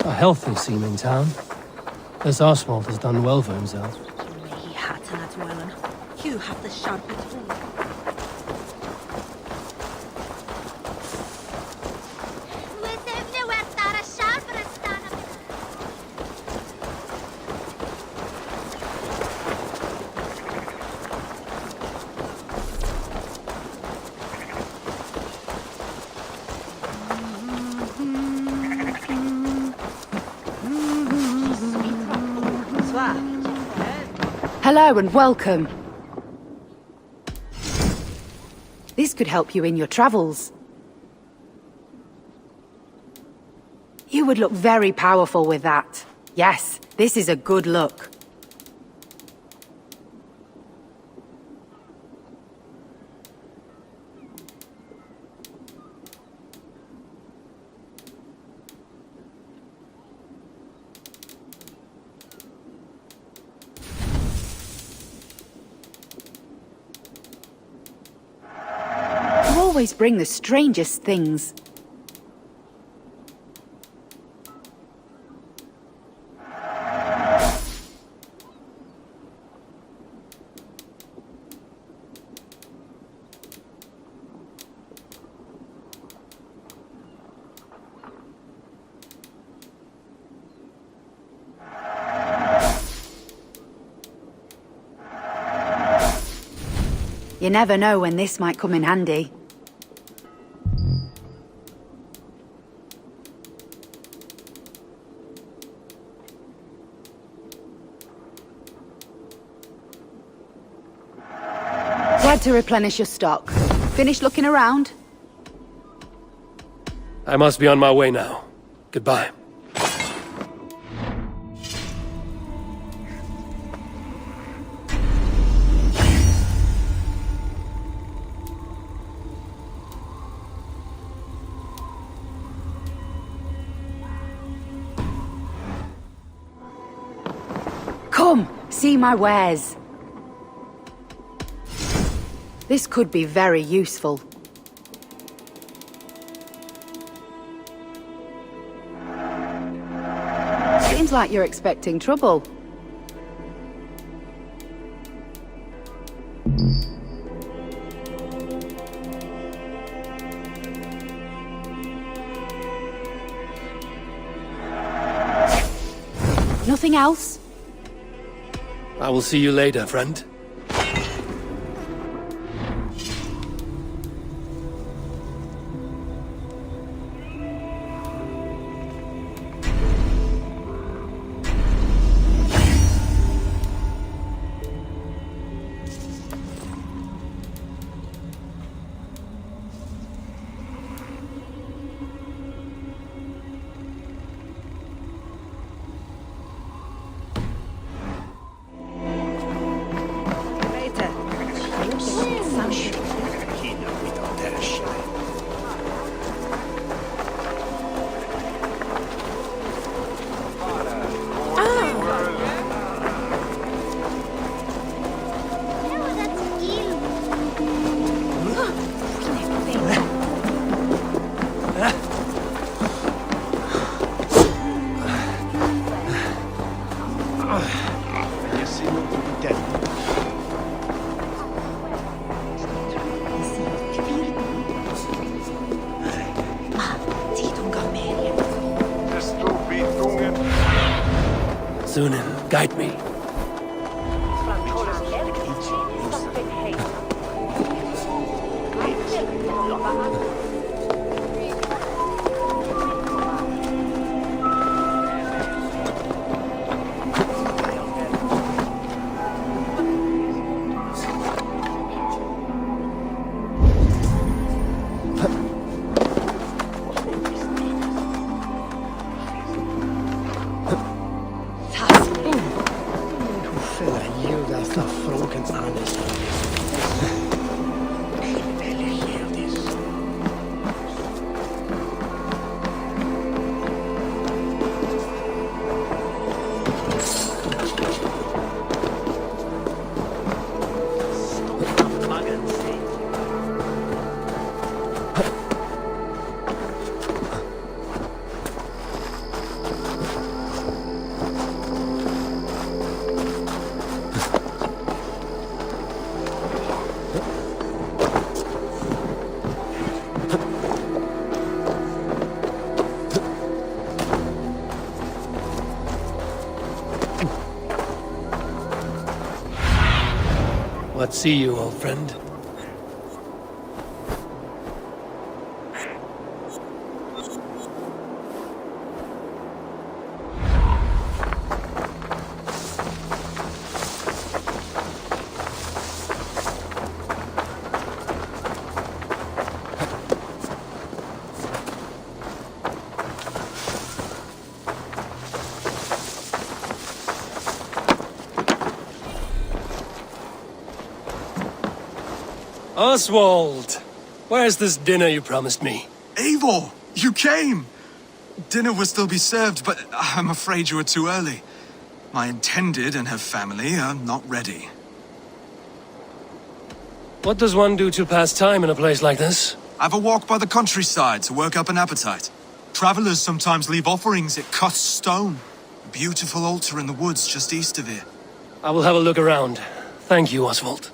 A healthy seeming town. This Oswald has done well for himself. He hatten at Wellan. You have the sharpest wood. Hello and welcome. This could help you in your travels. You would look very powerful with that. Yes, this is a good look. Always bring the strangest things. You never know when this might come in handy. Glad to replenish your stock. Finished looking around? I must be on my way now. Goodbye. Come, see my wares. This could be very useful. Seems like you're expecting trouble. Nothing else? I will see you later, friend. Sunan, guide me. The Franken Andes. What see you, old friend? Oswald! Where's this dinner you promised me? Eivor, you came! Dinner will still be served, but I'm afraid you are too early. My intended and her family are not ready. What does one do to pass time in a place like this? Have a walk by the countryside to work up an appetite. Travelers sometimes leave offerings at cut stone. A beautiful altar in the woods just east of here. I will have a look around. Thank you, Oswald.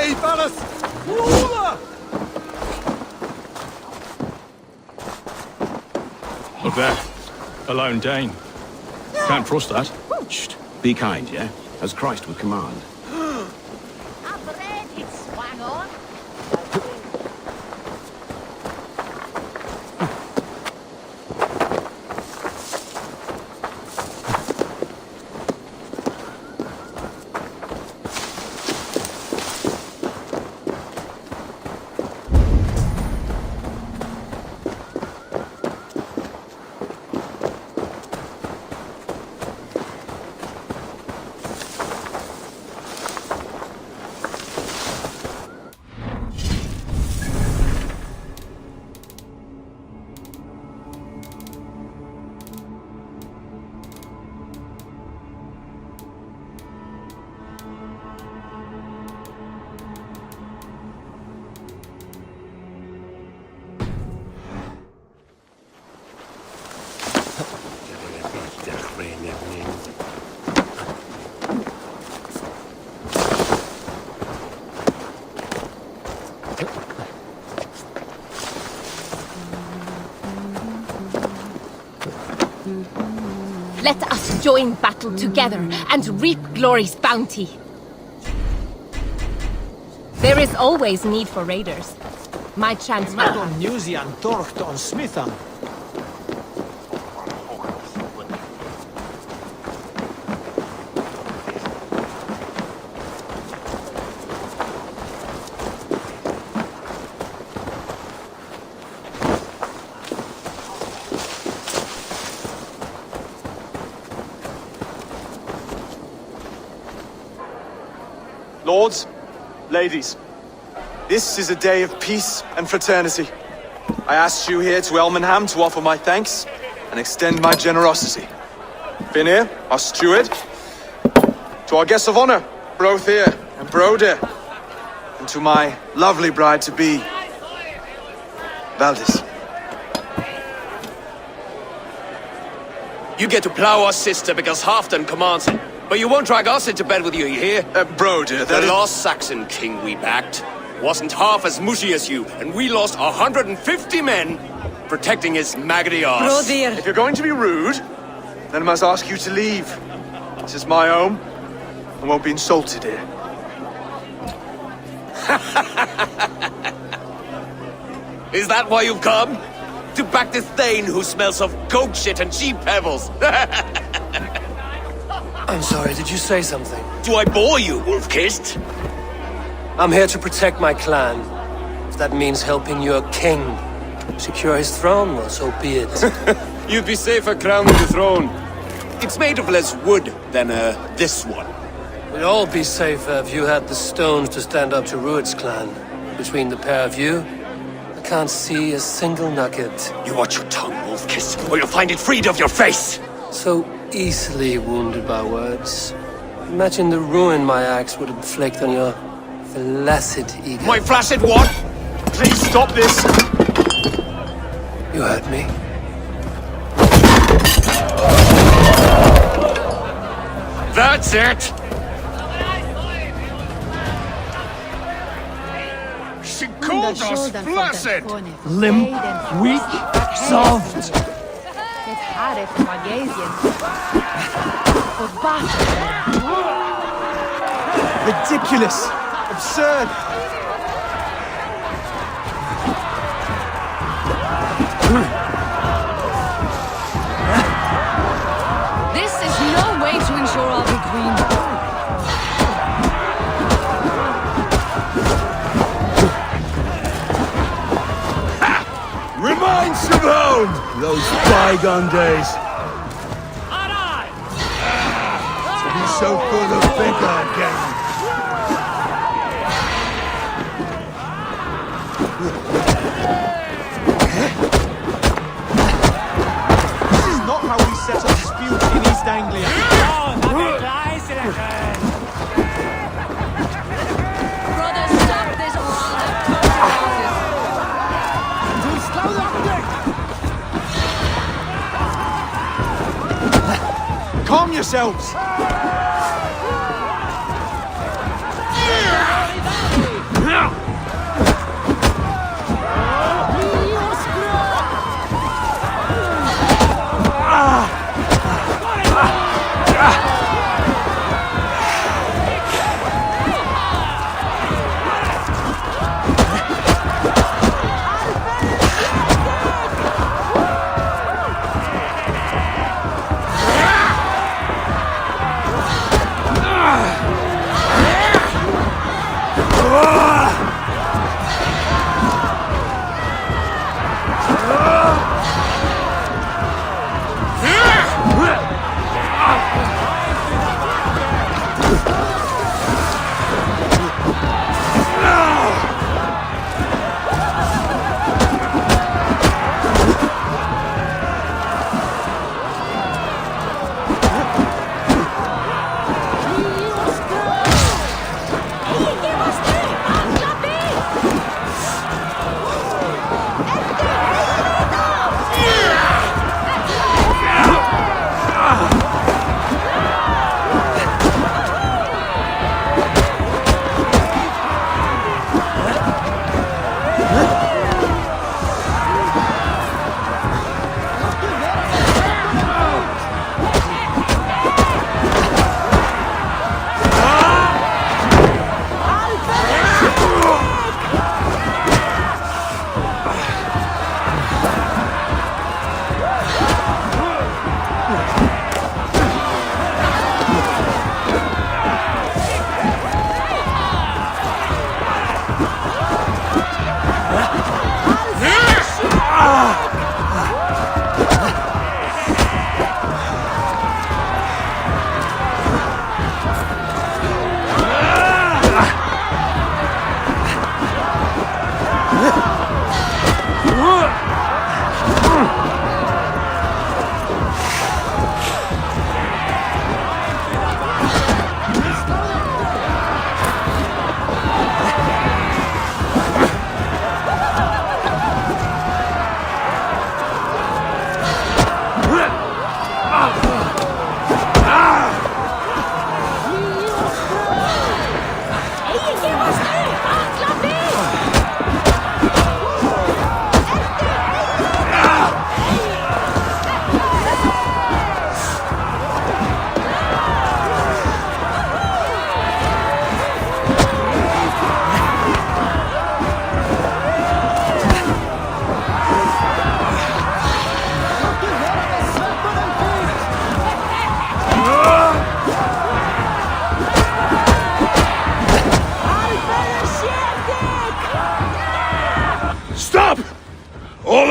Hey, fellas! Look there. A lone Dane. Can't trust that. Shh. Be kind, yeah? As Christ would command. Let us join battle together and reap glory's bounty. There is always need for raiders. My chance will Madam come. Newsian Torcht on Smitham. Lords, ladies, this is a day of peace and fraternity. I asked you here to Elmenham to offer my thanks and extend my generosity. Finir, our steward, to our guests of honor, Brothir and Broder, and to my lovely bride-to-be, Valdis. You get to plow our sister because Halfdan commands it. But you won't drag us into bed with you, you hear? Broder, The last Saxon king we backed wasn't half as mushy as you, and we lost 150 men protecting his maggoty arse. If you're going to be rude, then I must ask you to leave. This is my home, I won't be insulted here. Is that why you've come? To back this Thane who smells of goat shit and cheap pebbles? I'm sorry, did you say something? Do I bore you, wolf-kissed? I'm here to protect my clan. If that means helping your king secure his throne, well, so be it. You'd be safer crowning the throne. It's made of less wood than, this one. We'd all be safer if you had the stones to stand up to Rued's clan. Between the pair of you, I can't see a single nugget. You watch your tongue, wolf-kissed, or you'll find it freed of your face! So easily wounded by words. Imagine the ruin my axe would inflict on your flaccid ego. My flaccid what? Please stop this! You heard me. That's it! She called us flaccid! Limp, weak, soft. Ridiculous! Absurd! This is no way to ensure our big queen. Reminds of home! Those bygone days. To be so full of vigor again. This is not how we settle disputes in East Anglia. Brothers, stop this or I'll have consequences. Calm yourselves!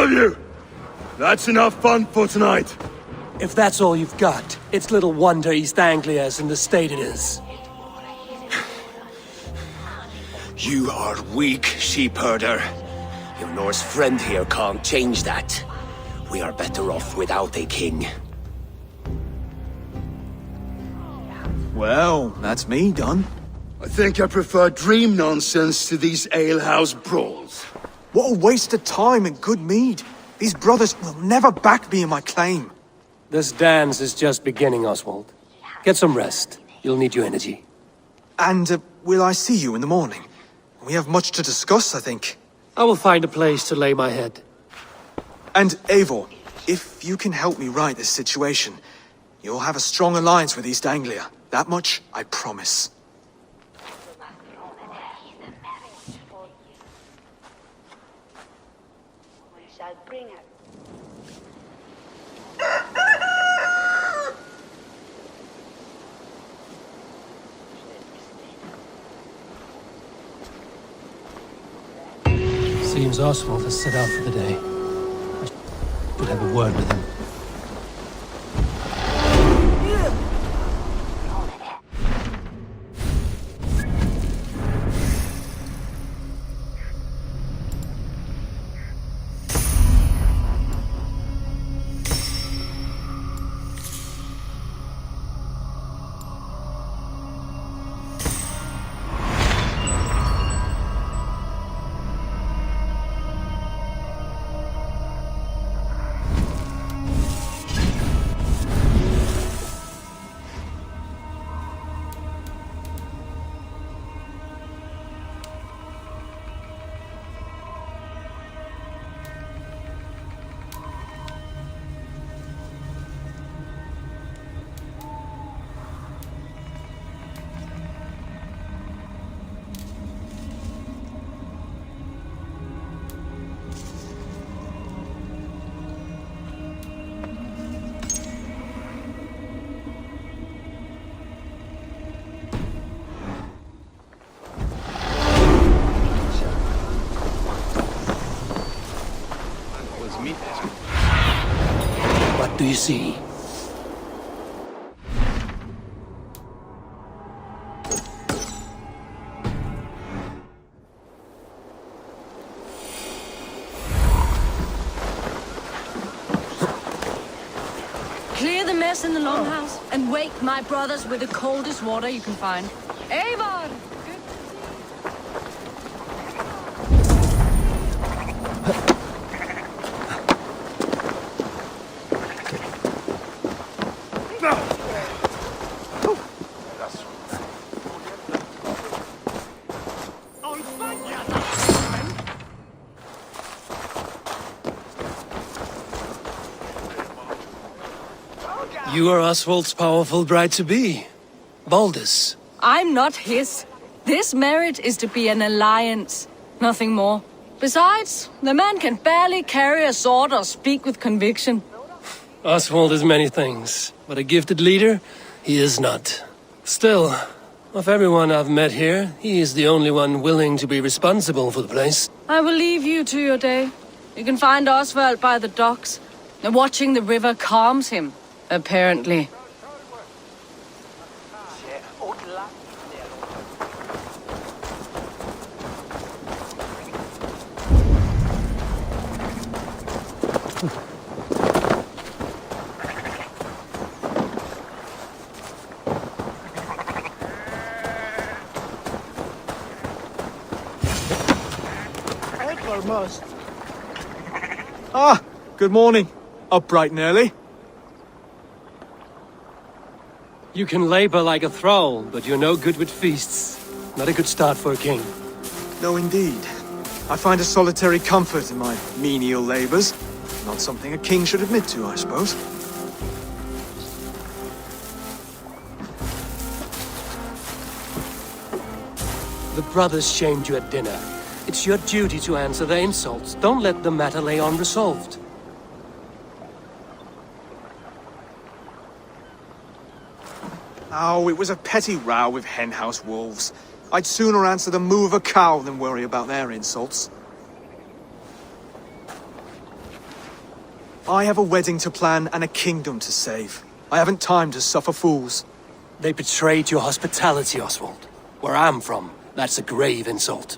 of you! That's enough fun for tonight. If that's all you've got, it's little wonder East Anglia's in the state it is. You are weak, sheep herder. Your Norse friend here can't change that. We are better off without a king. Well, that's me done. I think I prefer dream nonsense to these alehouse brawls. What a waste of time and good mead. These brothers will never back me in my claim. This dance is just beginning, Oswald. Get some rest. You'll need your energy. And will I see you in the morning? We have much to discuss, I think. I will find a place to lay my head. And Eivor, if you can help me right this situation, you'll have a strong alliance with East Anglia. That much, I promise. Seems Oswald has set out for the day. I should have a word with him. What do you see? Clear the mess in the longhouse and wake my brothers with the coldest water you can find. Eivor! You are Oswald's powerful bride-to-be, Baldus. I'm not his. This marriage is to be an alliance, nothing more. Besides, the man can barely carry a sword or speak with conviction. Oswald is many things, but a gifted leader, he is not. Still, of everyone I've met here, he is the only one willing to be responsible for the place. I will leave you to your day. You can find Oswald by the docks. And watching the river calms him, apparently. Ah, good morning. Up bright and early. You can labor like a thrall, but you're no good with feasts. Not a good start for a king. No, indeed. I find a solitary comfort in my menial labors. Not something a king should admit to, I suppose. The brothers shamed you at dinner. It's your duty to answer their insults. Don't let the matter lay unresolved. Oh, it was a petty row with henhouse wolves. I'd sooner answer the moo of a cow than worry about their insults. I have a wedding to plan and a kingdom to save. I haven't time to suffer fools. They betrayed your hospitality, Oswald. Where I'm from, that's a grave insult.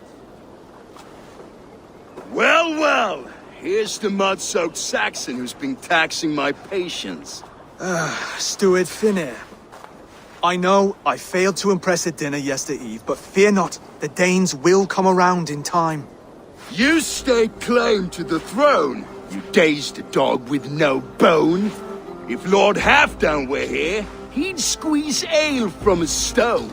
Well, well. Here's the mud-soaked Saxon who's been taxing my patience. Steward Finir. I know I failed to impress at dinner yesterday eve, but fear not, the Danes will come around in time. You stake claim to the throne, you dazed dog with no bone. If Lord Halfdan were here, he'd squeeze ale from a stone.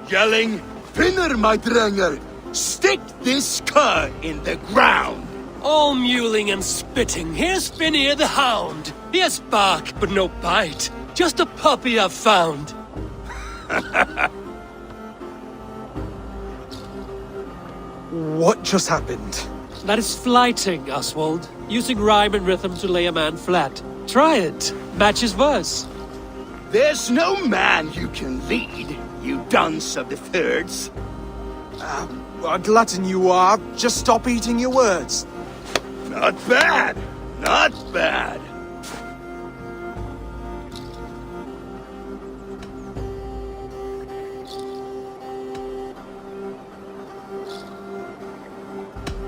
Yelling, Finner, my drenger, stick this cur in the ground. All mewling and spitting, here's Finnear the Hound. He has bark, but no bite. Just a puppy I've found. What just happened? That is flighting, Oswald. Using rhyme and rhythm to lay a man flat. Try it. Match his verse. There's no man you can lead, you dunce of the thirds. A glutton you are. Just stop eating your words. Not bad, not bad.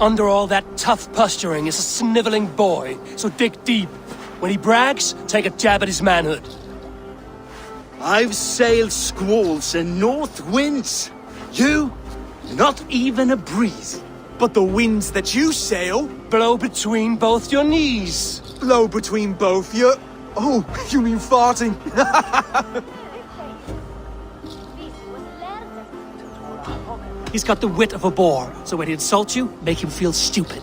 Under all that tough posturing is a sniveling boy, so dig deep. When he brags, take a jab at his manhood. I've sailed squalls and north winds. You, not even a breeze. But the winds that you sail Blow between both your knees. blow between both your... Oh, you mean farting? He's got the wit of a boar, so when he insults you, make him feel stupid.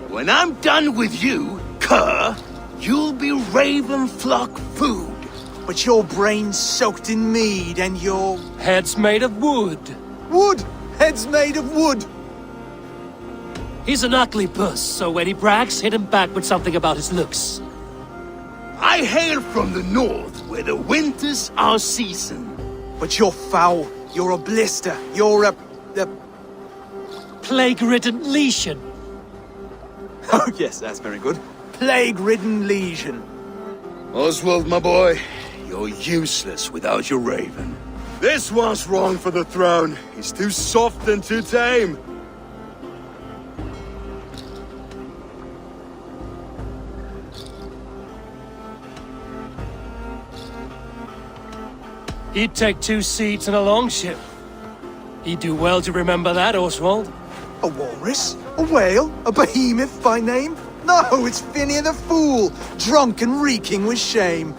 When I'm done with you, cur, you'll be raven flock food. But your brain's soaked in mead and your... Head's made of wood. Wood! Head's made of wood! He's an ugly puss, so when he brags, hit him back with something about his looks. I hail from the north, where the winters are season. But you're foul. You're a blister. You're a... Plague-ridden lesion. Oh, yes, that's very good. Plague-ridden lesion. Oswald, my boy, you're useless without your raven. This one's wrong for the throne. He's too soft and too tame. He'd take 2 seats in a longship. He'd do well to remember that, Oswald. A walrus? A whale? A behemoth by name? No, it's Finnear the Fool, drunk and reeking with shame.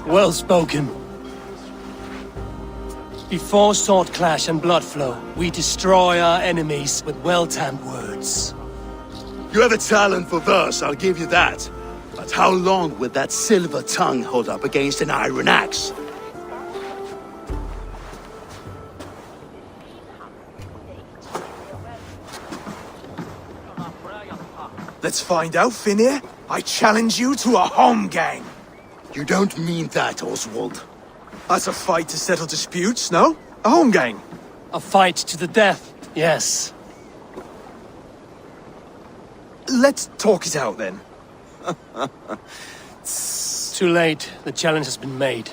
Well spoken. Before sword clash and blood flow, we destroy our enemies with well-timed words. You have a talent for verse, I'll give you that. But how long will that silver tongue hold up against an iron axe? Let's find out, Finnear. I challenge you to a home gang. You don't mean that, Oswald. That's a fight to settle disputes, no? A home gang. A fight to the death, yes. Let's talk it out then. Too late. The challenge has been made.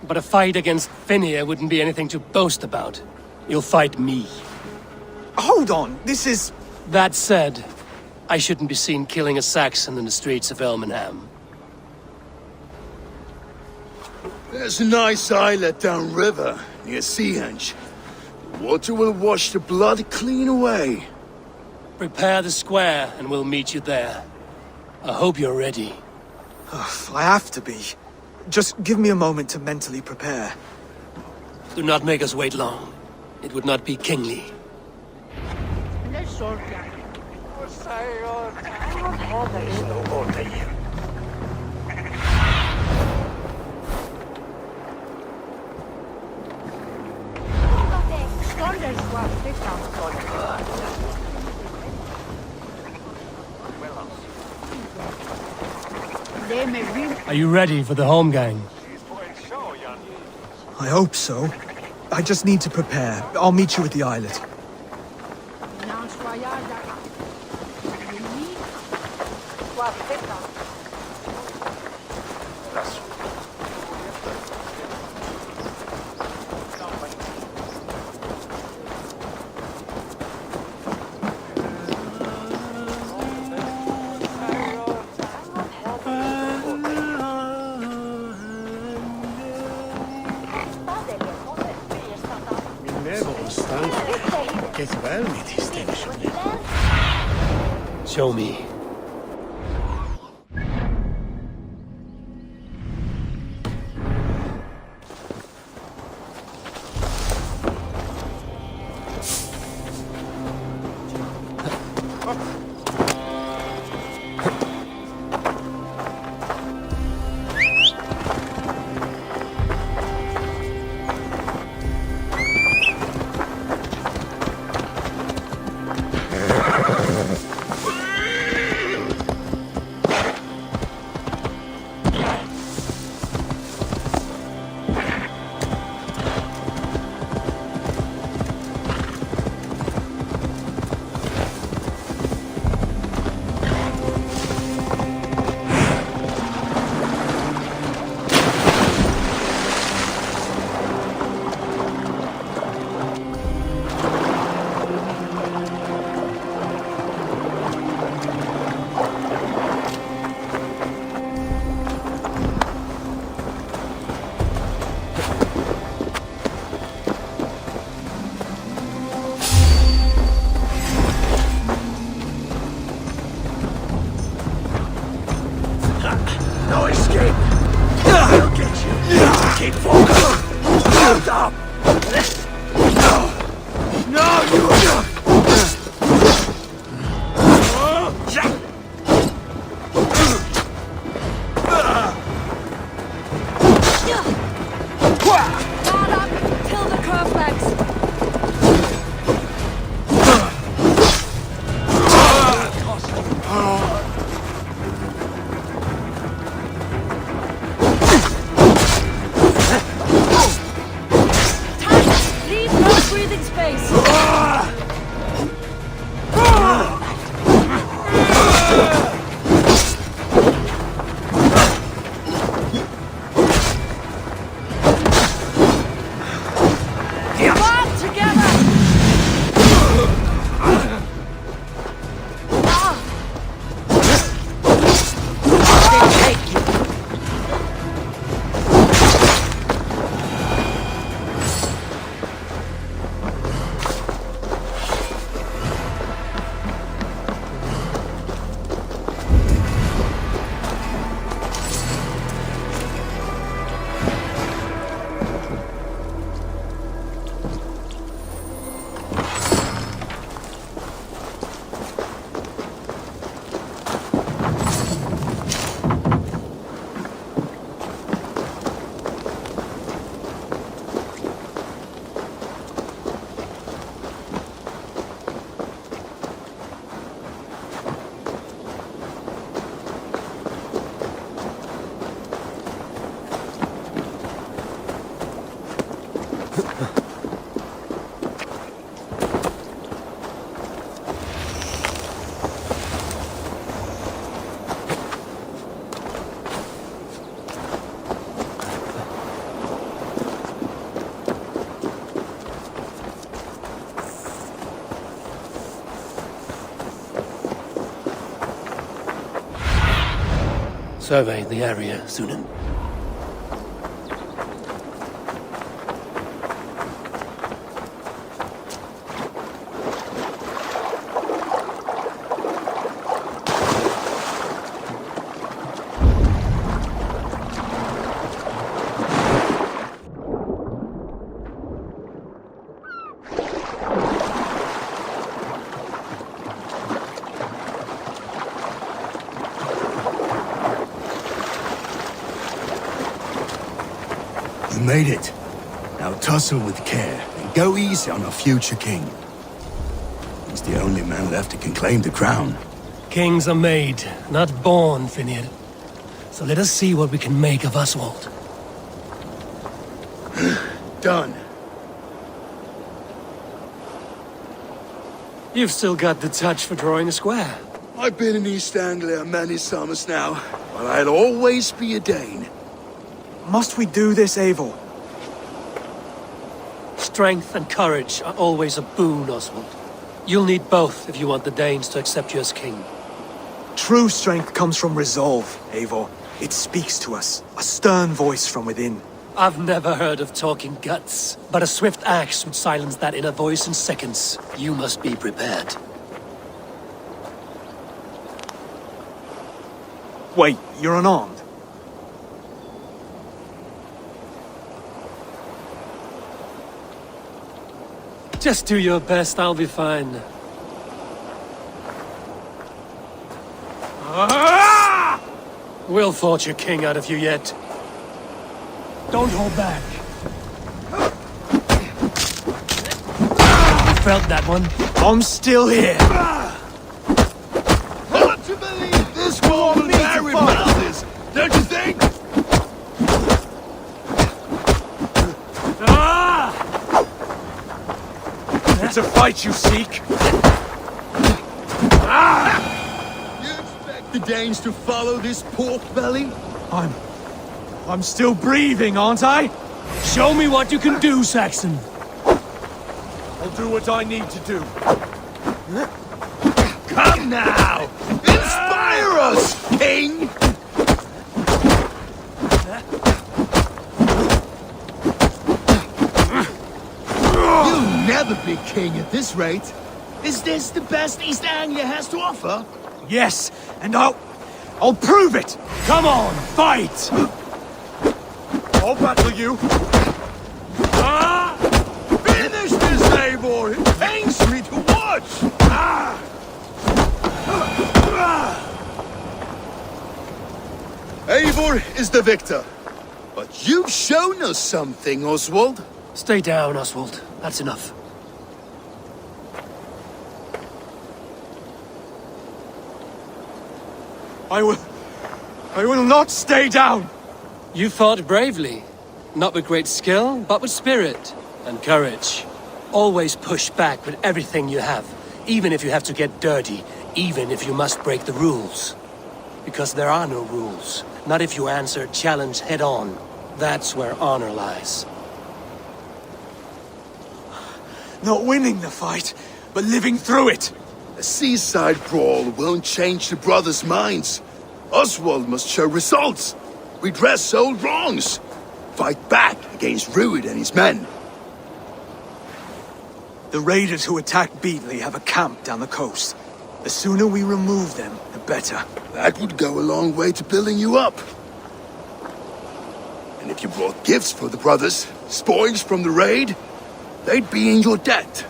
But a fight against Finnear wouldn't be anything to boast about. You'll fight me. Hold on, this is... That said, I shouldn't be seen killing a Saxon in the streets of Elmenham. There's a nice islet downriver, near Seahenge. The water will wash the blood clean away. Prepare the square, and we'll meet you there. I hope you're ready. I have to be. Just give me a moment to mentally prepare. Do not make us wait long. It would not be kingly. Are you ready for the home gang? I hope so. I just need to prepare. I'll meet you at the islet. Show me. No escape! I'll get you! Keep focused! Hold up! No, you... Guard up! Kill the curflags! Leave no breathing space! Work together! Survey the area, Sunan. You made it. Now tussle with care and go easy on our future king. He's the only man left who can claim the crown. Kings are made, not born, Finir. So let us see what we can make of Oswald. Done. You've still got the touch for drawing a square. I've been in East Anglia many summers now, but I'll always be a Dane. Must we do this, Eivor? Strength and courage are always a boon, Oswald. You'll need both if you want the Danes to accept you as king. True strength comes from resolve, Eivor. It speaks to us, a stern voice from within. I've never heard of talking guts, but a swift axe would silence that inner voice in seconds. You must be prepared. Wait, you're unarmed? Just do your best, I'll be fine. We'll forge a king out of you yet. Don't hold back. You felt that one? I'm still here. Hard to believe this war will marry brothers, don't you think? It's a fight you seek. You expect the Danes to follow this pork belly? I'm still breathing, aren't I? Show me what you can do, Saxon. I'll do what I need to do. Come now! Inspire us, King! You'll never be king at this rate. Is this the best East Anglia has to offer? Yes, and I'll prove it! Come on, fight! I'll battle you. Finish this, Eivor! It pains me to watch! Eivor is the victor. But you've shown us something, Oswald. Stay down, Oswald. That's enough. I will not stay down! You fought bravely. Not with great skill, but with spirit and courage. Always push back with everything you have, even if you have to get dirty, even if you must break the rules. Because there are no rules. Not if you answer a challenge head on. That's where honor lies. Not winning the fight, but living through it. A seaside brawl won't change the brothers' minds. Oswald must show results. Redress old wrongs. Fight back against Rued and his men. The raiders who attacked Beatley have a camp down the coast. The sooner we remove them, the better. That would go a long way to building you up. And if you brought gifts for the brothers, spoils from the raid, they'd be in your debt.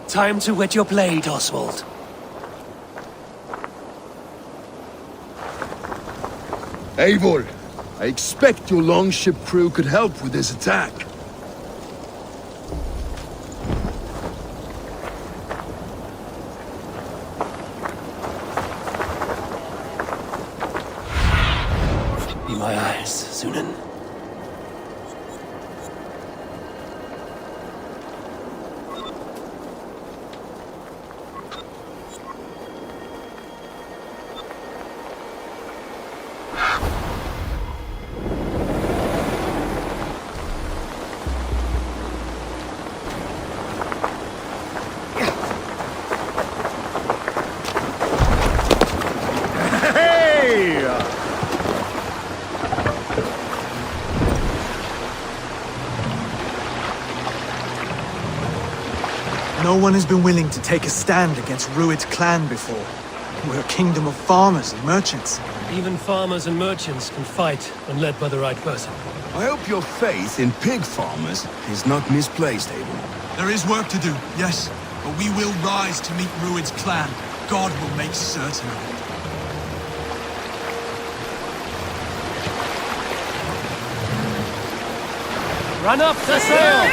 Time to wet your blade, Oswald. Eivor, I expect your longship crew could help with this attack. Be my eyes, Sunan. No one has been willing to take a stand against Rued's clan before. We're a kingdom of farmers and merchants. Even farmers and merchants can fight when led by the right person. I hope your faith in pig farmers is not misplaced, Eivor. There is work to do, yes, but we will rise to meet Rued's clan. God will make certain of it. Run up the sail!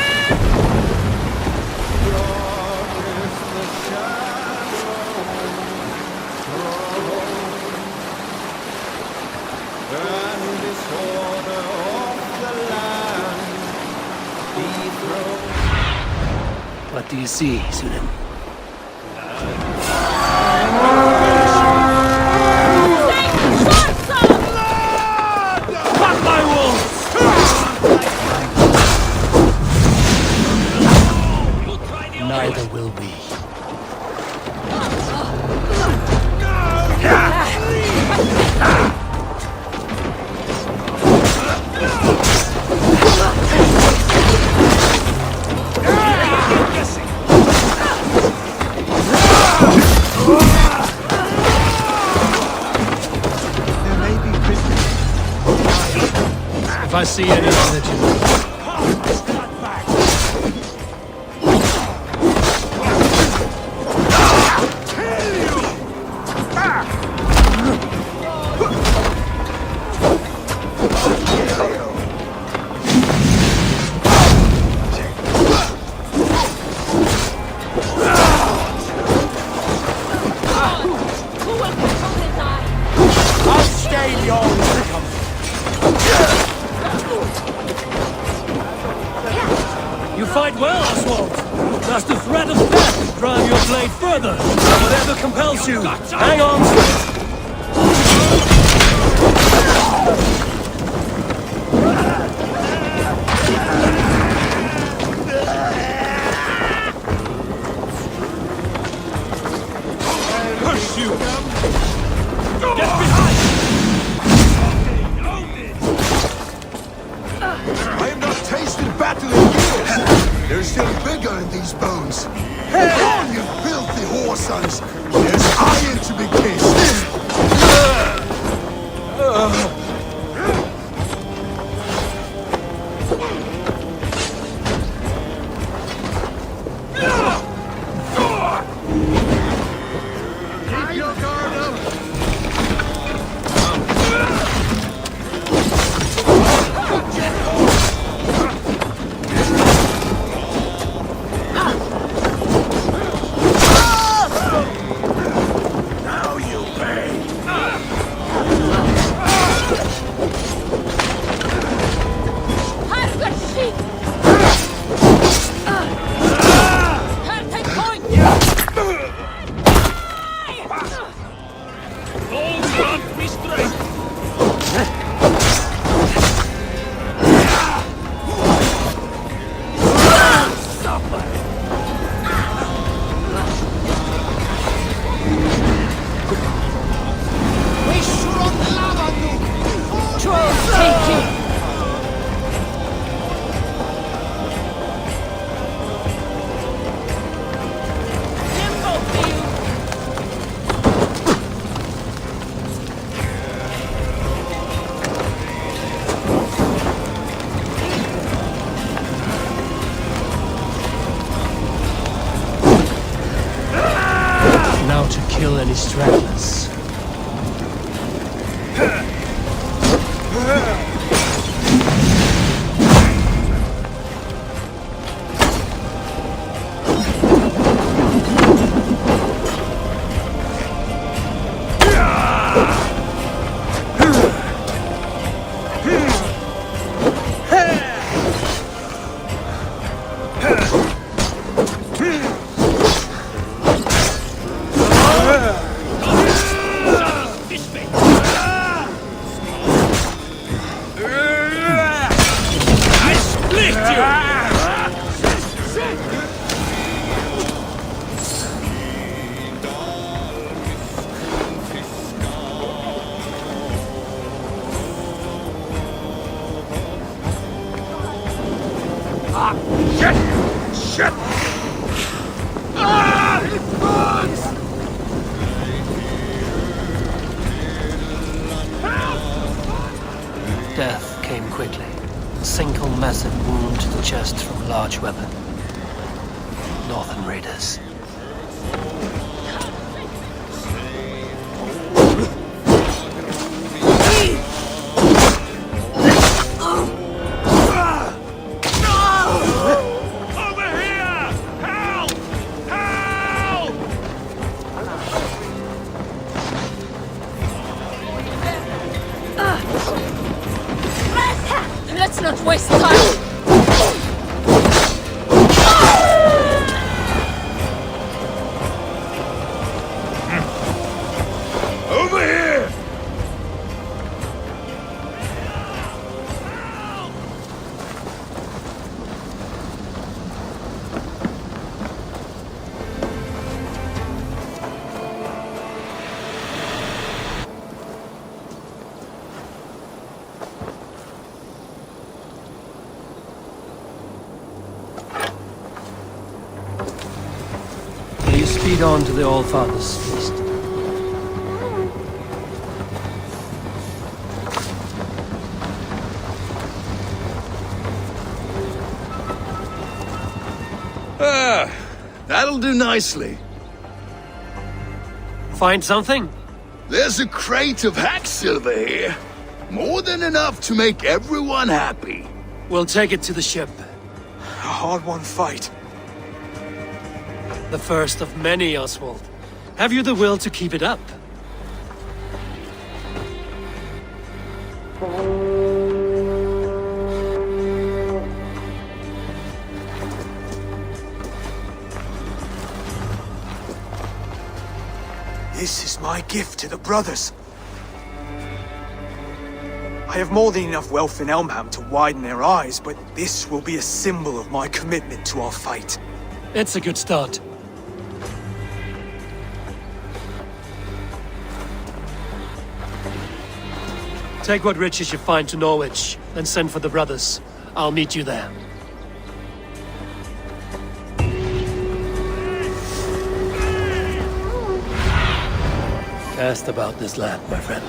What do you see, Sunan? I see any religion. You fight well, Oswald. Does the threat of death drive your blade further? Whatever compels you, hang on to it. Push you! Get behind! I have not tasted battle in years. There's still vigor in these bones. Head on, you filthy whoresons! There's iron to be kissed! Keep your guard up! To kill any stragglers. Shit! Ah! It burns! Death came quickly. A single massive wound to the chest from a large weapon. Northern raiders. Let's not waste time! Over here! You speed on to the All-Father's feast. That'll do nicely. Find something? There's a crate of hack silver here. More than enough to make everyone happy. We'll take it to the ship. A hard-won fight. The first of many, Oswald. Have you the will to keep it up? This is my gift to the brothers. I have more than enough wealth in Elmham to widen their eyes, but this will be a symbol of my commitment to our fight. It's a good start. Take what riches you find to Norwich, then send for the brothers. I'll meet you there. Cast about this land, my friend.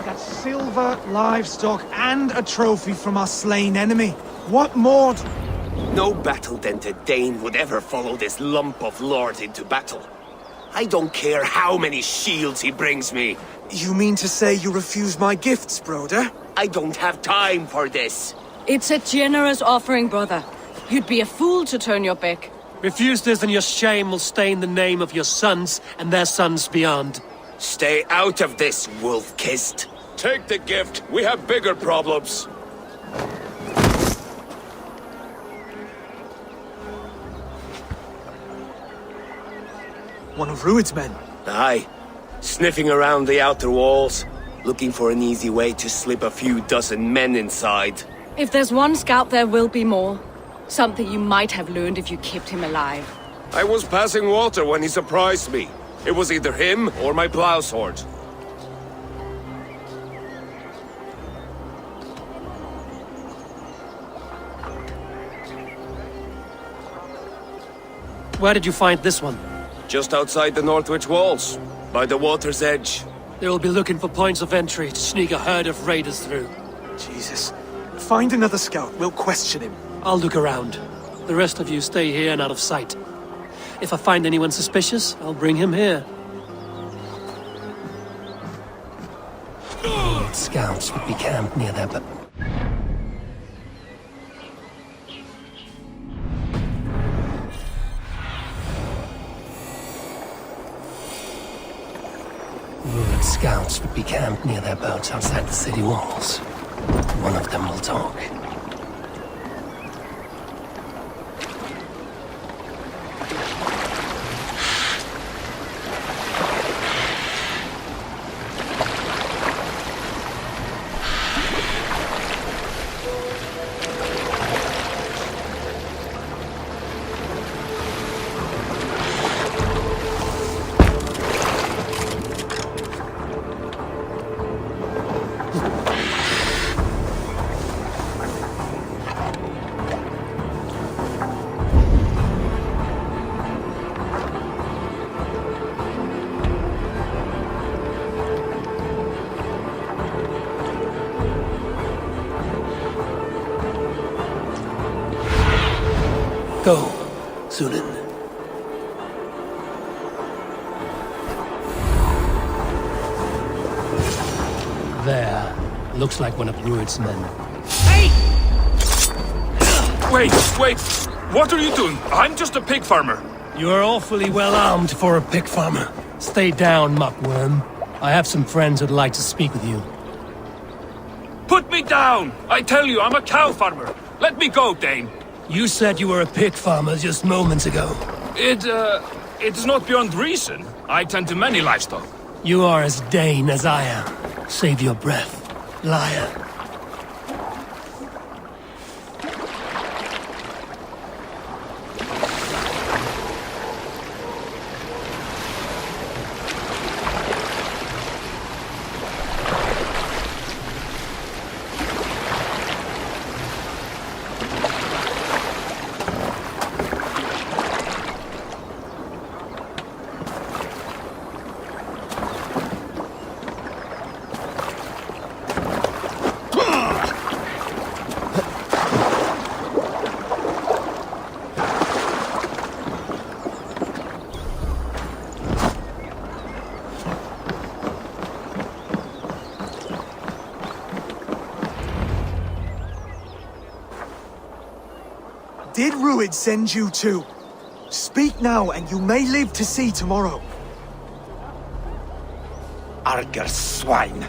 Got silver, livestock, and a trophy from our slain enemy. What more? No battle-dented Dane would ever follow this lump of lord into battle. I don't care how many shields he brings me. You mean to say you refuse my gifts, broder? I don't have time for this. It's a generous offering, brother. You'd be a fool to turn your back. Refuse this and your shame will stain the name of your sons and their sons beyond. Stay out of this, wolf-kissed. Take the gift. We have bigger problems. One of Rued's men. Aye. Sniffing around the outer walls. Looking for an easy way to slip a few dozen men inside. If there's one scout, there will be more. Something you might have learned if you kept him alive. I was passing water when he surprised me. It was either him or my plow sword. Where did you find this one? Just outside the Northwich walls, by the water's edge. They will be looking for points of entry to sneak a herd of raiders through. Jesus. Find another scout. We'll question him. I'll look around. The rest of you stay here and out of sight. If I find anyone suspicious, I'll bring him here. Scouts would be camped near there, but... Scouts would be camped near their boats outside the city walls. One of them will talk. Go, Sunan. There. Looks like one of Rued's men. Wait! What are you doing? I'm just a pig farmer. You are awfully well armed for a pig farmer. Stay down, muckworm. I have some friends who'd like to speak with you. Put me down! I tell you, I'm a cow farmer. Let me go, Dane. You said you were a pig farmer just moments ago. It's not beyond reason. I tend to many livestock. You are as Dane as I am. Save your breath, liar. Did Rued send you too? Speak now, and you may live to see tomorrow. Arger swine.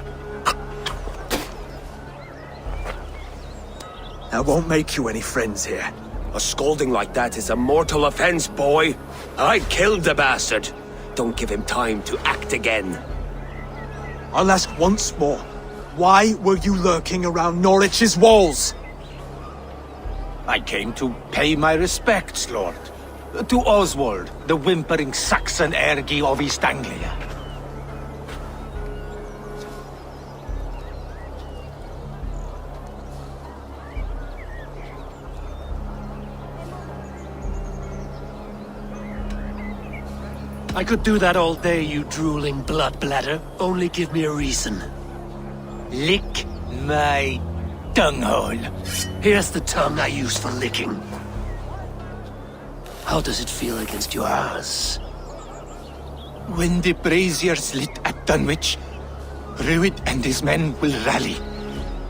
That won't make you any friends here. A scolding like that is a mortal offense, boy. I'd killed the bastard. Don't give him time to act again. I'll ask once more. Why were you lurking around Norwich's walls? I came to pay my respects, Lord. To Oswald, the whimpering Saxon ergi of East Anglia. I could do that all day, you drooling blood bladder. Only give me a reason. Lick my dunghole. Here's the tongue I use for licking. How does it feel against yours? When the braziers lit at Dunwich, Rued and his men will rally.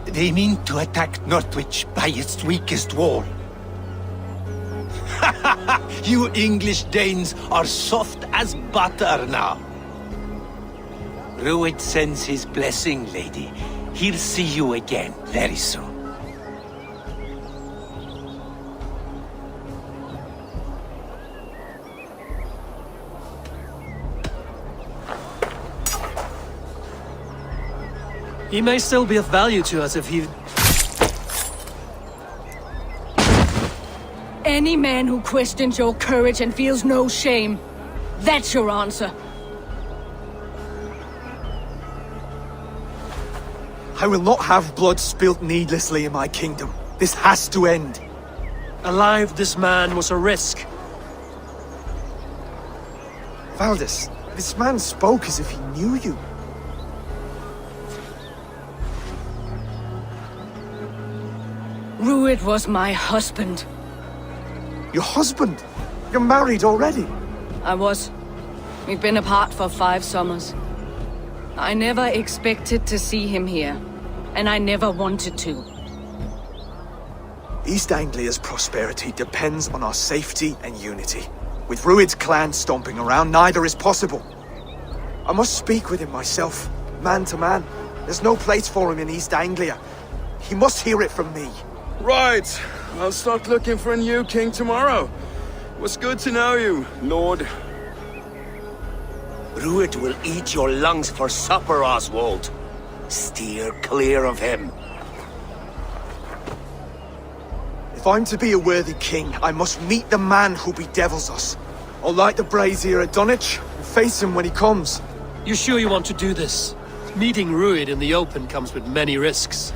They mean to attack Northwich by its weakest wall. You English Danes are soft as butter now. Rued sends his blessing, lady. He'll see you again very soon. He may still be of value to us if he... Any man who questions your courage and feels no shame, that's your answer. I will not have blood spilt needlessly in my kingdom. This has to end. Alive, this man was a risk. Valdis, this man spoke as if he knew you. Rued was my husband. Your husband? You're married already? I was. We've been apart for 5 summers. I never expected to see him here, and I never wanted to. East Anglia's prosperity depends on our safety and unity. With Rued's clan stomping around, neither is possible. I must speak with him myself, man to man. There's no place for him in East Anglia. He must hear it from me. Right. I'll start looking for a new king tomorrow. It was good to know you, Lord. Rued will eat your lungs for supper, Oswald. Steer clear of him. If I'm to be a worthy king, I must meet the man who bedevils us. I'll light the brazier at Dunwich and face him when he comes. You sure you want to do this? Meeting Rued in the open comes with many risks.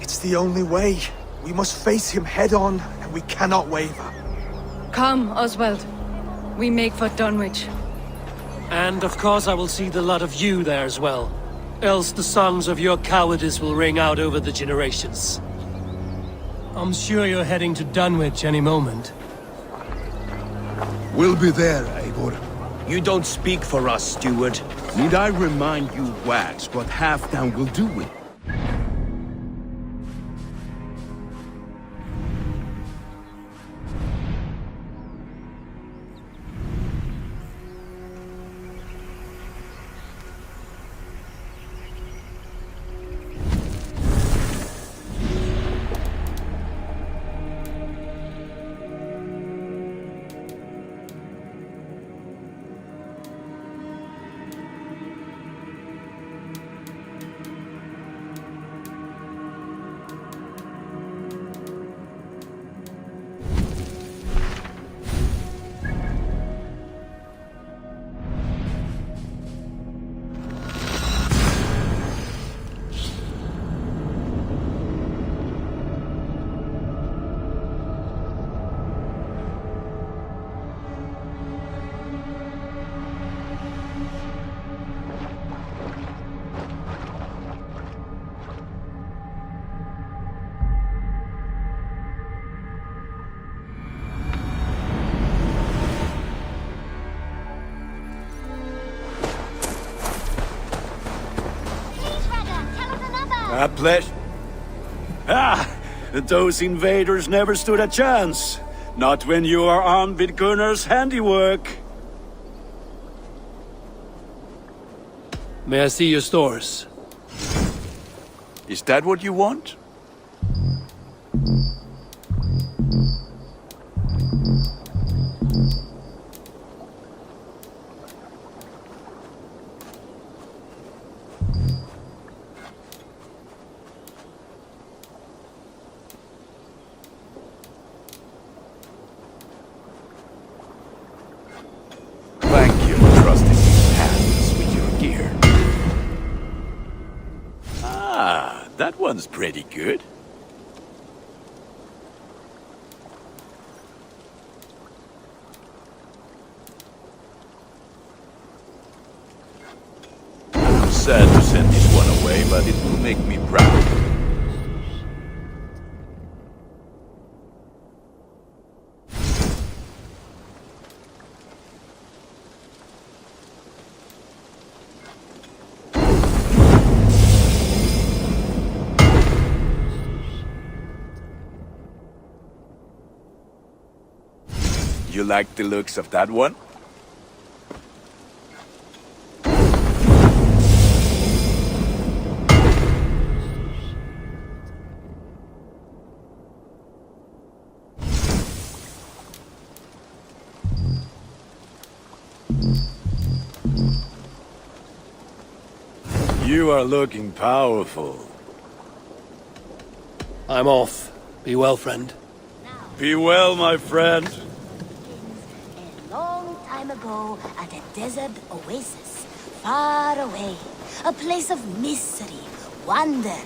It's the only way. We must face him head-on, and we cannot waver. Come, Oswald. We make for Dunwich. And of course I will see the lot of you there as well. Else the songs of your cowardice will ring out over the generations. I'm sure you're heading to Dunwich any moment. We'll be there, Eivor. You don't speak for us, steward. Need I remind you, Wax, what Halfdan will do with it? A pleasure. Those invaders never stood a chance. Not when you are armed with Gunnar's handiwork. May I see your stores? Is that what you want? Thank you for trusting these hands with your gear. Ah, that one's pretty good. I'm sad to send this one away, but it will make me proud. You like the looks of that one? You are looking powerful. I'm off. Be well, friend. Be well, my friend. A long time ago, at a desert oasis, far away, a place of mystery, wonder,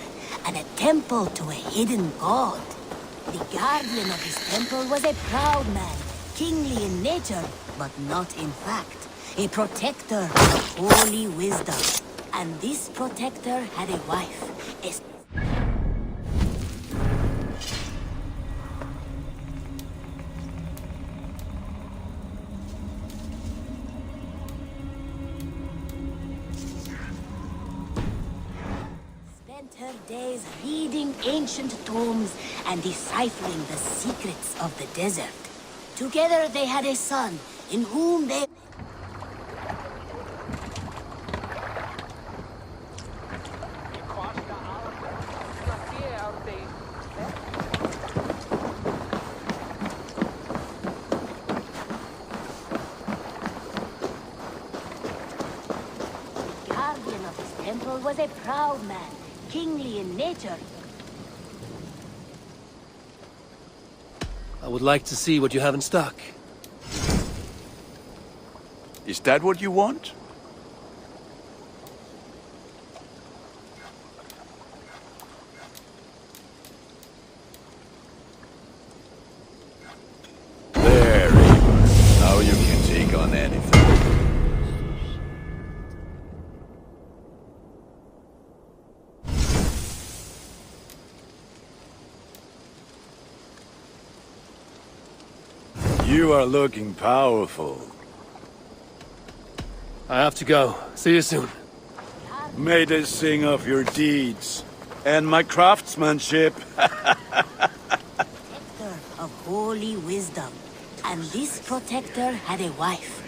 and a temple to a hidden god. The guardian of this temple was a proud man, kingly in nature, but not in fact. A protector of holy wisdom. And this protector had a wife, spent her days reading ancient tomes and deciphering the secrets of the desert. Together they had a son, in whom they... was a proud man, kingly in nature. I would like to see what you have in stock. Is that what you want? There, Eivor. Now you can take on anything. You are looking powerful. I have to go. See you soon. May they sing of your deeds and my craftsmanship. Protector of holy wisdom. And this protector had a wife.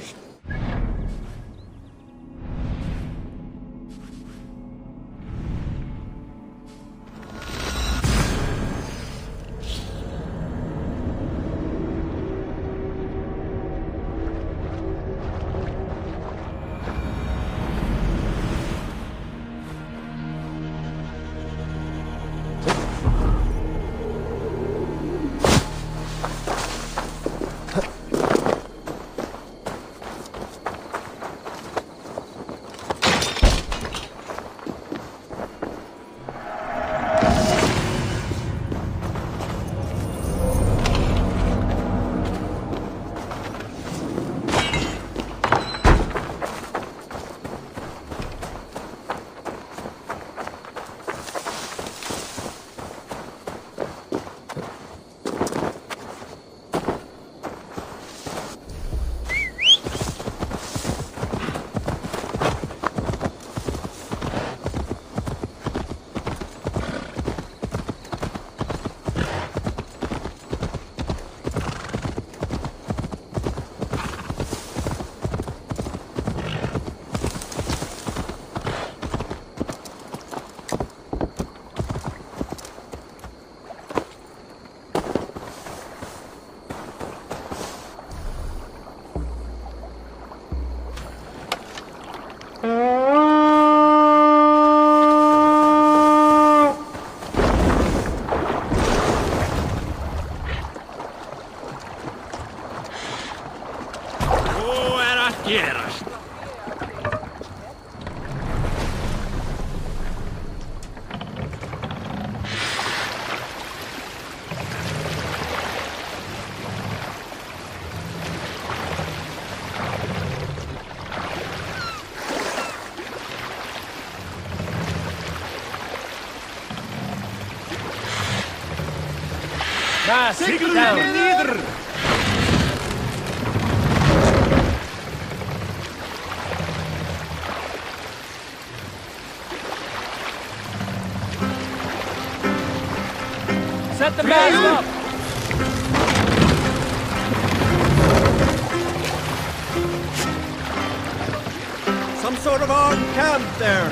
Sit down. Set the mast up. Some sort of armed camp there.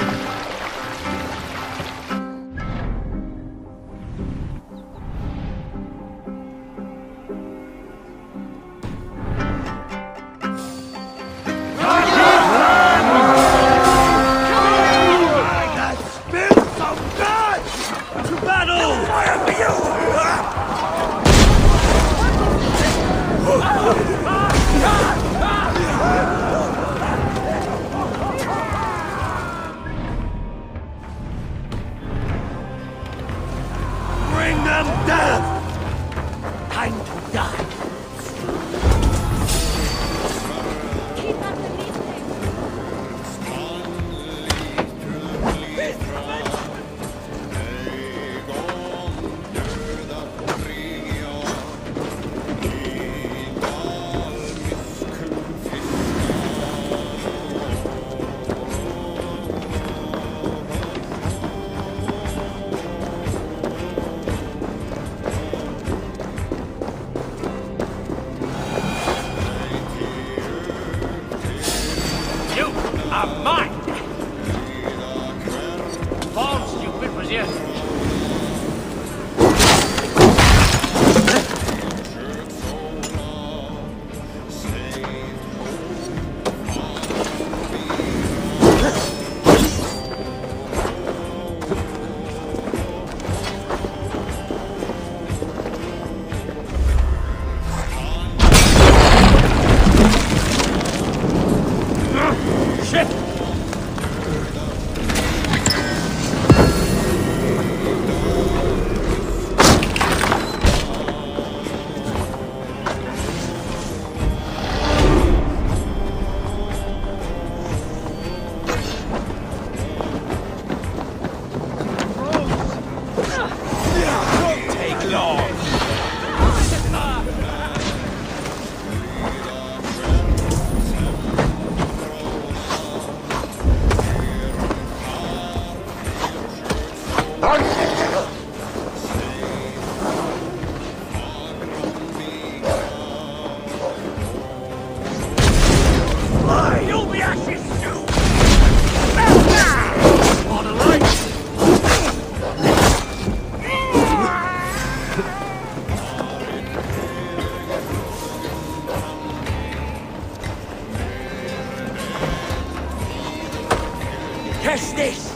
Catch this!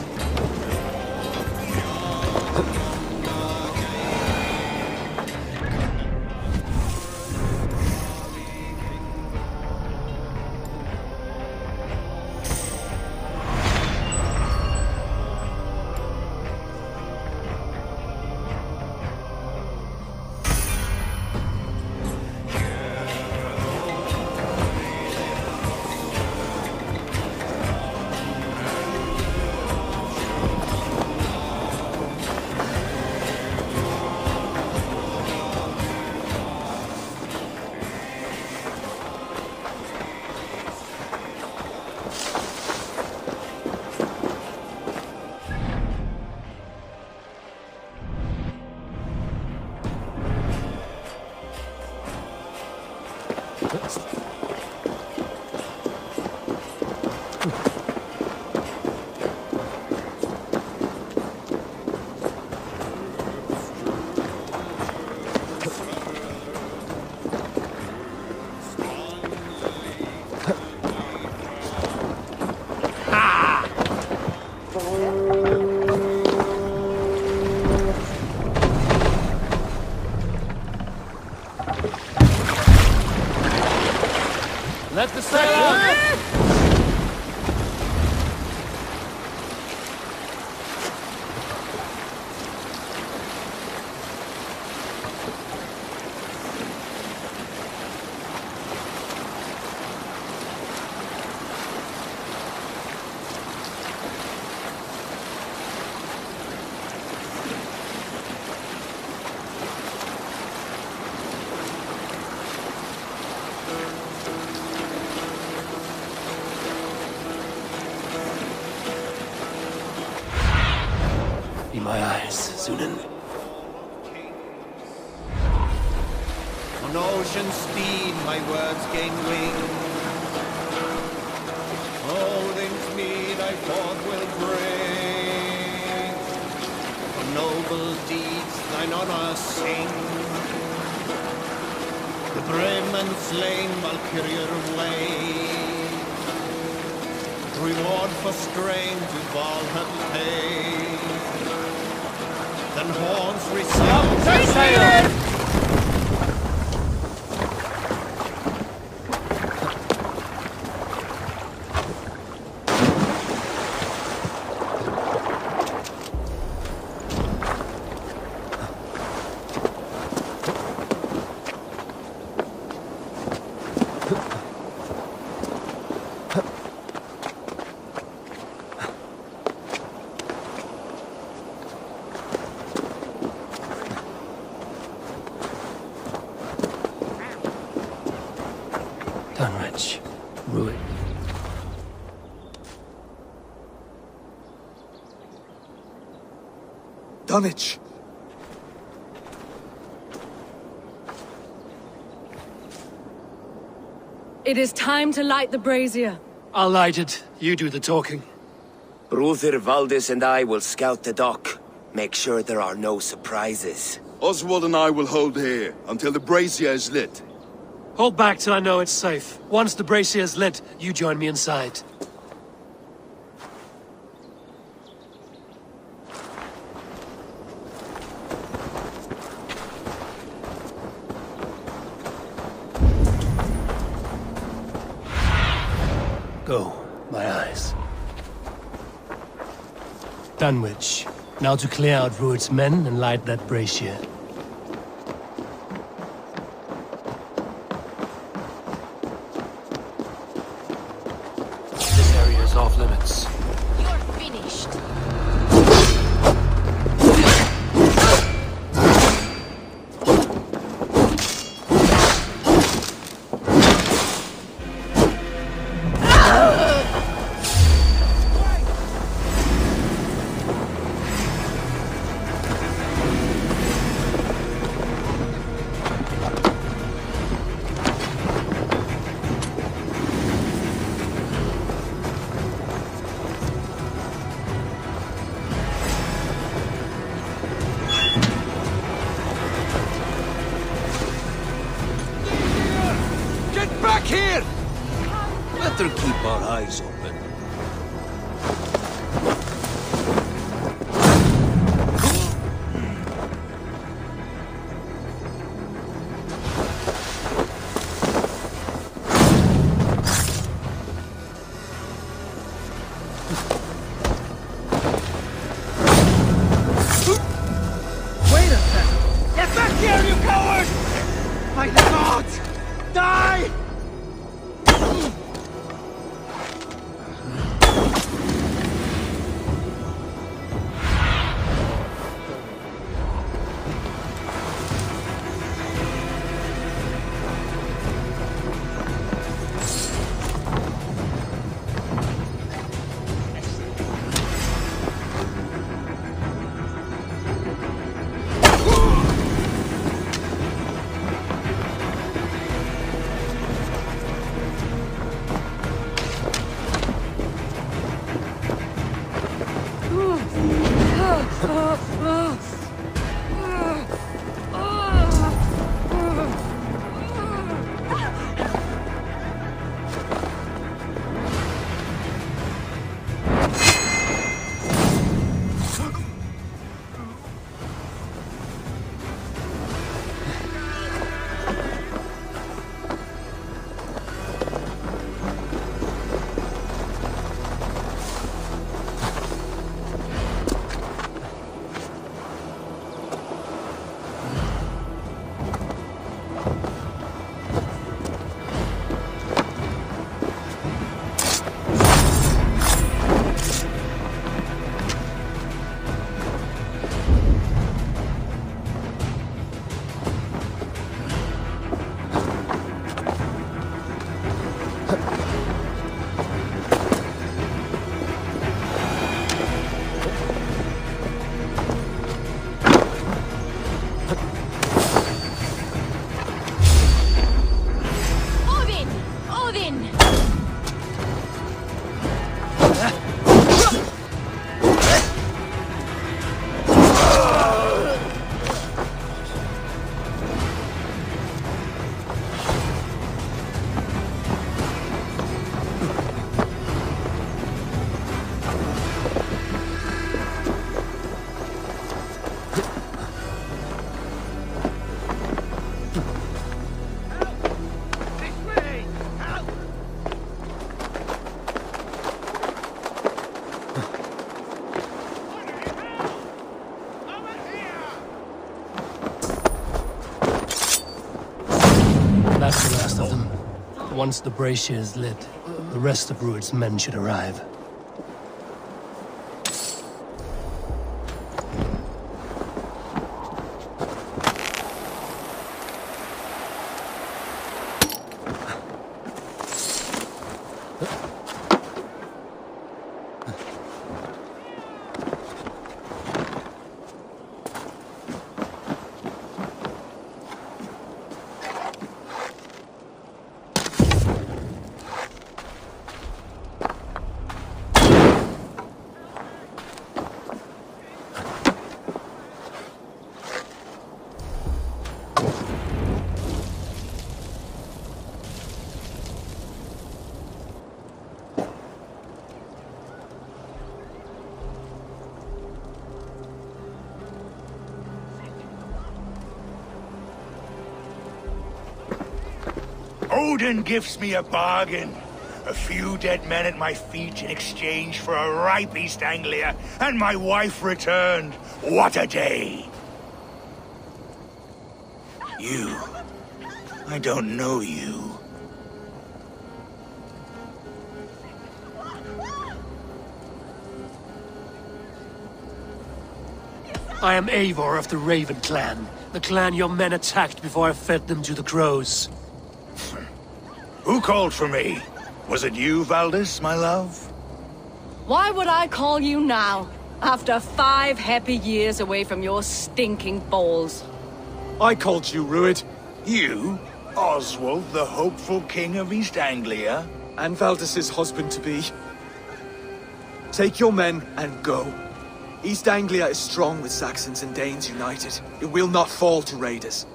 Let the sail out! Be my eyes, Sunan. On ocean steed my words gain wing. Odin's mead I forth will bring. For noble deeds thine honor sing. The brave man slain Valkyrier way. Reward for strain to Valhalla pay. Then horns resound. Set sail! Dunwich. Ruin. Dunwich! It is time to light the brazier. I'll light it. You do the talking. Brother Valdis and I will scout the dock. Make sure there are no surprises. Oswald and I will hold here until the brazier is lit. Hold back till I know it's safe. Once the brazier's lit, you join me inside. Go, my eyes. Dunwich. Now to clear out Rued's men and light that brazier. This area is off limits. You're finished. Back here! Better keep our eyes open. That's the last of them. Once the brazier is lit, the rest of Rued's men should arrive. Odin gives me a bargain. A few dead men at my feet in exchange for a ripe East Anglia, and my wife returned. What a day! You. I don't know you. I am Eivor of the Raven clan. The clan your men attacked before I fed them to the crows. Who called for me? Was it you, Valdis, my love? Why would I call you now, after 5 happy years away from your stinking balls? I called you, Rued. You? Oswald, the hopeful king of East Anglia? And Valdis's husband-to-be. Take your men and go. East Anglia is strong with Saxons and Danes united. It will not fall to raiders.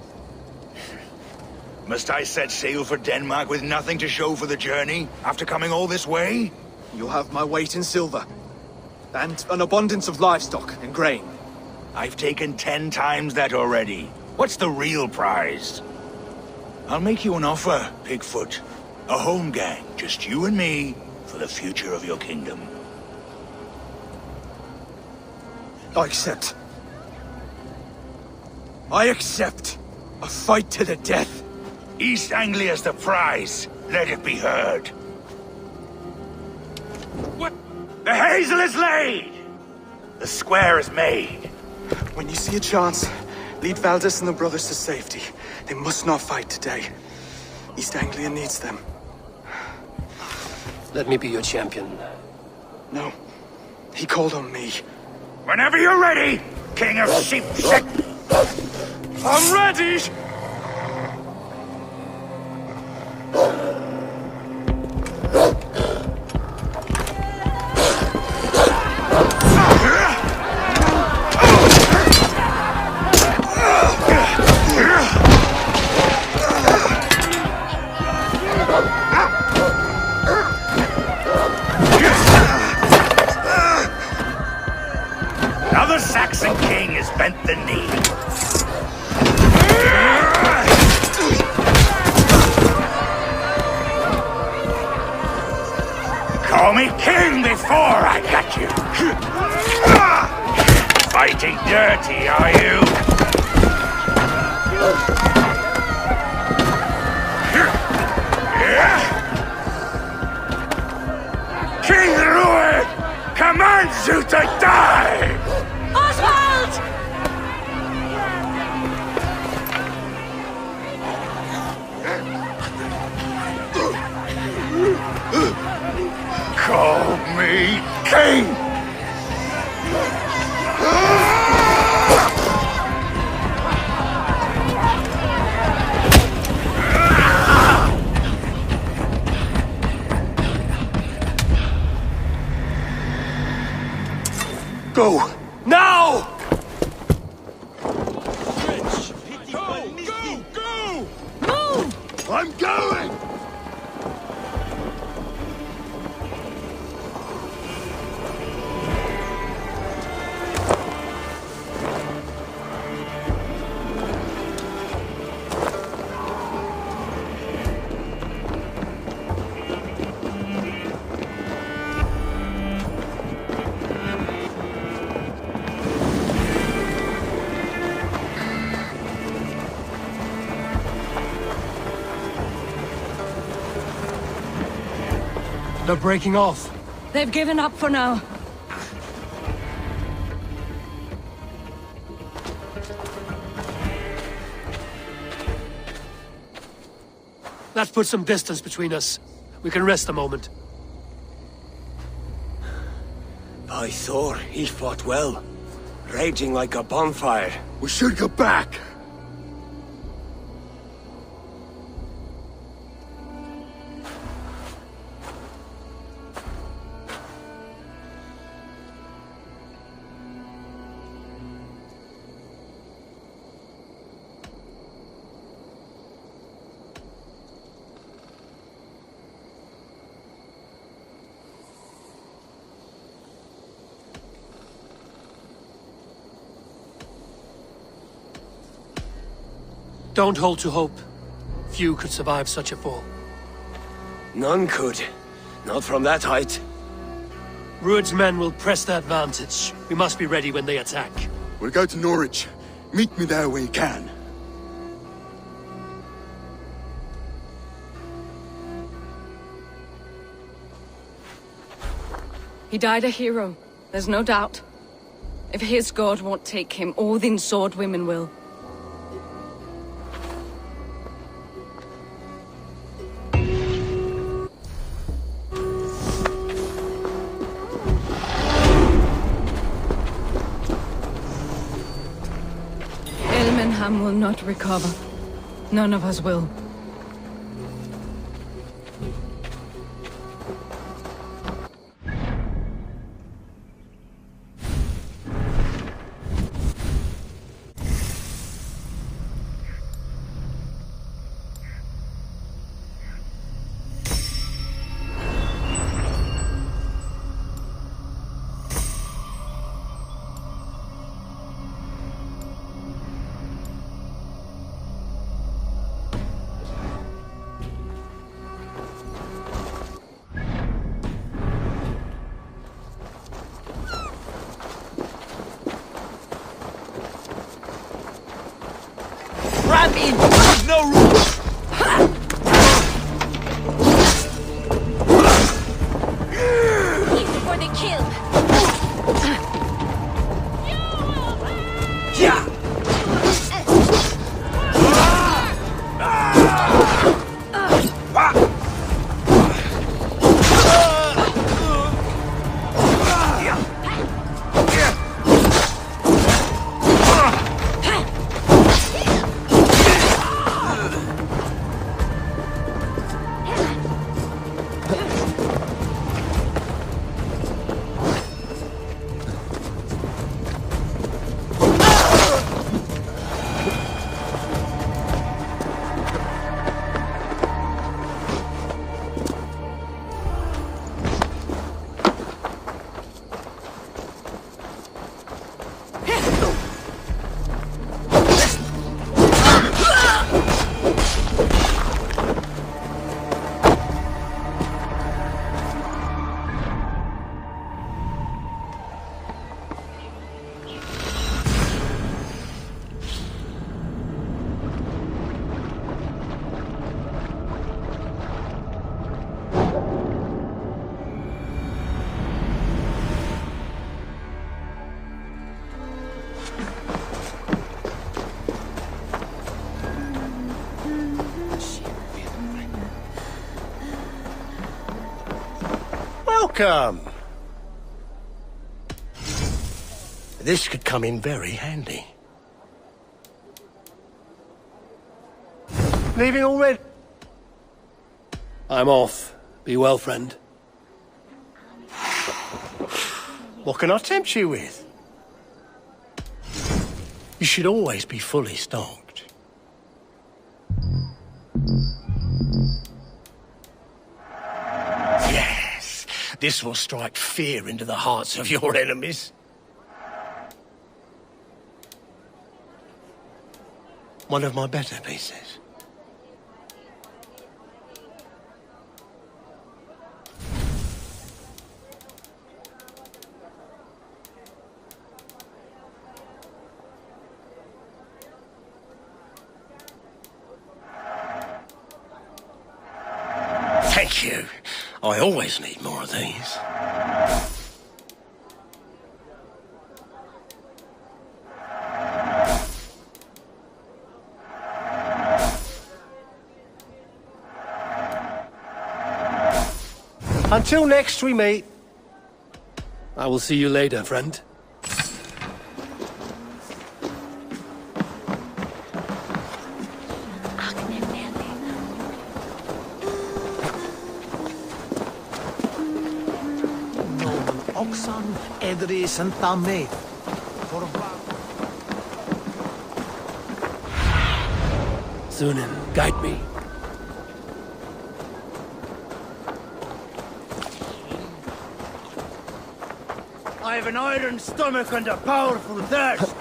Must I set sail for Denmark with nothing to show for the journey, after coming all this way? You'll have my weight in silver. And an abundance of livestock and grain. I've taken 10 times that already. What's the real prize? I'll make you an offer, Pigfoot. A home gang, just you and me, for the future of your kingdom. I accept. I accept. A fight to the death. East Anglia's the prize. Let it be heard. What? The hazel is laid! The square is made. When you see a chance, lead Valdis and the brothers to safety. They must not fight today. East Anglia needs them. Let me be your champion. No. He called on me. Whenever you're ready, King of Sheep Shit! I'm ready! The king has bent the knee. Call me king before I got you. Fighting dirty, are you? King Rued commands you to die! Oswald! Call me king! Go! Now! Go! Move! I'm going! They're breaking off. They've given up for now. That puts some distance between us. We can rest a moment. By Thor, he fought well. Raging like a bonfire. We should go back. Don't hold to hope. Few could survive such a fall. None could. Not from that height. Rued's men will press the advantage. We must be ready when they attack. We'll go to Norwich. Meet me there when you can. He died a hero, there's no doubt. If his god won't take him, Odin's sword women will. Elmenham will not recover. None of us will. Ram in! No rules! Hit for the kill! Yeah! Welcome! This could come in very handy. Leaving already? I'm off. Be well, friend. What can I tempt you with? You should always be fully stocked. Yes, this will strike fear into the hearts of your enemies. One of my better pieces. Thank you. I always need more of these. Until next we meet. I will see you later, friend. Oxan Edri Santame. Sunan, guide me. I have an iron stomach and a powerful thirst.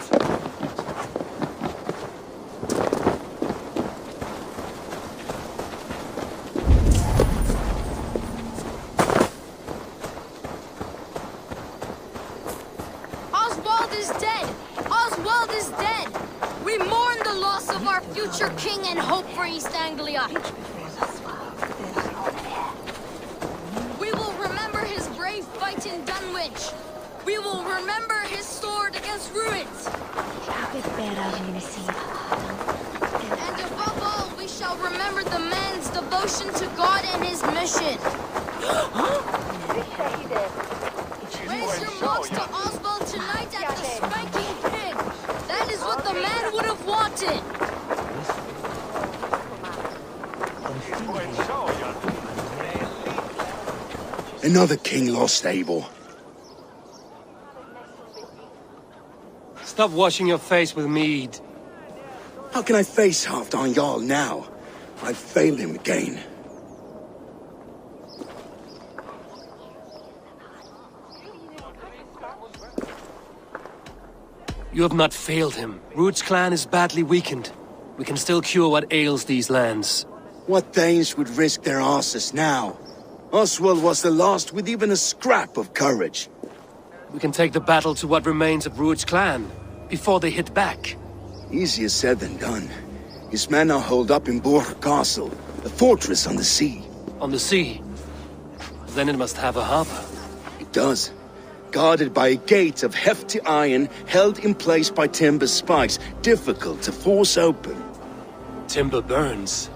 Oswald is dead! Oswald is dead! We mourn the loss of our future king and hope for East Anglia. We will remember his brave fight in Dunwich. We will remember his sword against Ruins. And above all, we shall remember the man's devotion to God and his mission. Raise your mugs to Oswald tonight at the Spanking Pig. That is what the man would have wanted. Another king lost, Abel. Stop washing your face with mead. How can I face Halfdan Jarl now? I've failed him again. You have not failed him. Ruud's clan is badly weakened. We can still cure what ails these lands. What Danes would risk their asses now? Oswald was the last with even a scrap of courage. We can take the battle to what remains of Ruud's clan, before they hit back. Easier said than done. His men are holed up in Borg Castle, a fortress on the sea. On the sea? Then it must have a harbor. It does. Guarded by a gate of hefty iron, held in place by timber spikes, difficult to force open. Timber burns.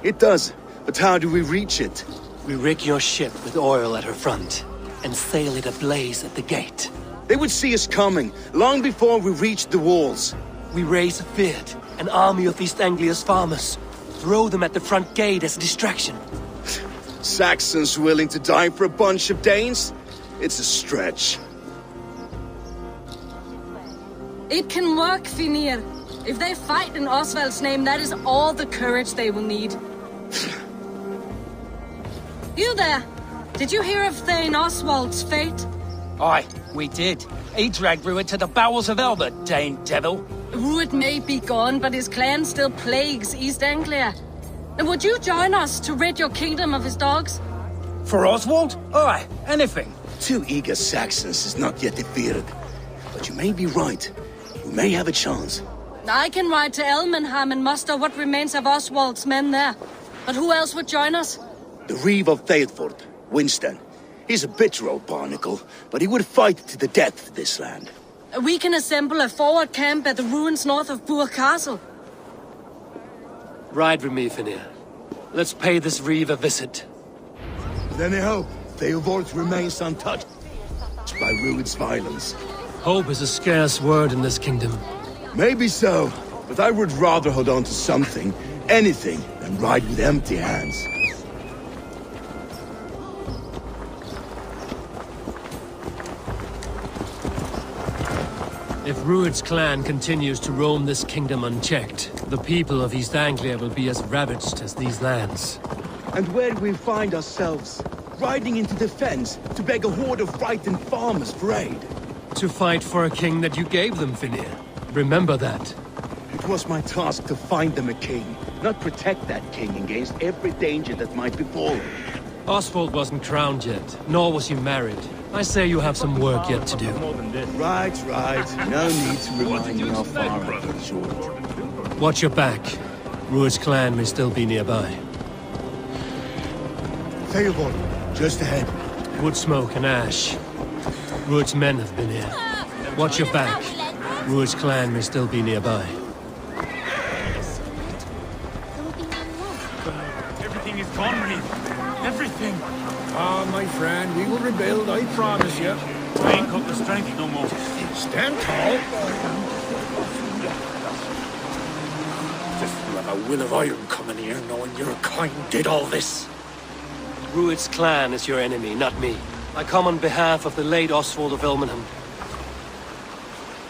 It does, but how do we reach it? We rig your ship with oil at her front, and sail it ablaze at the gate. They would see us coming, long before we reached the walls. We raise a beard, an army of East Anglia's farmers. Throw them at the front gate as a distraction. Saxons willing to die for a bunch of Danes? It's a stretch. It can work, Finir. If they fight in Oswald's name, that is all the courage they will need. You there! Did you hear of Thane Oswald's fate? Aye, we did. He dragged Ruud to the bowels of hell, the Dane devil. Ruud may be gone, but his clan still plagues East Anglia. And would you join us to rid your kingdom of his dogs? For Oswald? Aye, anything. 2 eager Saxons is not yet defeated. But you may be right. We may have a chance. I can ride to Elmenham and muster what remains of Oswald's men there. But who else would join us? The Reeve of Thetford, Winston. He's a bitter old barnacle, but he would fight to the death for this land. We can assemble a forward camp at the ruins north of Burr Castle. Ride with me, Finir. Let's pay this Reeve a visit. With any hope? Theovorth remains untouched by Rued's violence. Hope is a scarce word in this kingdom. Maybe so, but I would rather hold on to something, anything, than ride with empty hands. If Rued's clan continues to roam this kingdom unchecked, the people of East Anglia will be as ravaged as these lands. And where do we find ourselves? Riding into defense to beg a horde of frightened farmers for aid. To fight for a king that you gave them, Finir. Remember that. It was my task to find them a king, not protect that king against every danger that might befall him. Oswald wasn't crowned yet, nor was he married. I say you have some work yet to do. Right. No need to remind me how far I've been short. Watch your back. Rued's clan may still be nearby. Theobald, just ahead. Wood smoke and ash. Rued's men have been here. Watch your back. Rued's clan may still be nearby. Everything is gone, Reeve. Everything. Ah, my friend, we will rebuild, I promise you. I ain't got the strength no more. Stand tall. If you have a will of iron coming here, knowing your kind did all this. Rued's clan is your enemy, not me. I come on behalf of the late Oswald of Ilmenham.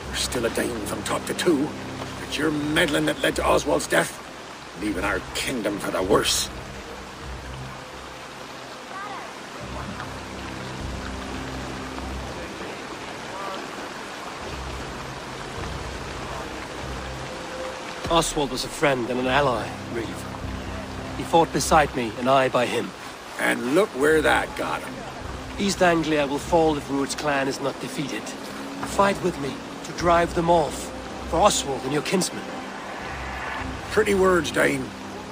You're still a Dane from top to two. It's your meddling that led to Oswald's death, leaving our kingdom for the worse. Oswald was a friend and an ally, Reeve. He fought beside me, and I by him. And look where that got him. East Anglia will fall if Rued's clan is not defeated. Fight with me to drive them off, for Oswald and your kinsmen. Pretty words, Dane,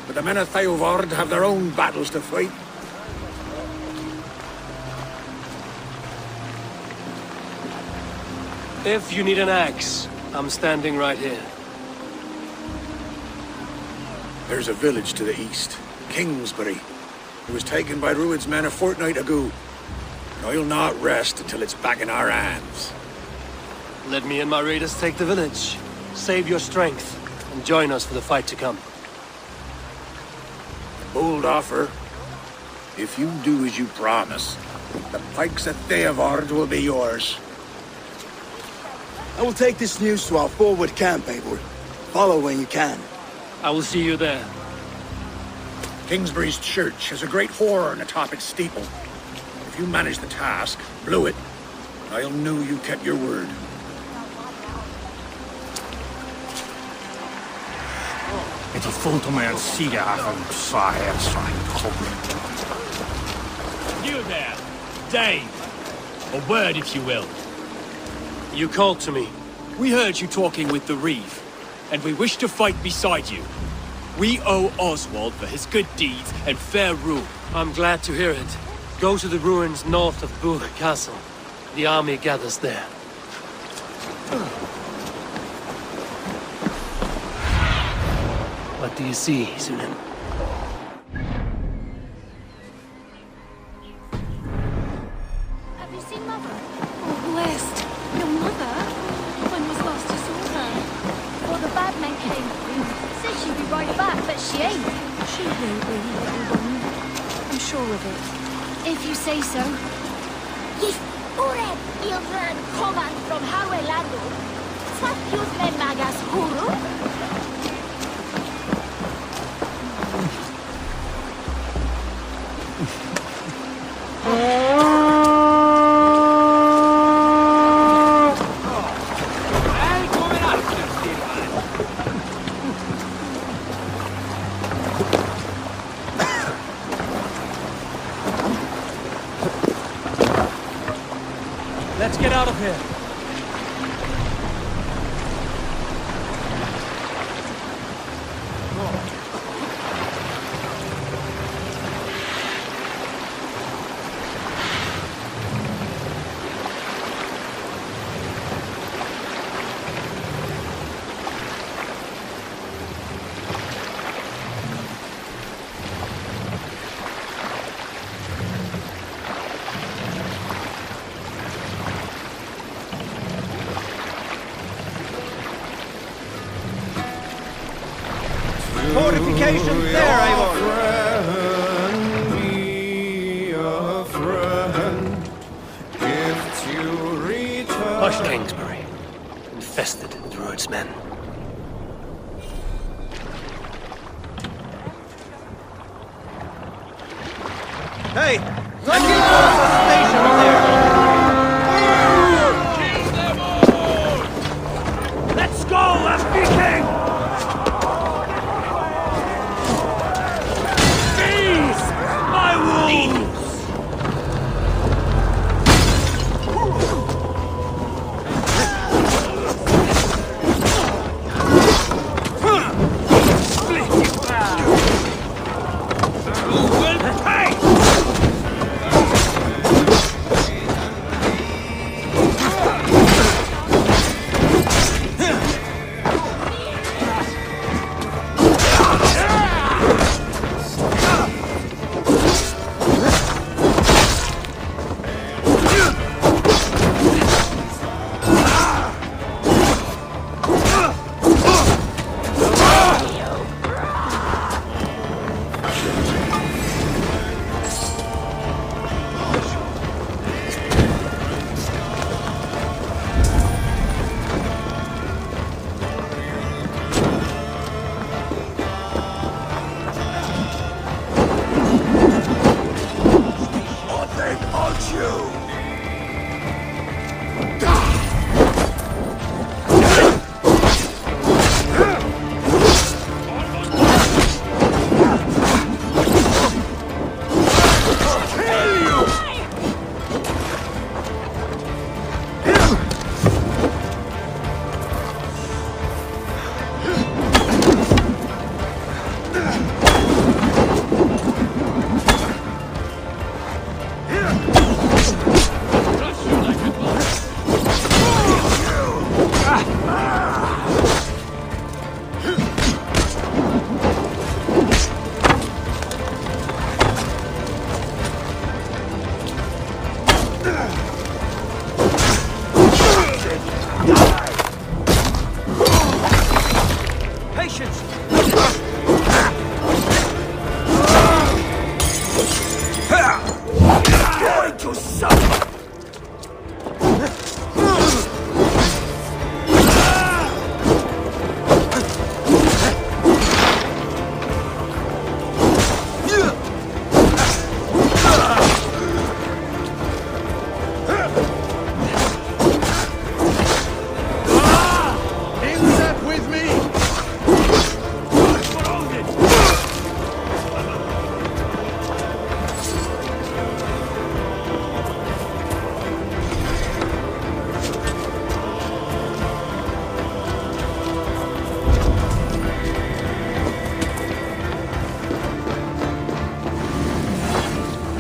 but the men of Theovard have their own battles to fight. If you need an axe, I'm standing right here. There's a village to the east, Kingsbury. It was taken by Rued's men a fortnight ago. And I'll not rest until it's back in our hands. Let me and my raiders take the village. Save your strength, and join us for the fight to come. Bold offer. If you do as you promise, the pikes at Theovard will be yours. I will take this news to our forward camp, Eivor. Follow when you can. I will see you there. Kingsbury's church has a great horn atop its steeple. If you manage the task, blew it, I'll know you kept your word. Het is voelt om een sigaar en saai. You there, Dane. A word, if you will. You called to me. We heard you talking with the Reeve, and we wish to fight beside you. We owe Oswald for his good deeds and fair rule. I'm glad to hear it. Go to the ruins north of Burg Castle. The army gathers there. What do you see, Sunan? Have you seen Mother? Oh, blessed. Your mother? When was last you saw her? Well, the bad men came. Said she'd be right back, but she ain't. She will be, little one. I'm sure of it. If you say so. If Ured Ilran command from Hawelado, Sakyus me magas huru? Let's get out of here. fortifications there, Eivor. Hush, Kingsbury. Infested with Druid's men. Hey, enemy forces stationed there. Kill them all! Let's go, FB King! These, my wolves!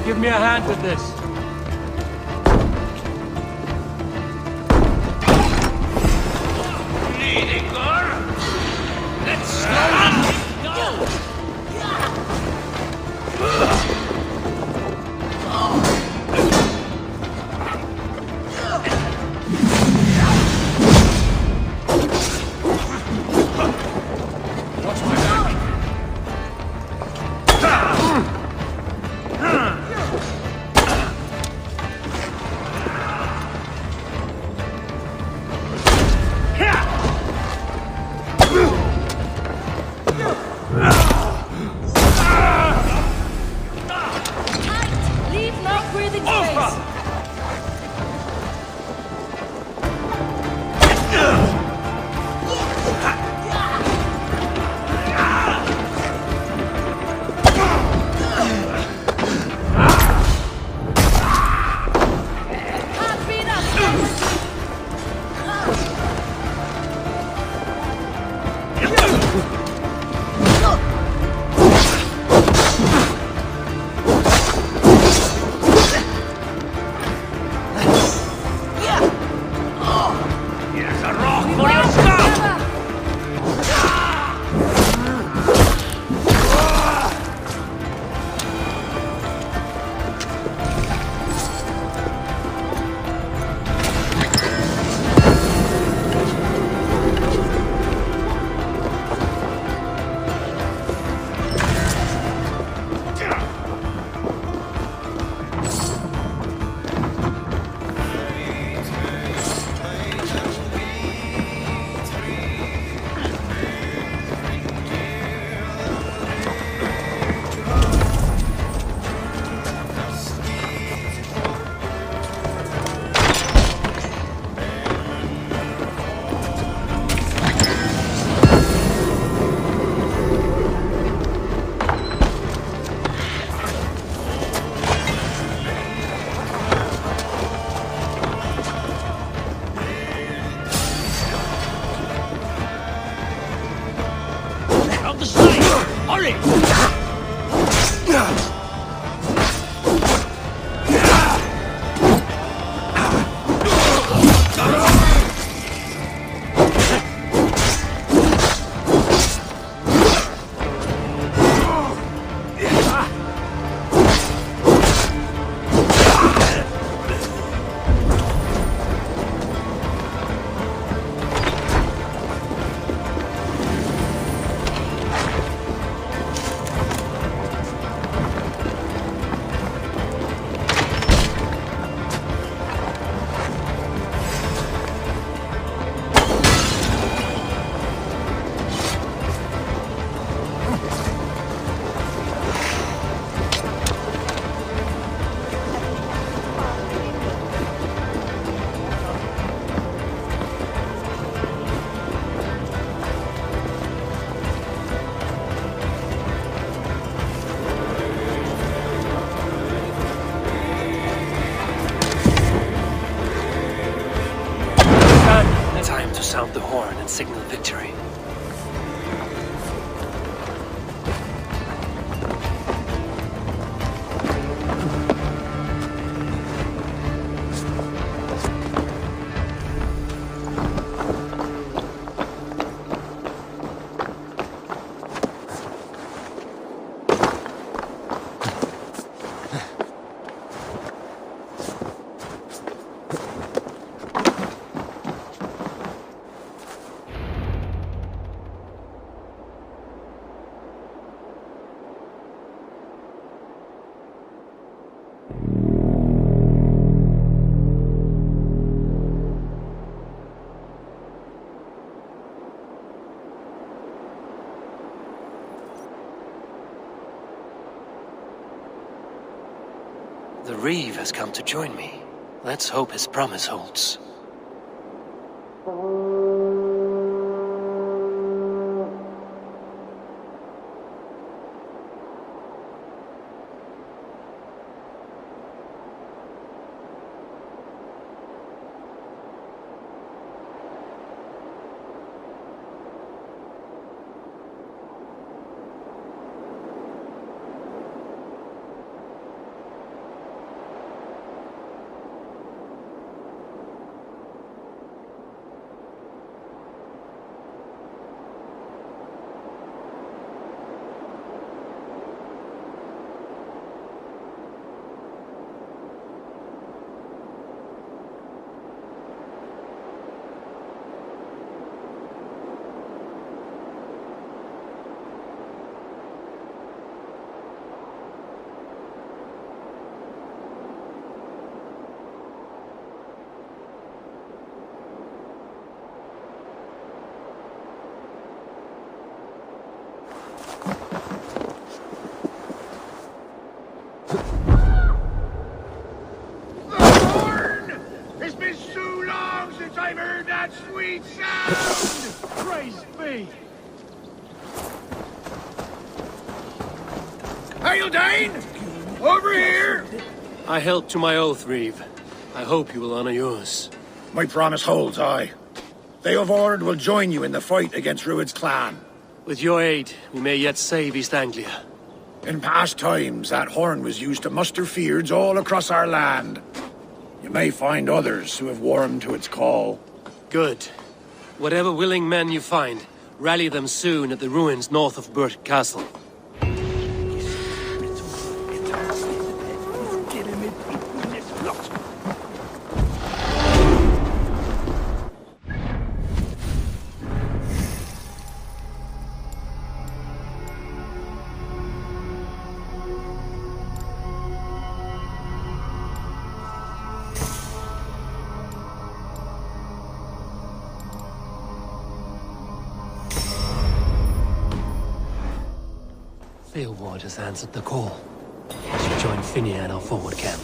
Give me a hand with this. Let's Hurry! Time to sound the horn and signal victory. The Reeve has come to join me. Let's hope his promise holds. It's been so long since I've heard that sweet sound! Praise be! Hail, Dane! Over here! I held to my oath, Reeve. I hope you will honor yours. My promise holds, aye. Theodord will join you in the fight against Rued's clan. With your aid, we may yet save East Anglia. In past times, that horn was used to muster fyrds all across our land. You may find others who have warmed to its call. Good. Whatever willing men you find, rally them soon at the ruins north of Burt Castle. Theodord has answered the call. I should join Finnia at our forward camp.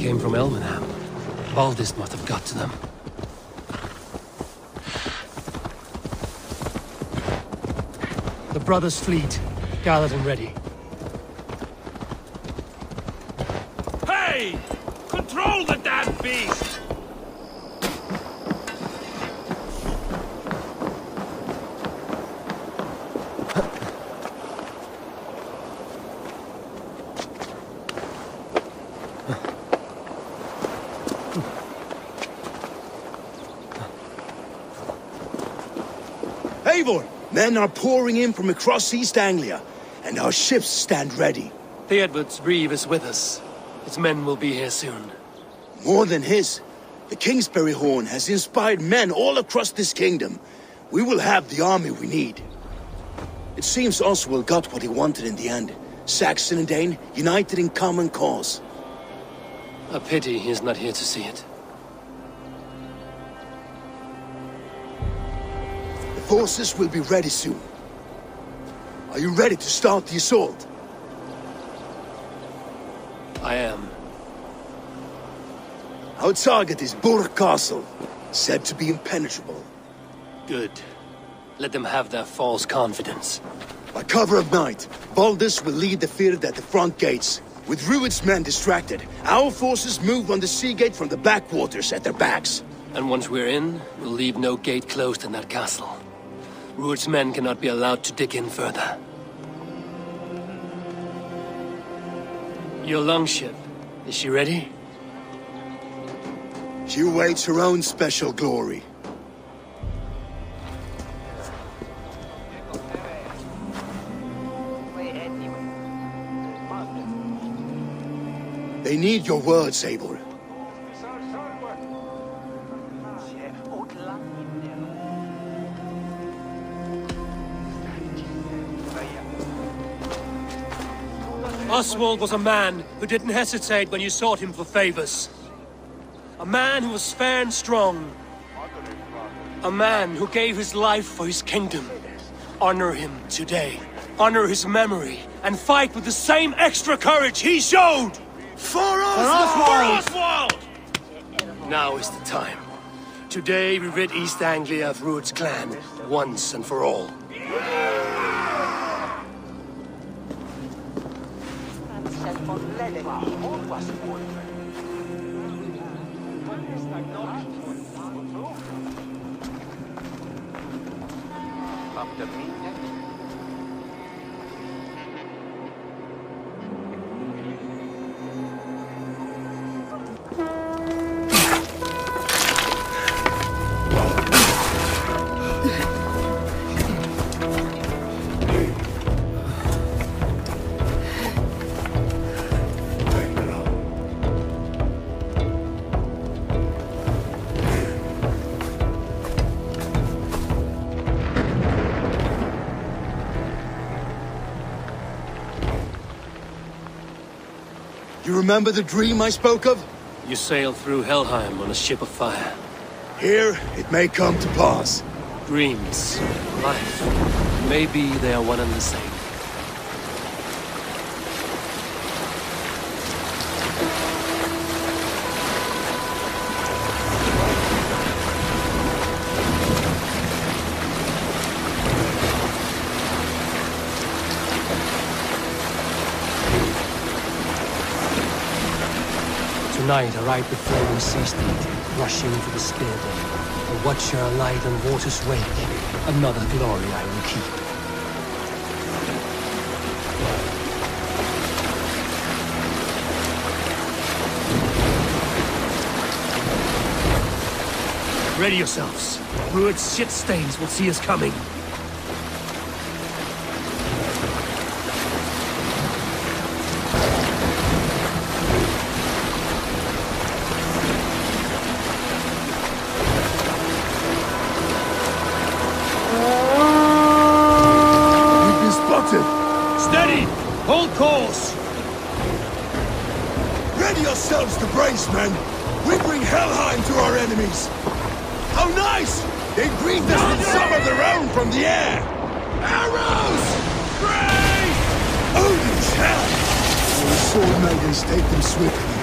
came from Elmenham. Baldis must have got to them. The brothers' fleet, gathered and ready. Hey! Control the damn beast! Eivor! Men are pouring in from across East Anglia, and our ships stand ready. The Edward's Reeve is with us. His men will be here soon. More than his. The Kingsbury Horn has inspired men all across this kingdom. We will have the army we need. It seems Oswald got what he wanted in the end. Saxon and Dane united in common cause. A pity he is not here to see it. The forces will be ready soon. Are you ready to start the assault? I am. Our target is Burg Castle, said to be impenetrable. Good. Let them have their false confidence. By cover of night, Baldus will lead the field at the front gates. With Rued's men distracted, our forces move on the sea gate from the backwaters at their backs. And once we're in, we'll leave no gate closed in that castle. Rued's men cannot be allowed to dig in further. Your longship, is she ready? She awaits her own special glory. They need your words, Eivor. Oswald was a man who didn't hesitate when you sought him for favors. A man who was fair and strong. A man who gave his life for his kingdom. Honor him today. Honor his memory. And fight with the same extra courage he showed! For Oswald! For Oswald! Now is the time. Today we rid East Anglia of Rued's clan, once and for all. You remember the dream I spoke of? You sailed through Helheim on a ship of fire. Here, it may come to pass. Dreams, life, maybe they are one and the same. Tonight, I ride the flowing sea steed, rushing to the spear day. A watcher alight on water's wake, another glory I will keep. Ready yourselves. Rued's shit stains will see us coming. Steady! Hold course! Ready yourselves to brace, men! We bring Helheim to our enemies! How nice! They breathed us with some of their own from the air! Arrows! Brace! Odin's hell! Our sword maidens take them swiftly.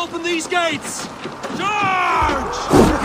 open these gates! Charge!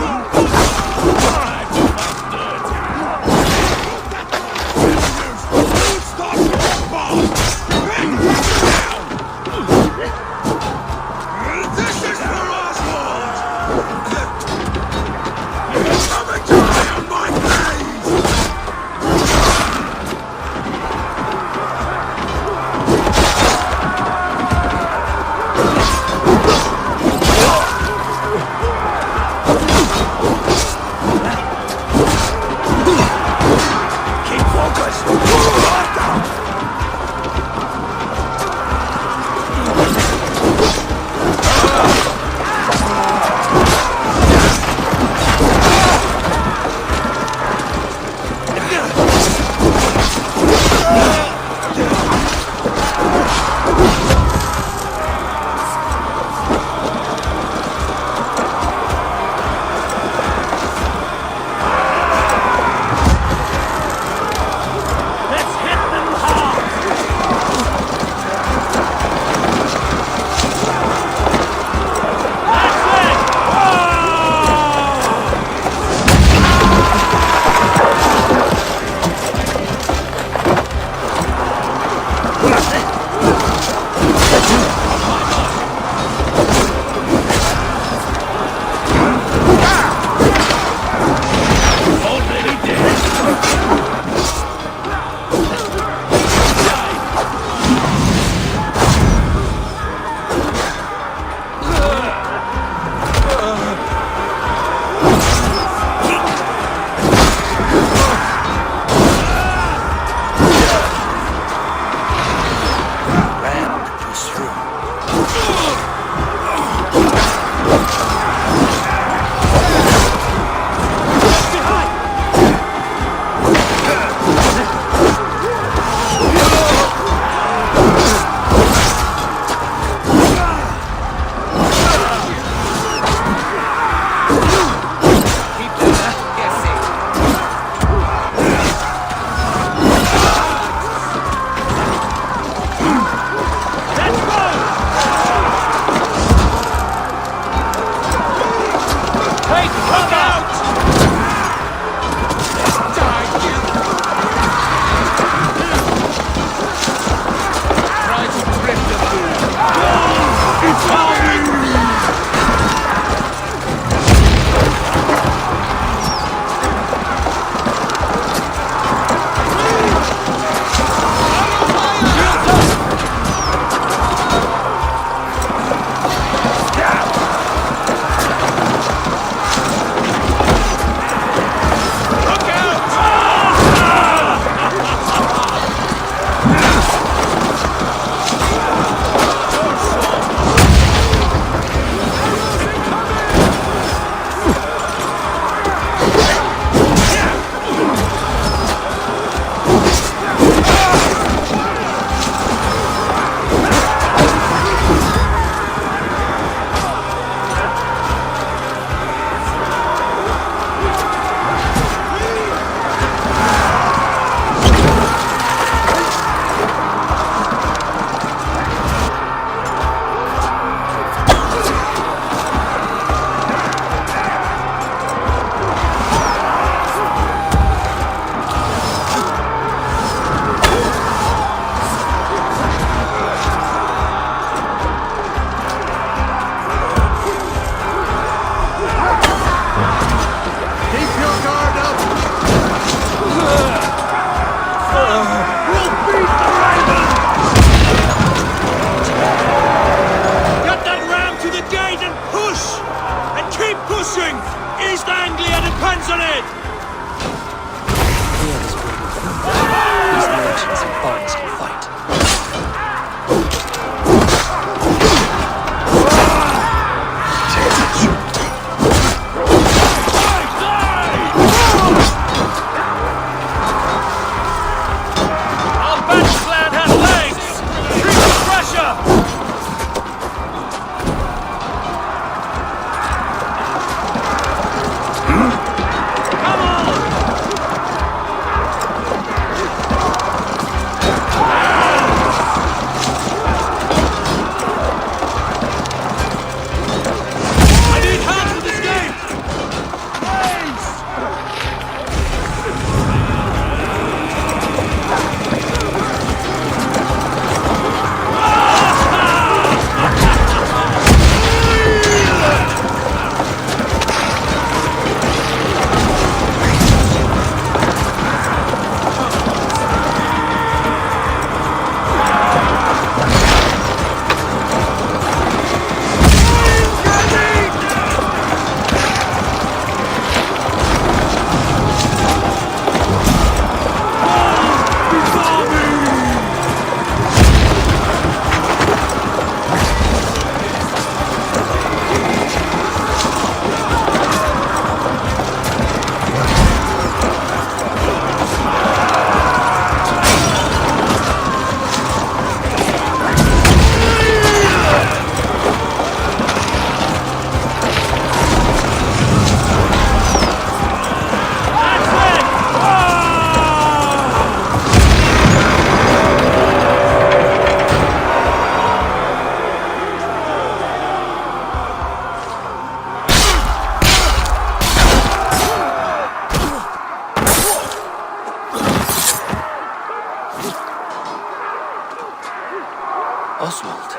Oswald.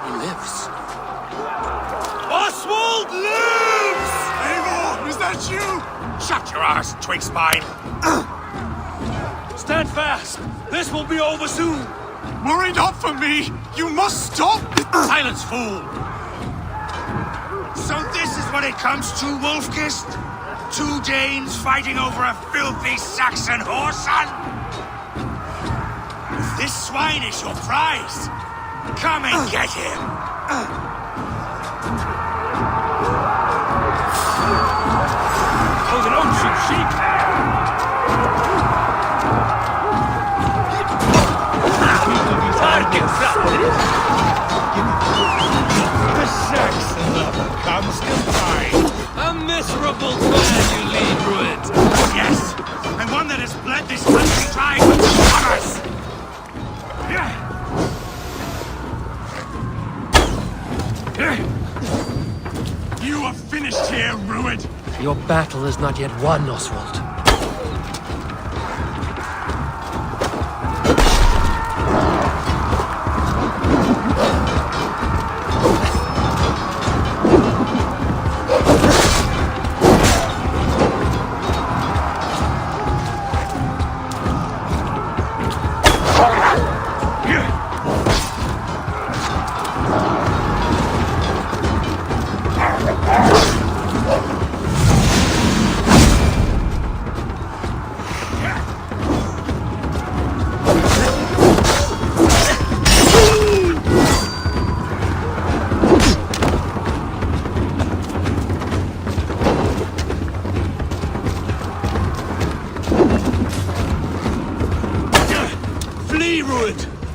He lives. Oswald lives! Eivor, is that you? Shut your arse, twig spine. Stand fast! This will be over soon! Worry not for me! You must stop! Silence, fool! So this is what it comes to, Wolfkist? 2 Danes fighting over a filthy Saxon whoreson? If this swine is your prize, come and get him! Oh, don't shoot sheep! Target practice! The Saxon lover comes to find. A miserable man you lead, Rued. Yes, and one that has bled this country dry with the waters! You are finished here, Rued! Your battle is not yet won, Oswald.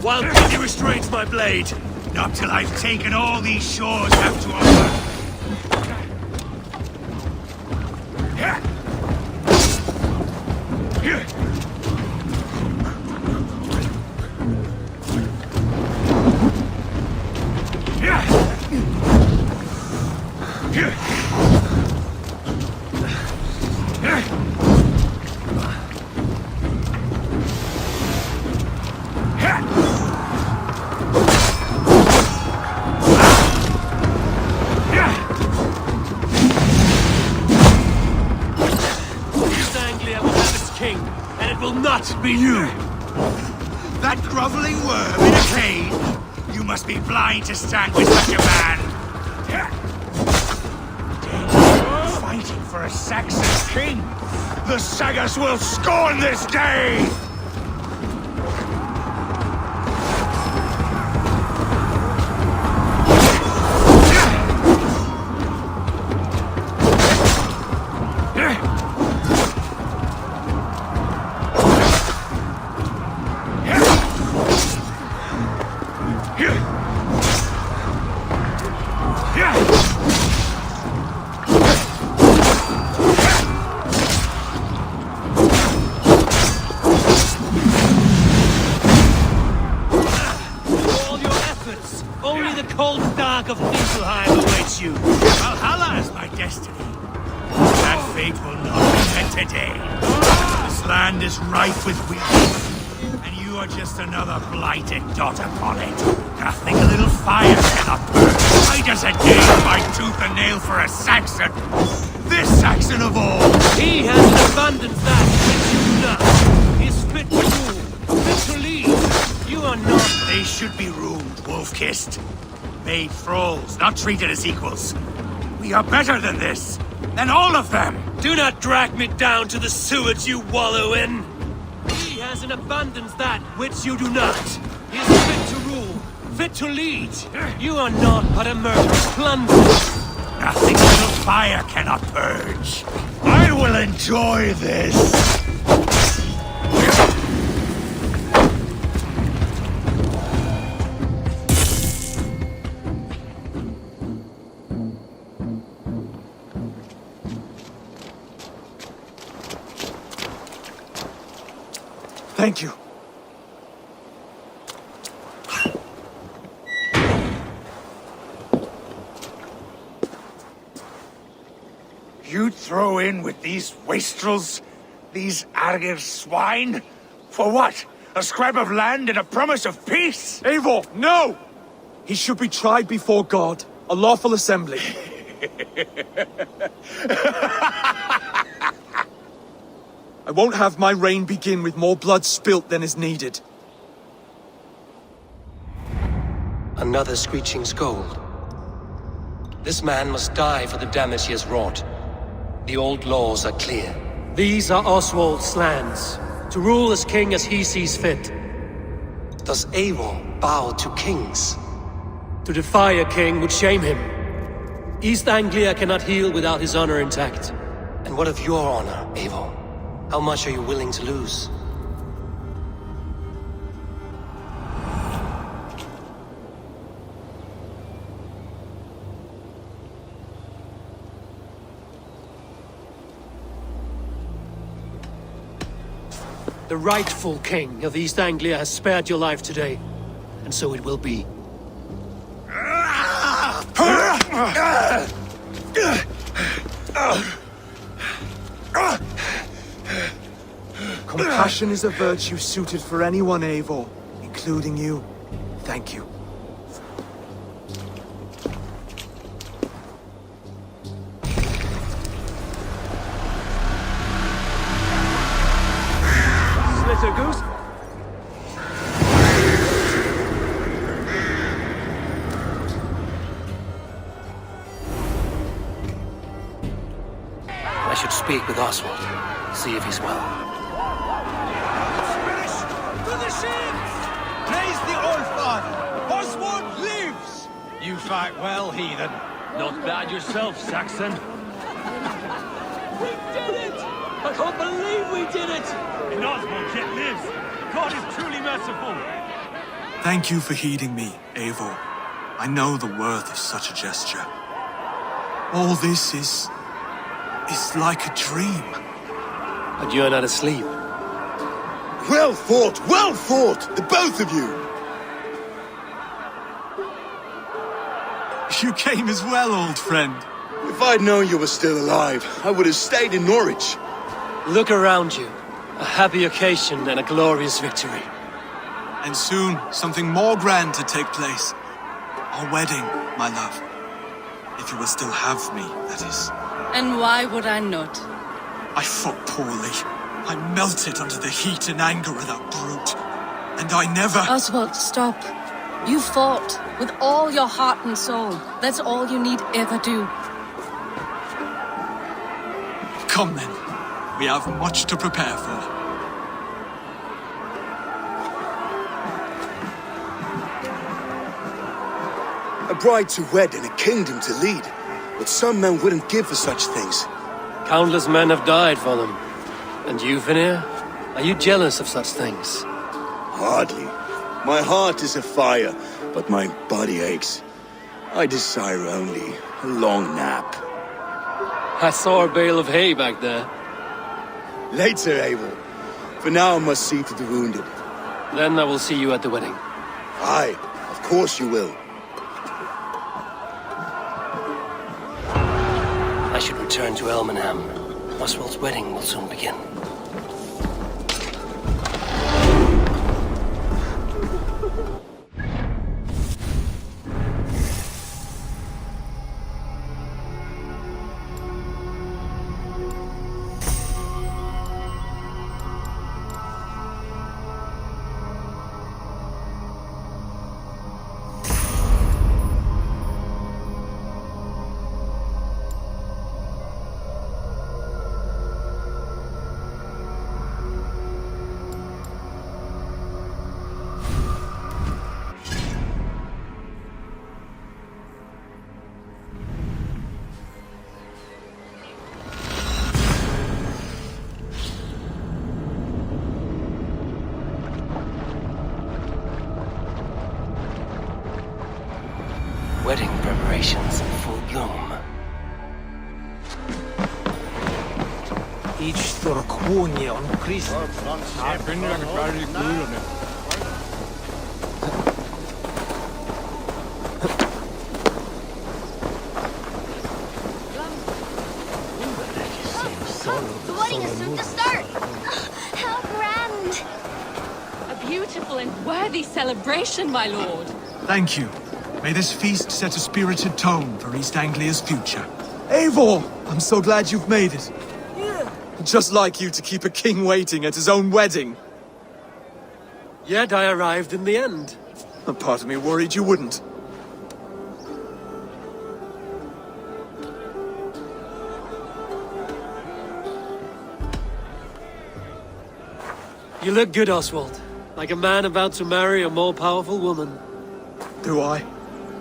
While Pity restrains my blade. Not till I've taken all these shores have to offer. Be you! That groveling worm in a cage? You must be blind to stand with such a man! Fighting for a Saxon king! The Sagas will scorn this day! Valhalla is my destiny. That fate will not be met today. This land is rife with weakness, and you are just another blighted dot upon it. Nothing a little fire cannot burn. I just a Dane by tooth and nail for a Saxon. This Saxon of all. He has an abundance that which you do not. He is fit to rule, fit to lead. You are not. They should be ruled, Wolf-kissed. Made thralls, not treated as equals. We are better than this. Than all of them. Do not drag me down to the sewage you wallow in. He has an abundance that which you do not. He is fit to rule, fit to lead. You are not but a murderous plunder. Nothing a little fire cannot purge. I will enjoy this. Thank you. You'd throw in with these wastrels? These Argir swine? For what? A scrap of land and a promise of peace? Eivor, no! He should be tried before God, a lawful assembly. I won't have my reign begin with more blood spilt than is needed. Another screeching scold. This man must die for the damage he has wrought. The old laws are clear. These are Oswald's lands, to rule as king as he sees fit. Does Eivor bow to kings? To defy a king would shame him. East Anglia cannot heal without his honor intact. And what of your honor, Eivor? How much are you willing to lose? The rightful king of East Anglia has spared your life today, and so it will be. Compassion is a virtue suited for anyone, Eivor, including you. Thank you. Slither goose? I should speak with Oswald, see if he's well. To the ships! Praise the All-Father! Oswald lives! You fight well, heathen. Not bad yourself, Saxon. We did it! I can't believe we did it! And Oswald yet lives. God is truly merciful. Thank you for heeding me, Eivor. I know the worth of such a gesture. All this is like a dream. But you're not asleep. Well fought, the both of you! You came as well, old friend. If I'd known you were still alive, I would have stayed in Norwich. Look around you. A happy occasion and a glorious victory. And soon, something more grand to take place. Our wedding, my love. If you will still have me, that is. And why would I not? I fought poorly. I melted under the heat and anger of that brute. And I never... Oswald, stop. You fought with all your heart and soul. That's all you need ever do. Come then. We have much to prepare for. A bride to wed and a kingdom to lead. But some men wouldn't give for such things. Countless men have died for them. And you, Vanir? Are you jealous of such things? Hardly. My heart is afire, but my body aches. I desire only a long nap. I saw a bale of hay back there. Later, Eivor. For now I must see to the wounded. Then I will see you at the wedding. Aye, of course you will. I should return to Elmenham. Oswald's wedding will soon begin. Wedding preparations in full bloom. Each Storkwonie on Christ. The wedding is soon to start. How grand! A beautiful and worthy celebration, my lord. Thank you. May this feast set a spirited tone for East Anglia's future. Eivor! I'm so glad you've made it. Yeah. Just like you to keep a king waiting at his own wedding. Yet I arrived in the end. A part of me worried you wouldn't. You look good, Oswald. Like a man about to marry a more powerful woman. Do I?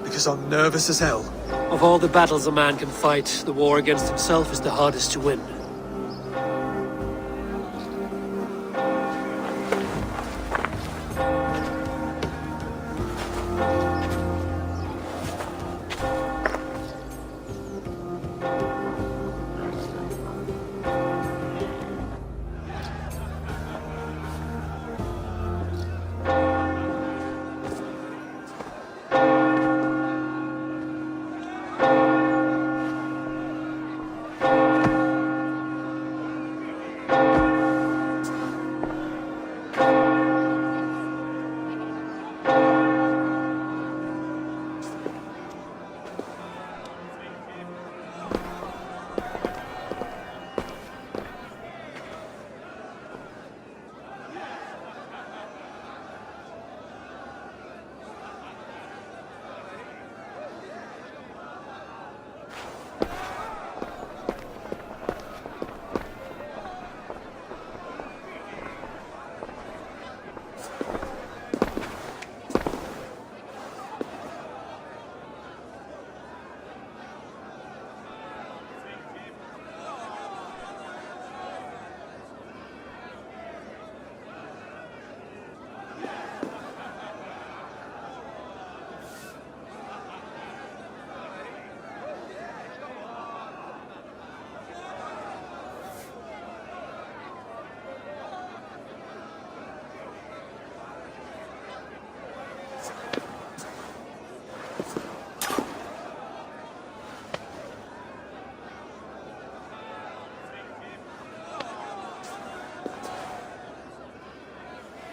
Because I'm nervous as hell. Of all the battles a man can fight, the war against himself is the hardest to win.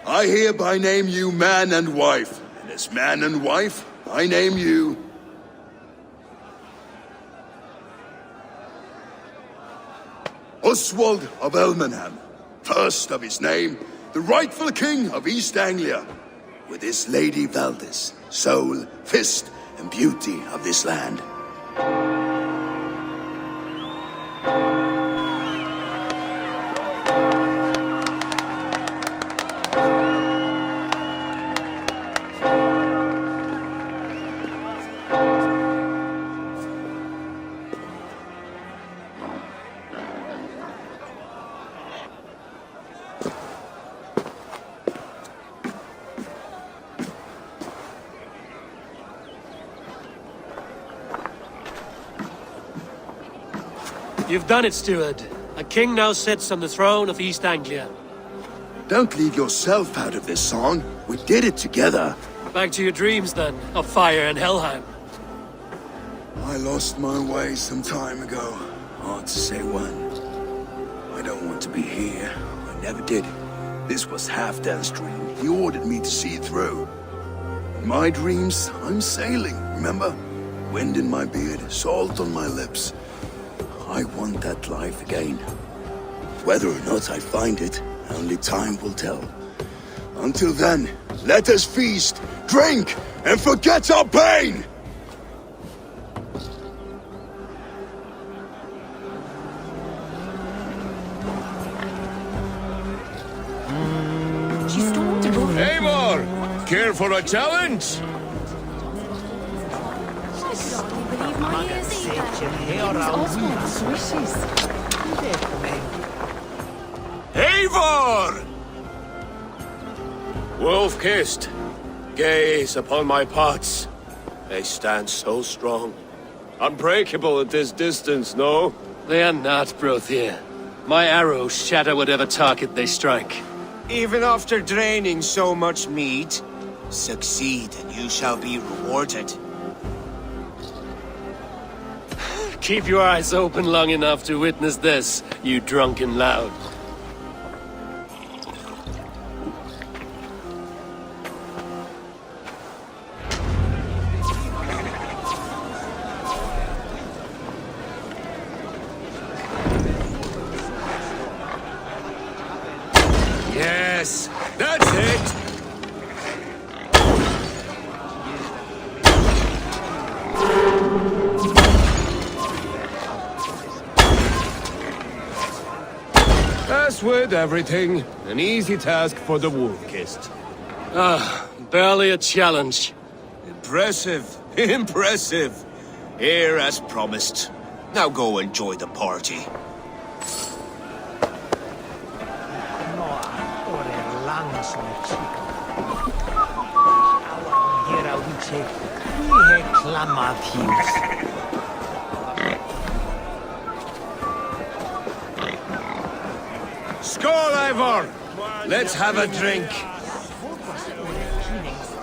I hereby name you man and wife, and as man and wife, I name you... Oswald of Elmenham, first of his name, the rightful king of East Anglia, with his lady Valdis, soul, fist, and beauty of this land. You've done it, steward. A king now sits on the throne of East Anglia. Don't leave yourself out of this song. We did it together. Back to your dreams, then, of fire and Helheim. I lost my way some time ago. Hard to say when. I don't want to be here. I never did. This was Halfdan's dream. He ordered me to see it through. In my dreams, I'm sailing, remember? Wind in my beard, salt on my lips. I want that life again. Whether or not I find it, only time will tell. Until then, let us feast, drink, and forget our pain! She stormed above. Eivor! Care for a challenge? I could hardly believe my ears either. It was Oswald's wishes. Eivor! Wolf-kissed, gaze upon my parts. They stand so strong. Unbreakable at this distance, no? They are not, Brothier. My arrows shatter whatever target they strike. Even after draining so much meat, succeed and you shall be rewarded. Keep your eyes open long enough to witness this, you drunken lout. Yes, that's it. As with everything, an easy task for the wolf-kissed. Barely a challenge. Impressive, impressive. Here as promised. Now go enjoy the party. Skål, Ivor! Let's have a drink.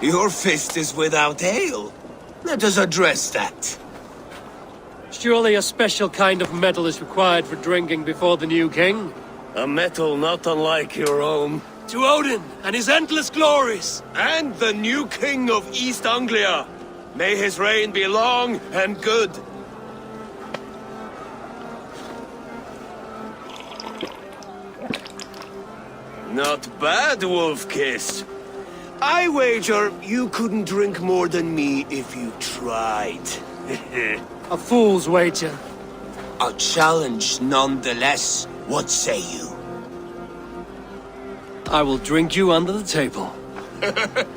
Your fist is without ale. Let us address that. Surely a special kind of metal is required for drinking before the new king? A metal not unlike your own. To Odin and his endless glories! And the new king of East Anglia. May his reign be long and good. Not bad, Wolf-Kissed. I wager you couldn't drink more than me if you tried. A fool's wager. A challenge nonetheless. What say you? I will drink you under the table.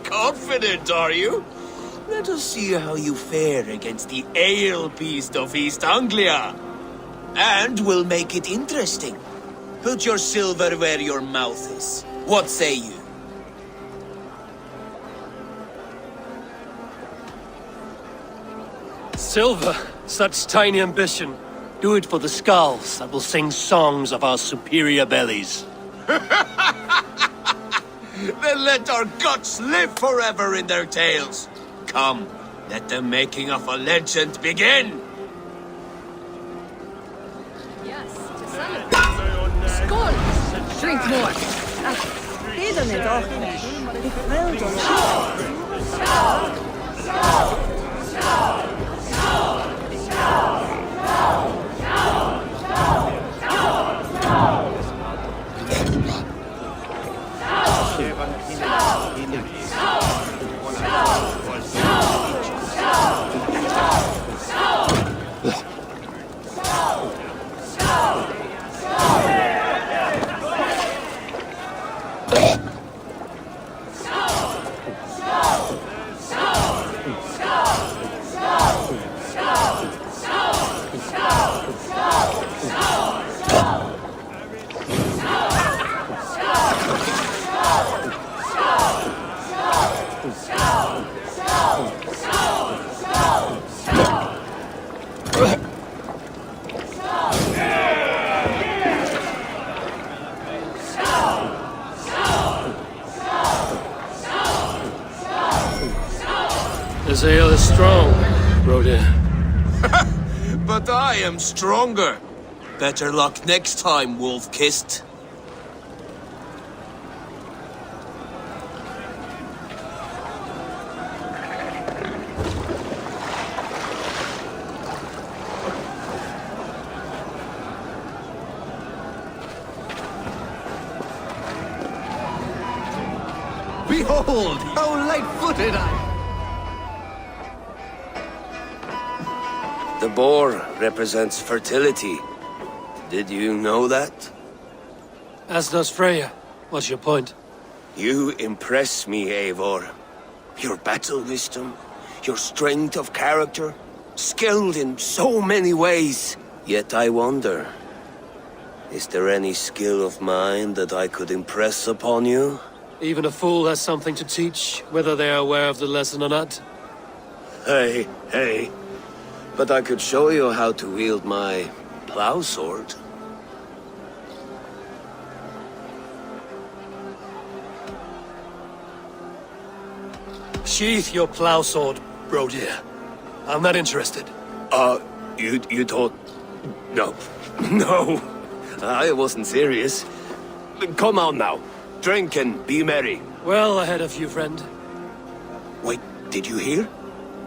Confident, are you? Let us see how you fare against the ale beast of East Anglia. And we'll make it interesting. Put your silver where your mouth is. What say you? Silver, such tiny ambition. Do it for the skulls that will sing songs of our superior bellies. Then let our guts live forever in their tails. Come, let the making of a legend begin. Yes, to celebrate. Skål! Drink more. He's on the darkness. He filled This ale is strong, Brodir. But I am stronger. Better luck next time, Wolf-Kissed. Behold, how light-footed I am! The boar represents fertility. Did you know that? As does Freya. What's your point? You impress me, Eivor. Your battle wisdom, your strength of character, skilled in so many ways. Yet I wonder, is there any skill of mine that I could impress upon you? Even a fool has something to teach, whether they are aware of the lesson or not. Hey. But I could show you how to wield my plow sword. Sheath your plow sword, Brodir. I'm not interested. You thought... No. No. I wasn't serious. Come on now. Drink and be merry. Well ahead of you, friend. Wait, did you hear?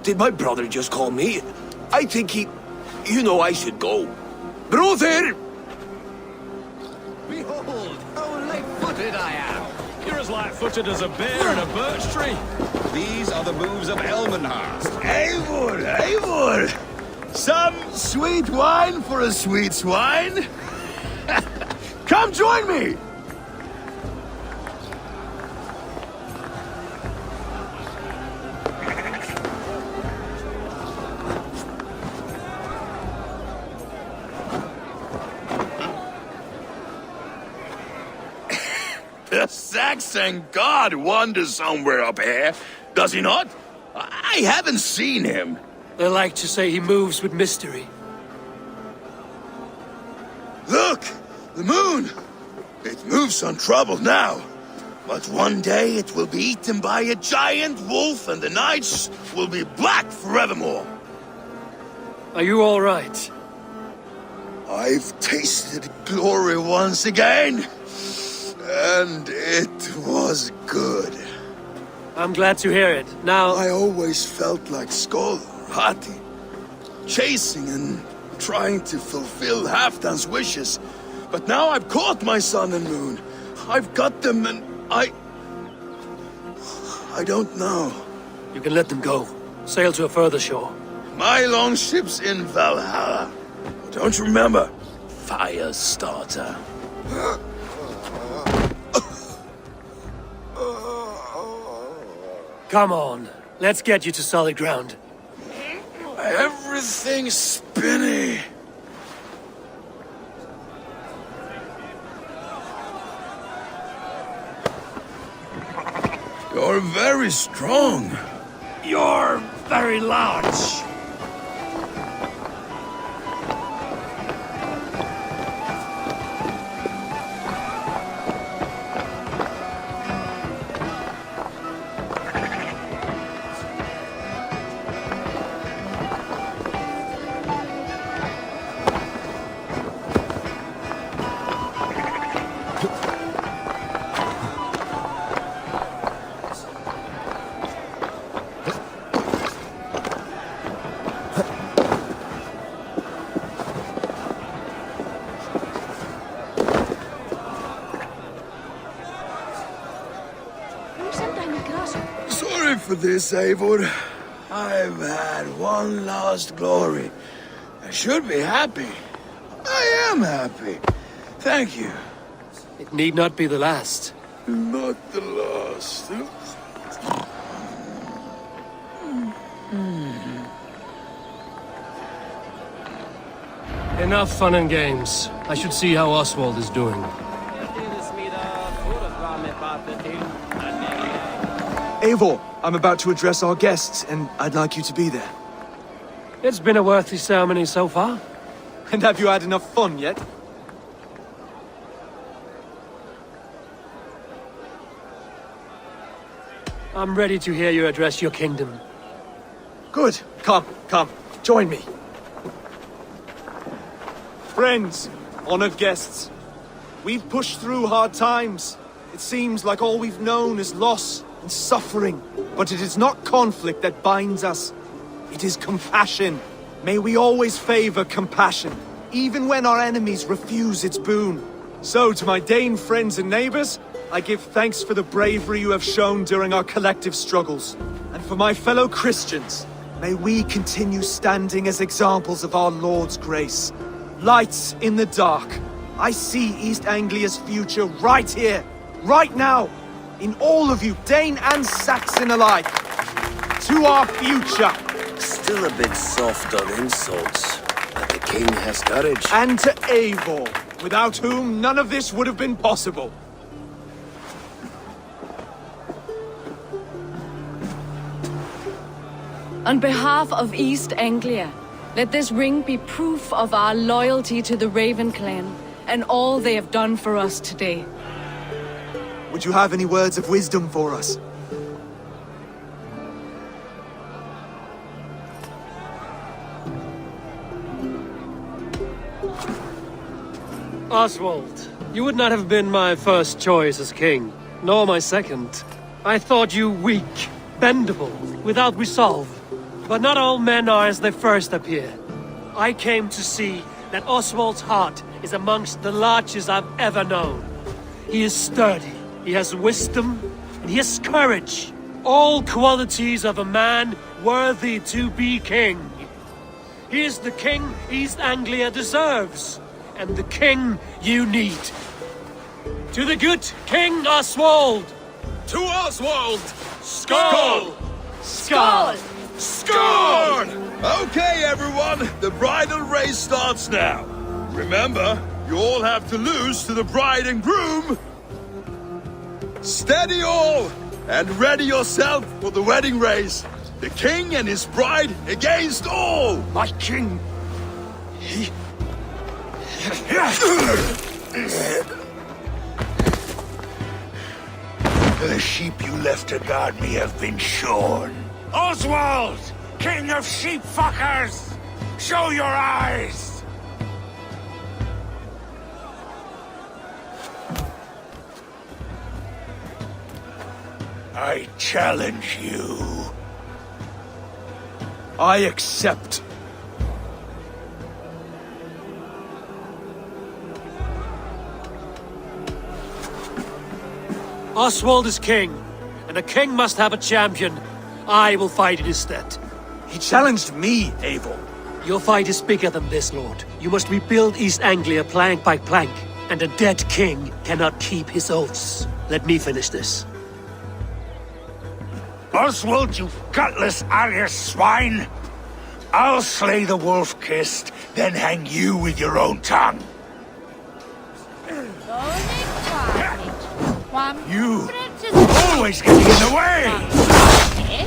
Did my brother just call me? I think he... You know I should go. Brother! Behold, how light-footed I am! flat-footed as a bear in a birch tree. These are the moves of Elmenhart. Eivor, Eivor! Some sweet wine for a sweet swine? Come join me! The Saxon god wanders somewhere up here, does he not? I haven't seen him. They like to say he moves with mystery. Look! The moon! It moves untroubled now. But one day it will be eaten by a giant wolf and the nights will be black forevermore. Are you all right? I've tasted glory once again. And it was good. I'm glad to hear it. Now... I always felt like Skoll or Hati. Chasing and trying to fulfill Halfdan's wishes. But now I've caught my sun and moon. I've got them and I don't know. You can let them go. Sail to a further shore. My longship's in Valhalla. Don't you remember? Fire starter. Come on. Let's get you to solid ground. Everything's spinny. You're very strong. You're very large. Sorry for this, Eivor. I've had one last glory. I should be happy. I am happy. Thank you. It need not be the last. Not the last. Enough fun and games. I should see how Oswald is doing. Eivor, I'm about to address our guests, and I'd like you to be there. It's been a worthy ceremony so far. And have you had enough fun yet? I'm ready to hear you address your kingdom. Good. Come, join me. Friends, honored guests, we've pushed through hard times. It seems like all we've known is loss and suffering. But it is not conflict that binds us. It is compassion. May we always favor compassion, even when our enemies refuse its boon. So, to my Dane friends and neighbors, I give thanks for the bravery you have shown during our collective struggles. And for my fellow Christians, may we continue standing as examples of our Lord's grace. Lights in the dark. I see East Anglia's future right here, right now, in all of you, Dane and Saxon alike. To our future. Still a bit soft on insults, but the king has courage. And to Eivor, without whom none of this would have been possible. On behalf of East Anglia, let this ring be proof of our loyalty to the Raven clan and all they have done for us today. Would you have any words of wisdom for us? Oswald, you would not have been my first choice as king, nor my second. I thought you weak, bendable, without resolve. But not all men are as they first appear. I came to see that Oswald's heart is amongst the largest I've ever known. He is sturdy, He has wisdom, and he has courage. All qualities of a man worthy to be king. He is the king East Anglia deserves, and the king you need. To the good King Oswald! To Oswald! Skull! Skull! Score! Okay, everyone, the bridal race starts now. Remember, you all have to lose to the bride and groom. Steady all, and ready yourself for the wedding race. The king and his bride against all. My king, the sheep you left to guard me have been shorn. Oswald! King of sheep fuckers! Show your eyes! I challenge you. I accept. Oswald is king, and a king must have a champion. I will fight in his stead. He challenged me, Eivor. Your fight is bigger than this, Lord. You must rebuild East Anglia plank by plank, and a dead king cannot keep his oaths. Let me finish this. Oswald, you gutless Irish swine! I'll slay the wolf-kissed, then hang you with your own tongue. You always getting in the way!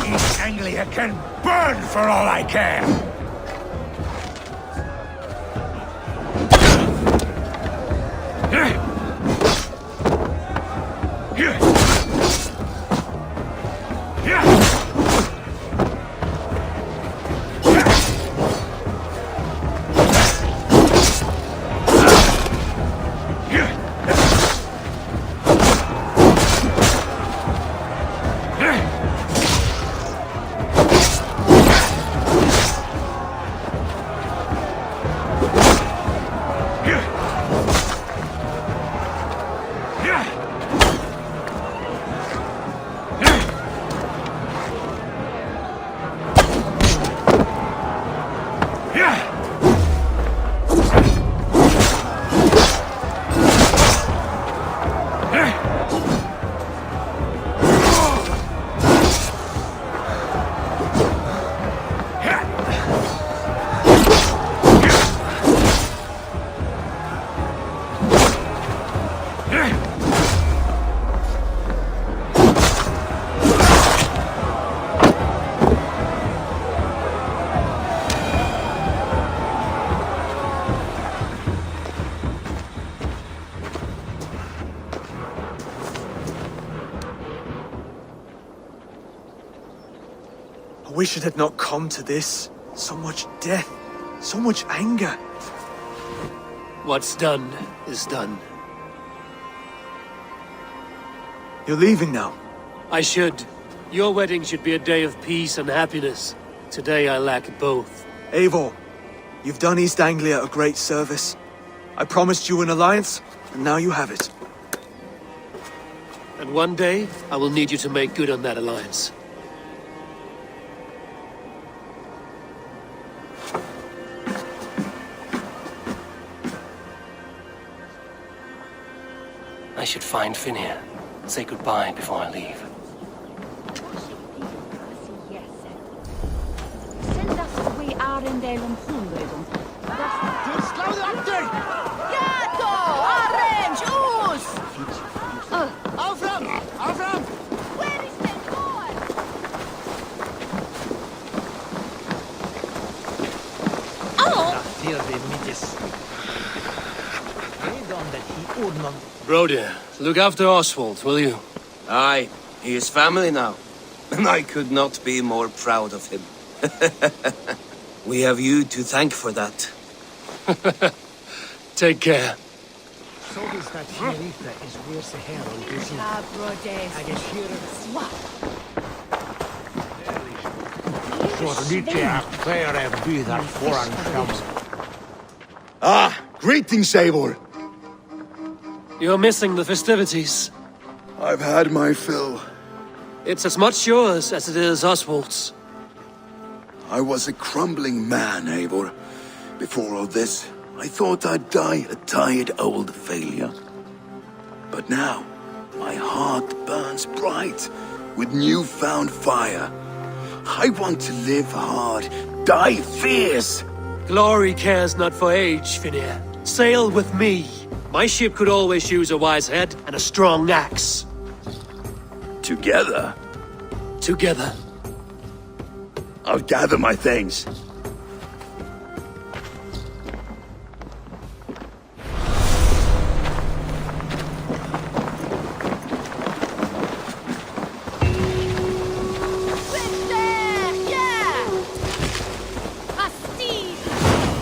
East Anglia can burn for all I care! I wish it had not come to this. So much death, so much anger. What's done is done. You're leaving now. I should. Your wedding should be a day of peace and happiness. Today I lack both. Eivor, you've done East Anglia a great service. I promised you an alliance, and now you have it. And one day, I will need you to make good on that alliance. I should find Finir. Say goodbye before I leave. Broder, look after Oswald, will you? Aye, he is family now. And I could not be more proud of him. We have you to thank for that. Take care. Så hvis der tjeneste is weer se her on dusin. Så nyt er flere bydar foran skam. Ah, greetings, Eivor. You're missing the festivities. I've had my fill. It's as much yours as it is Oswald's. I was a crumbling man, Eivor. Before all this, I thought I'd die a tired old failure. But now, my heart burns bright with newfound fire. I want to live hard, die fierce. Glory cares not for age, Finir. Sail with me. My ship could always use a wise head and a strong axe. Together? Together. I'll gather my things.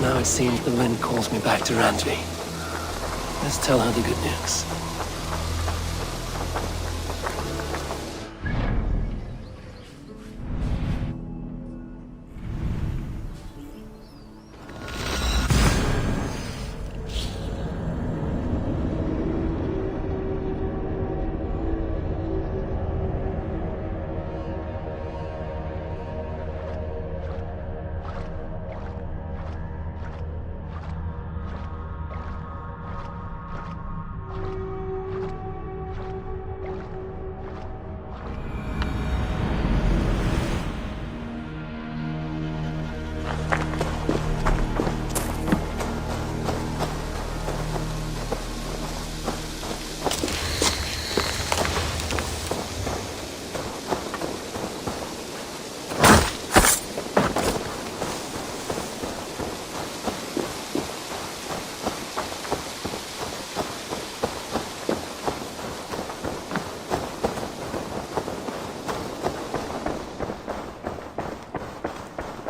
Now it seems the wind calls me back to Randby. Let's tell her the good news.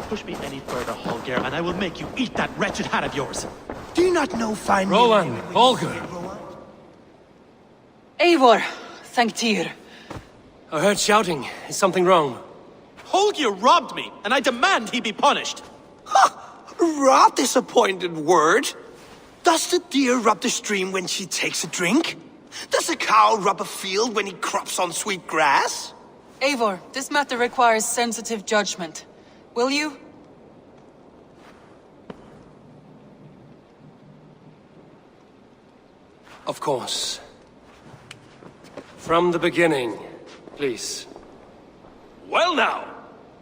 Push me any further, Holger, and I will make you eat that wretched hat of yours. Do you not know fine Rowan, Holger. Eivor, thank Tyr. I heard shouting. Is something wrong? Holger robbed me, and I demand he be punished. Raw disappointed word. Does the deer rub the stream when she takes a drink? Does a cow rub a field when he crops on sweet grass? Eivor, this matter requires sensitive judgment. Will you? Of course. From the beginning, please. Well now,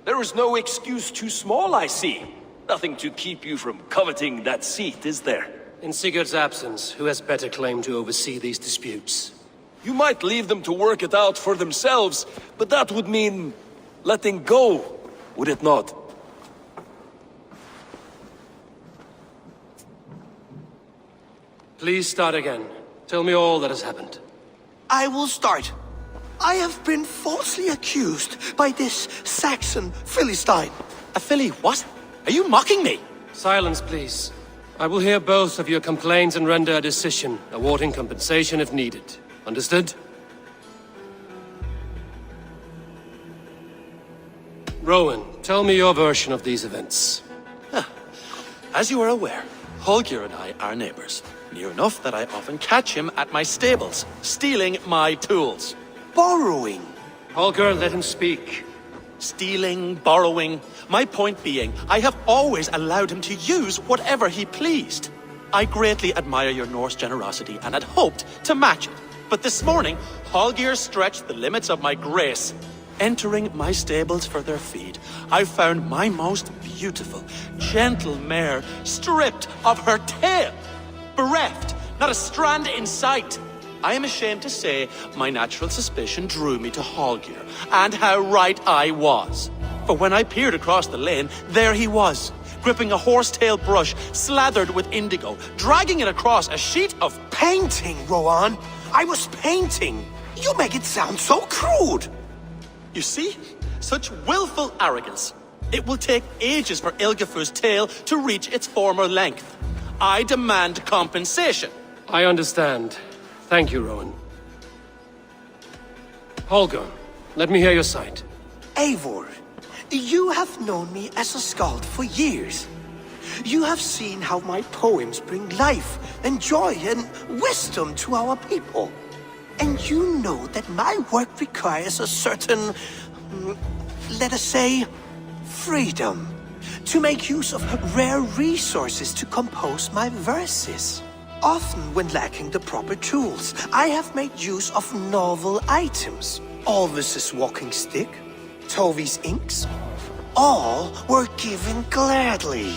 there is no excuse too small, I see. Nothing to keep you from coveting that seat, is there? In Sigurd's absence, who has better claim to oversee these disputes? You might leave them to work it out for themselves, but that would mean letting go, would it not? Please start again. Tell me all that has happened. I will start. I have been falsely accused by this Saxon Philistine. A Philly what? Are you mocking me? Silence, please. I will hear both of your complaints and render a decision, awarding compensation if needed. Understood? Rowan, tell me your version of these events. As you are aware, Holger and I are neighbors. Near enough that I often catch him at my stables, stealing my tools. Borrowing. Holger, let him speak. Stealing, borrowing. My point being, I have always allowed him to use whatever he pleased. I greatly admire your Norse generosity and had hoped to match it. But this morning, Holger stretched the limits of my grace. Entering my stables for their feed, I found my most beautiful, gentle mare stripped of her tail. Bereft, not a strand in sight. I am ashamed to say my natural suspicion drew me to Holger, and how right I was. For when I peered across the lane, there he was, gripping a horsetail brush slathered with indigo, dragging it across a sheet of painting, Rowan. I was painting. You make it sound so crude. You see? Such willful arrogance. It will take ages for Ilgafur's tail to reach its former length. I demand compensation. I understand. Thank you, Rowan. Holger, let me hear your side. Eivor, you have known me as a skald for years. You have seen how my poems bring life and joy and wisdom to our people. And you know that my work requires a certain, let us say, freedom to make use of rare resources to compose my verses. Often when lacking the proper tools, I have made use of novel items. Alvis's walking stick, Tovi's inks, all were given gladly.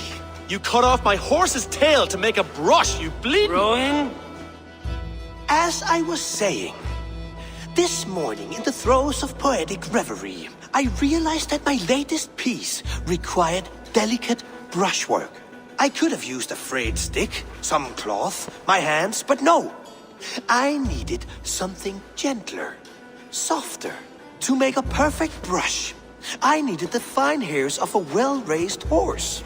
You cut off my horse's tail to make a brush, you bleeding... Rowan? As I was saying, this morning in the throes of poetic reverie, I realized that my latest piece required delicate brushwork. I could have used a frayed stick, some cloth, my hands, but no. I needed something gentler, softer. To make a perfect brush, I needed the fine hairs of a well-raised horse.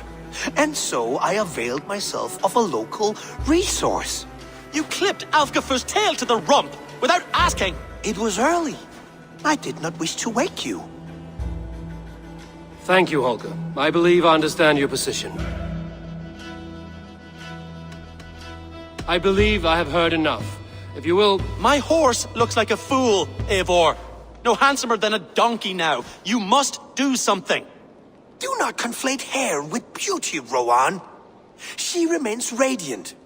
And so I availed myself of a local resource. You clipped Alfgafur's tail to the rump, without asking. It was early. I did not wish to wake you. Thank you, Holger. I believe I understand your position. I believe I have heard enough. If you will... My horse looks like a fool, Eivor. No handsomer than a donkey now. You must do something. Do not conflate hair with beauty, Rowan. She remains radiant.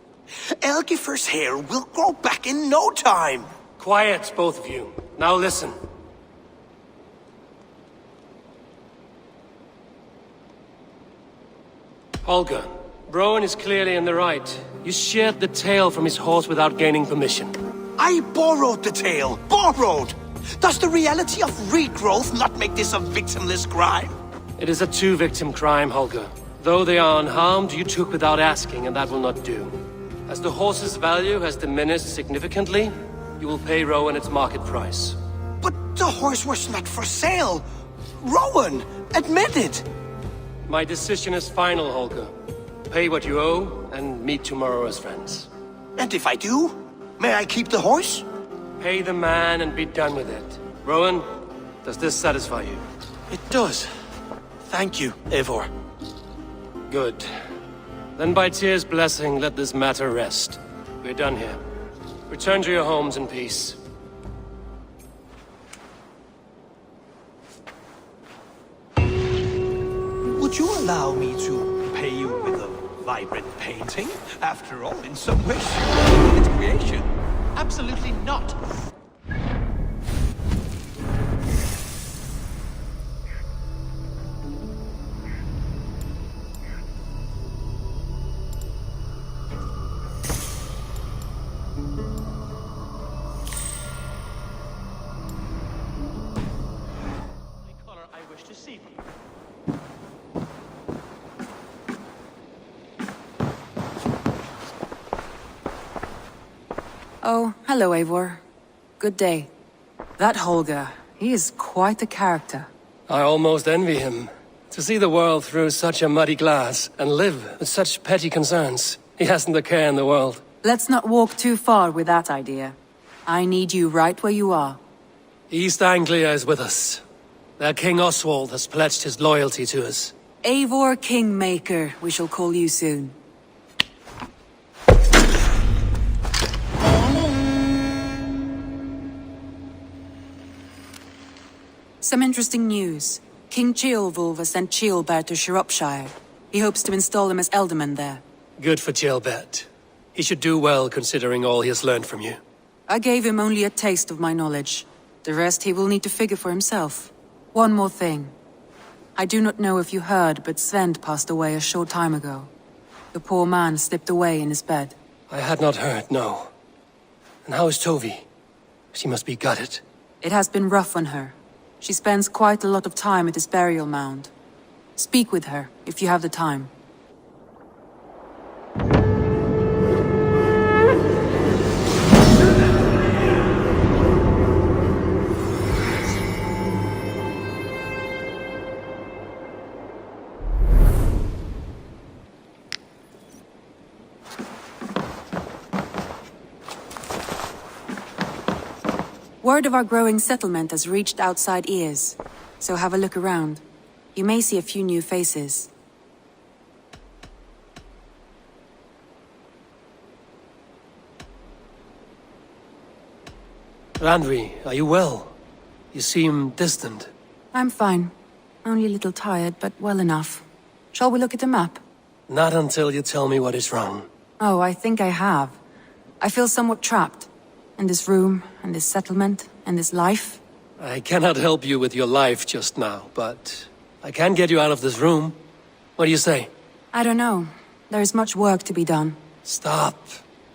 Elgifur's hair will grow back in no time. Quiet, both of you. Now listen. Holger, Rowan is clearly in the right. You sheared the tail from his horse without gaining permission. I borrowed the tail. Borrowed! Does the reality of regrowth not make this a victimless crime? It is a two-victim crime, Holger. Though they are unharmed, you took without asking, and that will not do. As the horse's value has diminished significantly, you will pay Rowan its market price. But the horse was not for sale. Rowan, admit it. My decision is final, Holger. Pay what you owe, and meet tomorrow as friends. And if I do, may I keep the horse? Pay the man and be done with it. Rowan, does this satisfy you? It does. Thank you, Eivor. Good. Then by Tyr's blessing, let this matter rest. We're done here. Return to your homes in peace. Would you allow me to pay you with a vibrant painting? After all, in some ways, it's creation. Absolutely not. Oh, hello, Eivor. Good day. That Holger, he is quite a character. I almost envy him. To see the world through such a muddy glass and live with such petty concerns. He hasn't a care in the world. Let's not walk too far with that idea. I need you right where you are. East Anglia is with us. Their King Oswald has pledged his loyalty to us. Eivor Kingmaker, we shall call you soon. Some interesting news. King Ceolwulf has sent Ceolbert to Shropshire. He hopes to install him as Elderman there. Good for Ceolbert. He should do well considering all he has learned from you. I gave him only a taste of my knowledge. The rest he will need to figure for himself. One more thing. I do not know if you heard, but Svend passed away a short time ago. The poor man slipped away in his bed. I had not heard, no. And how is Tovi? She must be gutted. It has been rough on her. She spends quite a lot of time at his burial mound. Speak with her, if you have the time. Word of our growing settlement has reached outside ears, so have a look around. You may see a few new faces. Randvi, are you well? You seem distant. I'm fine. Only a little tired, but well enough. Shall we look at the map? Not until you tell me what is wrong. Oh, I think I have. I feel somewhat trapped. In this room, and this settlement, and this life. I cannot help you with your life just now, but I can get you out of this room. What do you say? I don't know. There is much work to be done. Stop.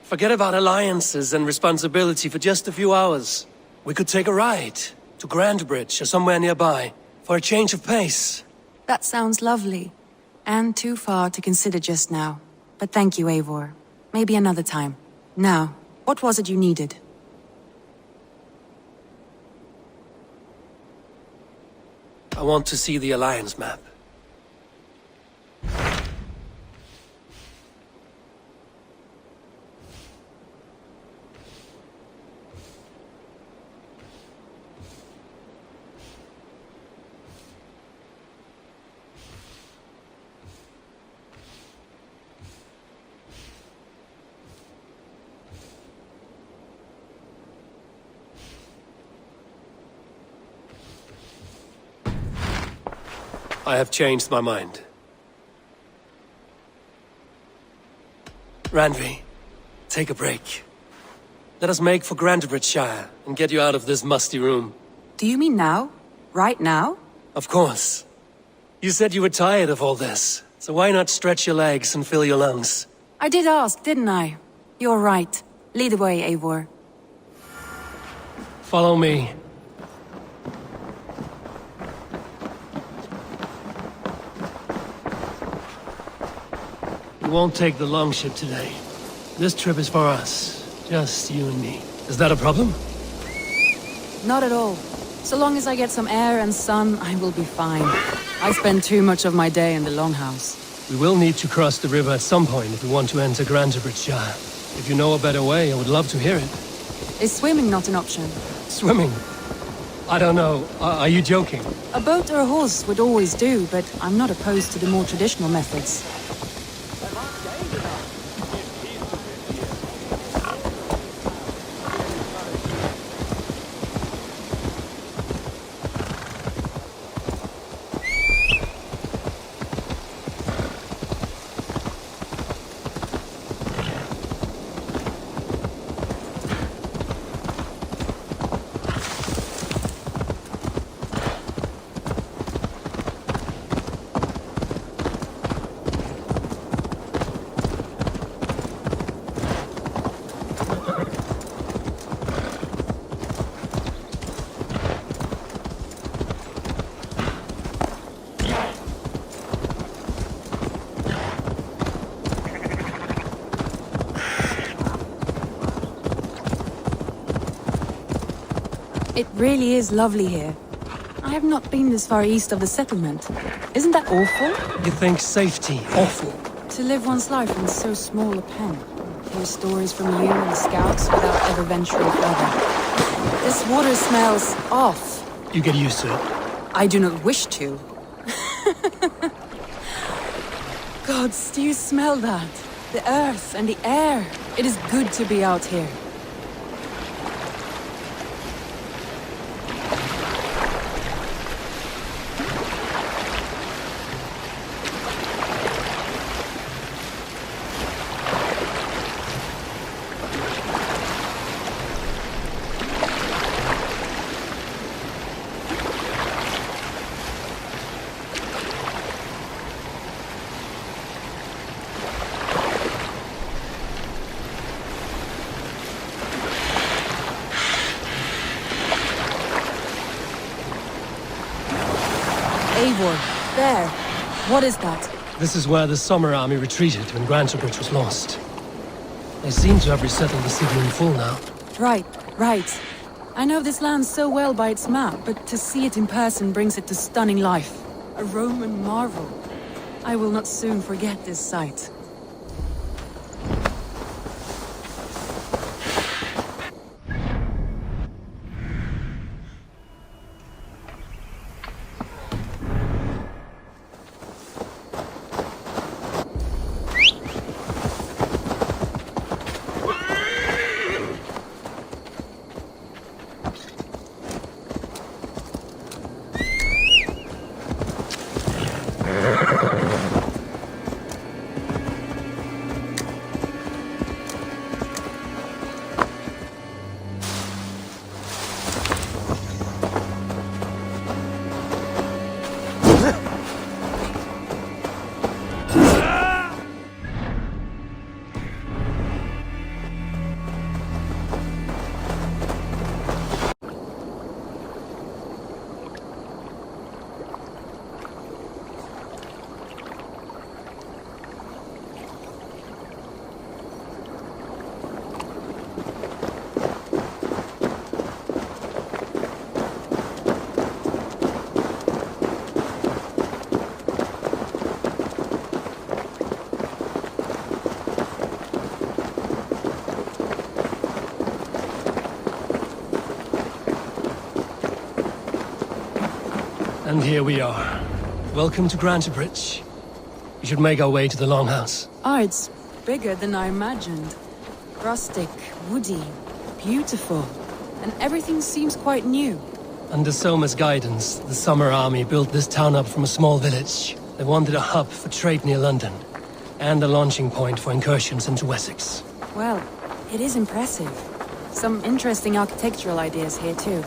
Forget about alliances and responsibility for just a few hours. We could take a ride to Grandbridge or somewhere nearby for a change of pace. That sounds lovely. And too far to consider just now. But thank you, Eivor. Maybe another time. Now, what was it you needed? I want to see the Alliance map. I have changed my mind. Randvi, take a break. Let us make for Grandbridgeshire and get you out of this musty room. Do you mean now? Right now? Of course. You said you were tired of all this, so why not stretch your legs and fill your lungs? I did ask, didn't I? You're right. Lead the way, Eivor. Follow me. We won't take the longship today. This trip is for us. Just you and me. Is that a problem? Not at all. So long as I get some air and sun, I will be fine. I spend too much of my day in the longhouse. We will need to cross the river at some point if we want to enter Grandbridgeshire. If you know a better way, I would love to hear it. Is swimming not an option? Swimming? I don't know. Are you joking? A boat or a horse would always do, but I'm not opposed to the more traditional methods. It really is lovely here. I have not been this far east of the settlement. Isn't that awful? You think safety awful? To live one's life in so small a pen. Hear stories from you and the scouts without ever venturing further. This water smells off. You get used to it. I do not wish to. Gods, do you smell that? The earth and the air. It is good to be out here. Eivor, there. What is that? This is where the Summer Army retreated when Grantebridge was lost. They seem to have resettled the city in full now. Right. I know this land so well by its map, but to see it in person brings it to stunning life. A Roman marvel. I will not soon forget this sight. And here we are. Welcome to Grantebridge. We should make our way to the Longhouse. It's bigger than I imagined. Rustic, woody, beautiful. And everything seems quite new. Under Soma's guidance, the Summer Army built this town up from a small village. They wanted a hub for trade near London, and a launching point for incursions into Wessex. Well, it is impressive. Some interesting architectural ideas here too.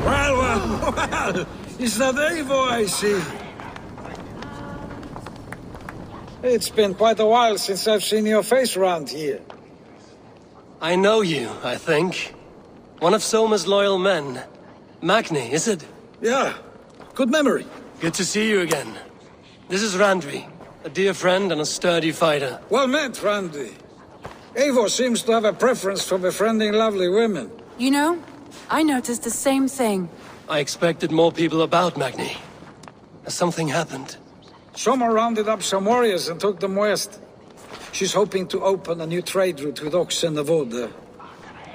Well, it's that Eivor I see. It's been quite a while since I've seen your face around here. I know you, I think. One of Soma's loyal men. Magni, is it? Yeah, good memory. Good to see you again. This is Randvi, a dear friend and a sturdy fighter. Well met, Randvi. Eivor seems to have a preference for befriending lovely women. You know, I noticed the same thing. I expected more people about Magni. Has something happened? Soma rounded up some warriors and took them west. She's hoping to open a new trade route with Oxen of Order.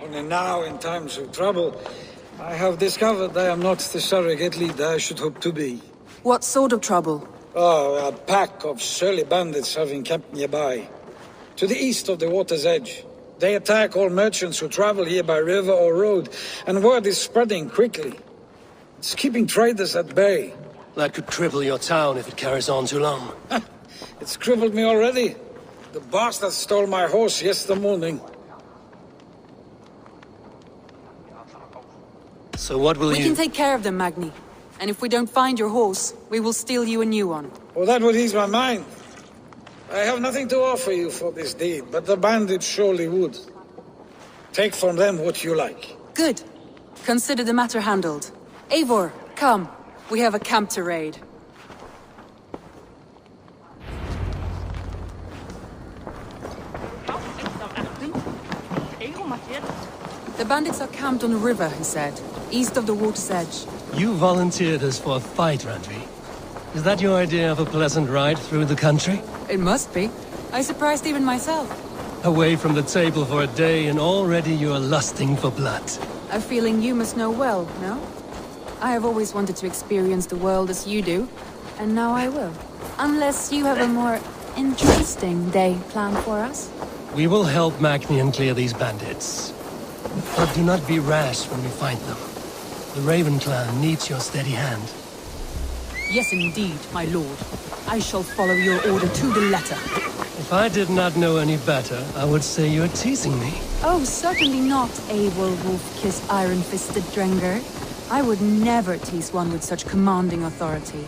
Only now, in times of trouble, I have discovered I am not the surrogate leader I should hope to be. What sort of trouble? Oh, a pack of surly bandits have encamped nearby. To the east of the water's edge. They attack all merchants who travel here by river or road, and word is spreading quickly. It's keeping traders at bay. That could cripple your town if it carries on too long. It's crippled me already. The bastard stole my horse yesterday morning. So what will We can take care of them, Magni. And if we don't find your horse, we will steal you a new one. Well, that would ease my mind. I have nothing to offer you for this deed, but the bandits surely would. Take from them what you like. Good. Consider the matter handled. Eivor, come. We have a camp to raid. The bandits are camped on a river, he said, east of the water's edge. You volunteered us for a fight, Randvi. Is that your idea of a pleasant ride through the country? It must be. I surprised even myself. Away from the table for a day and already you are lusting for blood. A feeling you must know well, no? I have always wanted to experience the world as you do, and now I will. Unless you have a more interesting day planned for us. We will help Magnian clear these bandits. But do not be rash when we fight them. The Raven clan needs your steady hand. Yes, indeed, my lord. I shall follow your order to the letter. If I did not know any better, I would say you're teasing me. Oh, certainly not, Eivor wolf-kissed iron-fisted Drenger. I would never tease one with such commanding authority.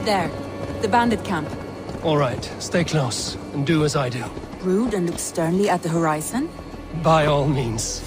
There, the bandit camp. All right, stay close, and do as I do. Brood and look sternly at the horizon? By all means.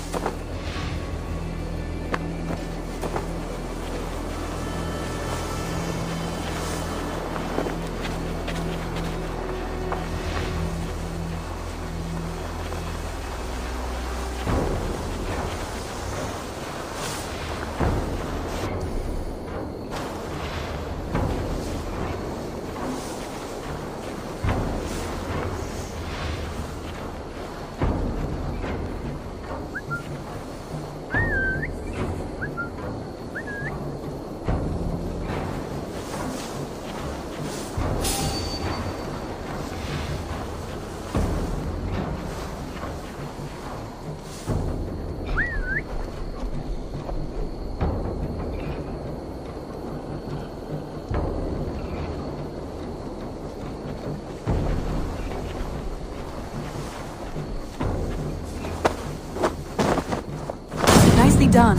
Nicely done.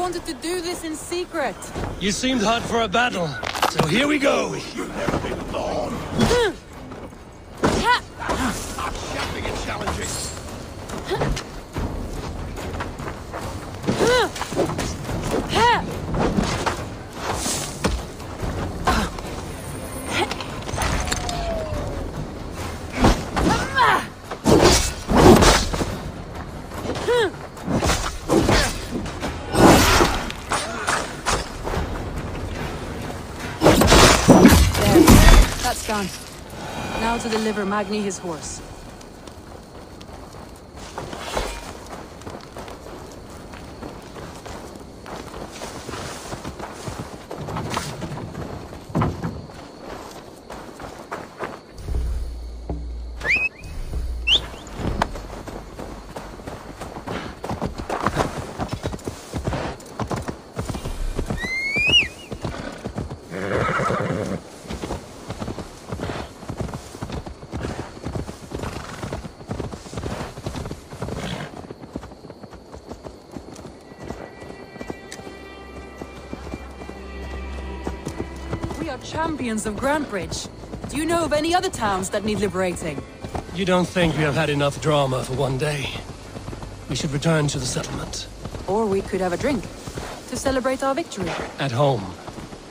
wanted to do this in secret. You seemed hot for a battle, so here we go. You've never been born. Accepting a challenging. done. Now to deliver Magni his horse. We are champions of Grantbridge. Do you know of any other towns that need liberating? You don't think we have had enough drama for one day? We should return to the settlement. Or we could have a drink, to celebrate our victory. At home.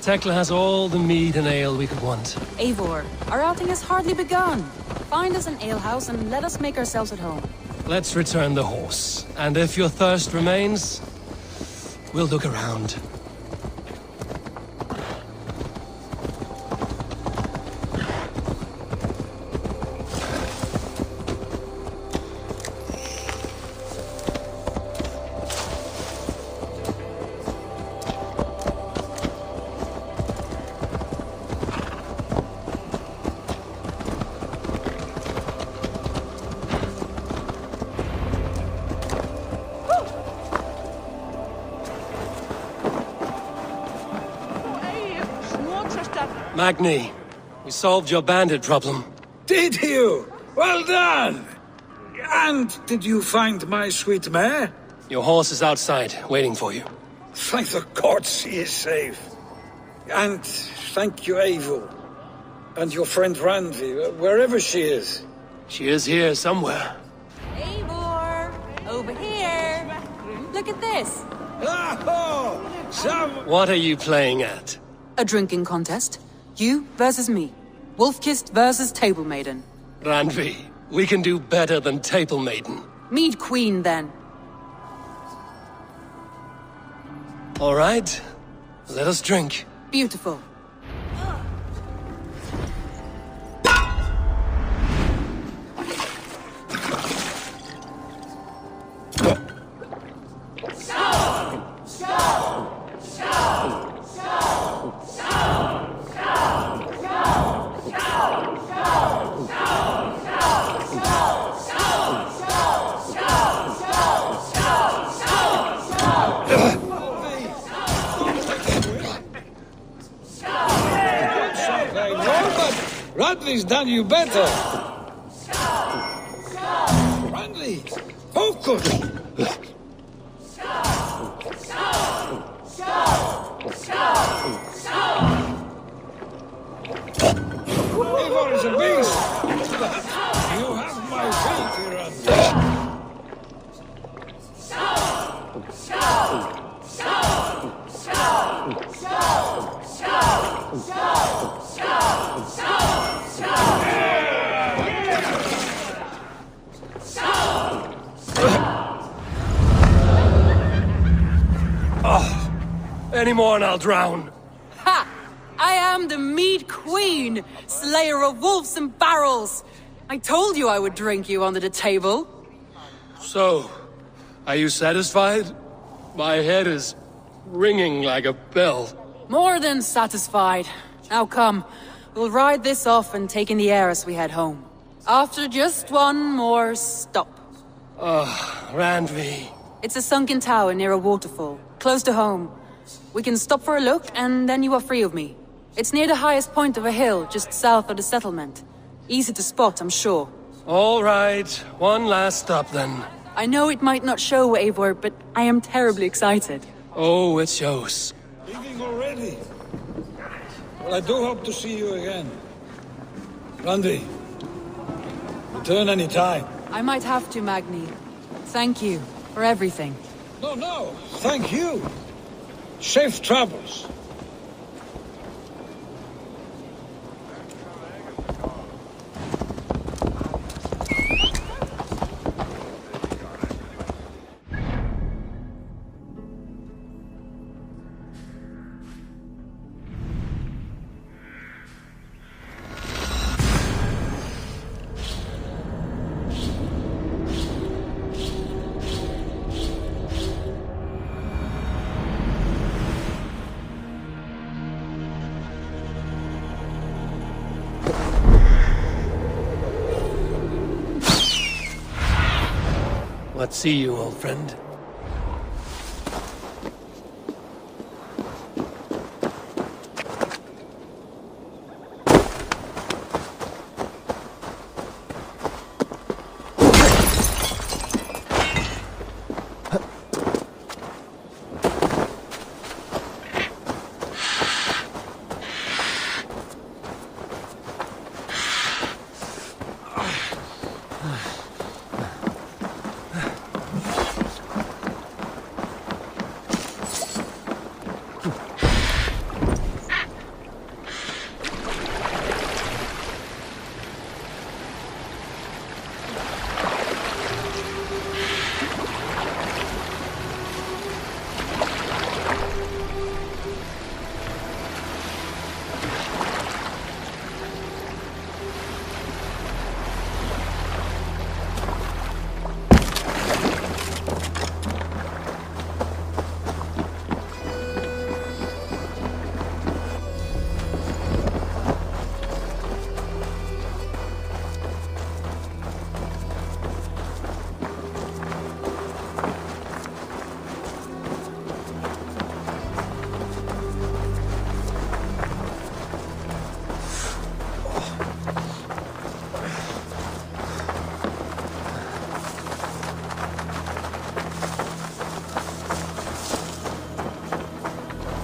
Tekla has all the mead and ale we could want. Eivor, our outing has hardly begun. Find us an alehouse and let us make ourselves at home. Let's return the horse. And if your thirst remains, we'll look around. Magni, we solved your bandit problem. Did you? Well done! And did you find my sweet mare? Your horse is outside, waiting for you. Thank the gods she is safe. And thank you, Eivor. And your friend Randvi, wherever she is. She is here somewhere. Eivor! Over here! Look at this! What are you playing at? A drinking contest. You versus me. Wolf-kissed versus Table Maiden. Randvi, we can do better than Table Maiden. Mead Queen, then. All right. Let us drink. Beautiful. Randvi's done you better. Randvi, focus. Eivor is a beast. You have my faith, Randvi. Any more and I'll drown. Ha! I am the Mead Queen, slayer of wolves and barrels. I told you I would drink you under the table. So, are you satisfied? My head is ringing like a bell. More than satisfied. Now come, we'll ride this off and take in the air as we head home. After just one more stop. Randvi. It's a sunken tower near a waterfall, close to home. We can stop for a look, and then you are free of me. It's near the highest point of a hill, just south of the settlement. Easy to spot, I'm sure. All right, one last stop then. I know it might not show, Eivor, but I am terribly excited. Oh, it shows. Leaving already? Well, I do hope to see you again. Randvi, return any time. I might have to, Magni. Thank you for everything. No, thank you. Safe travels. but see you, old friend.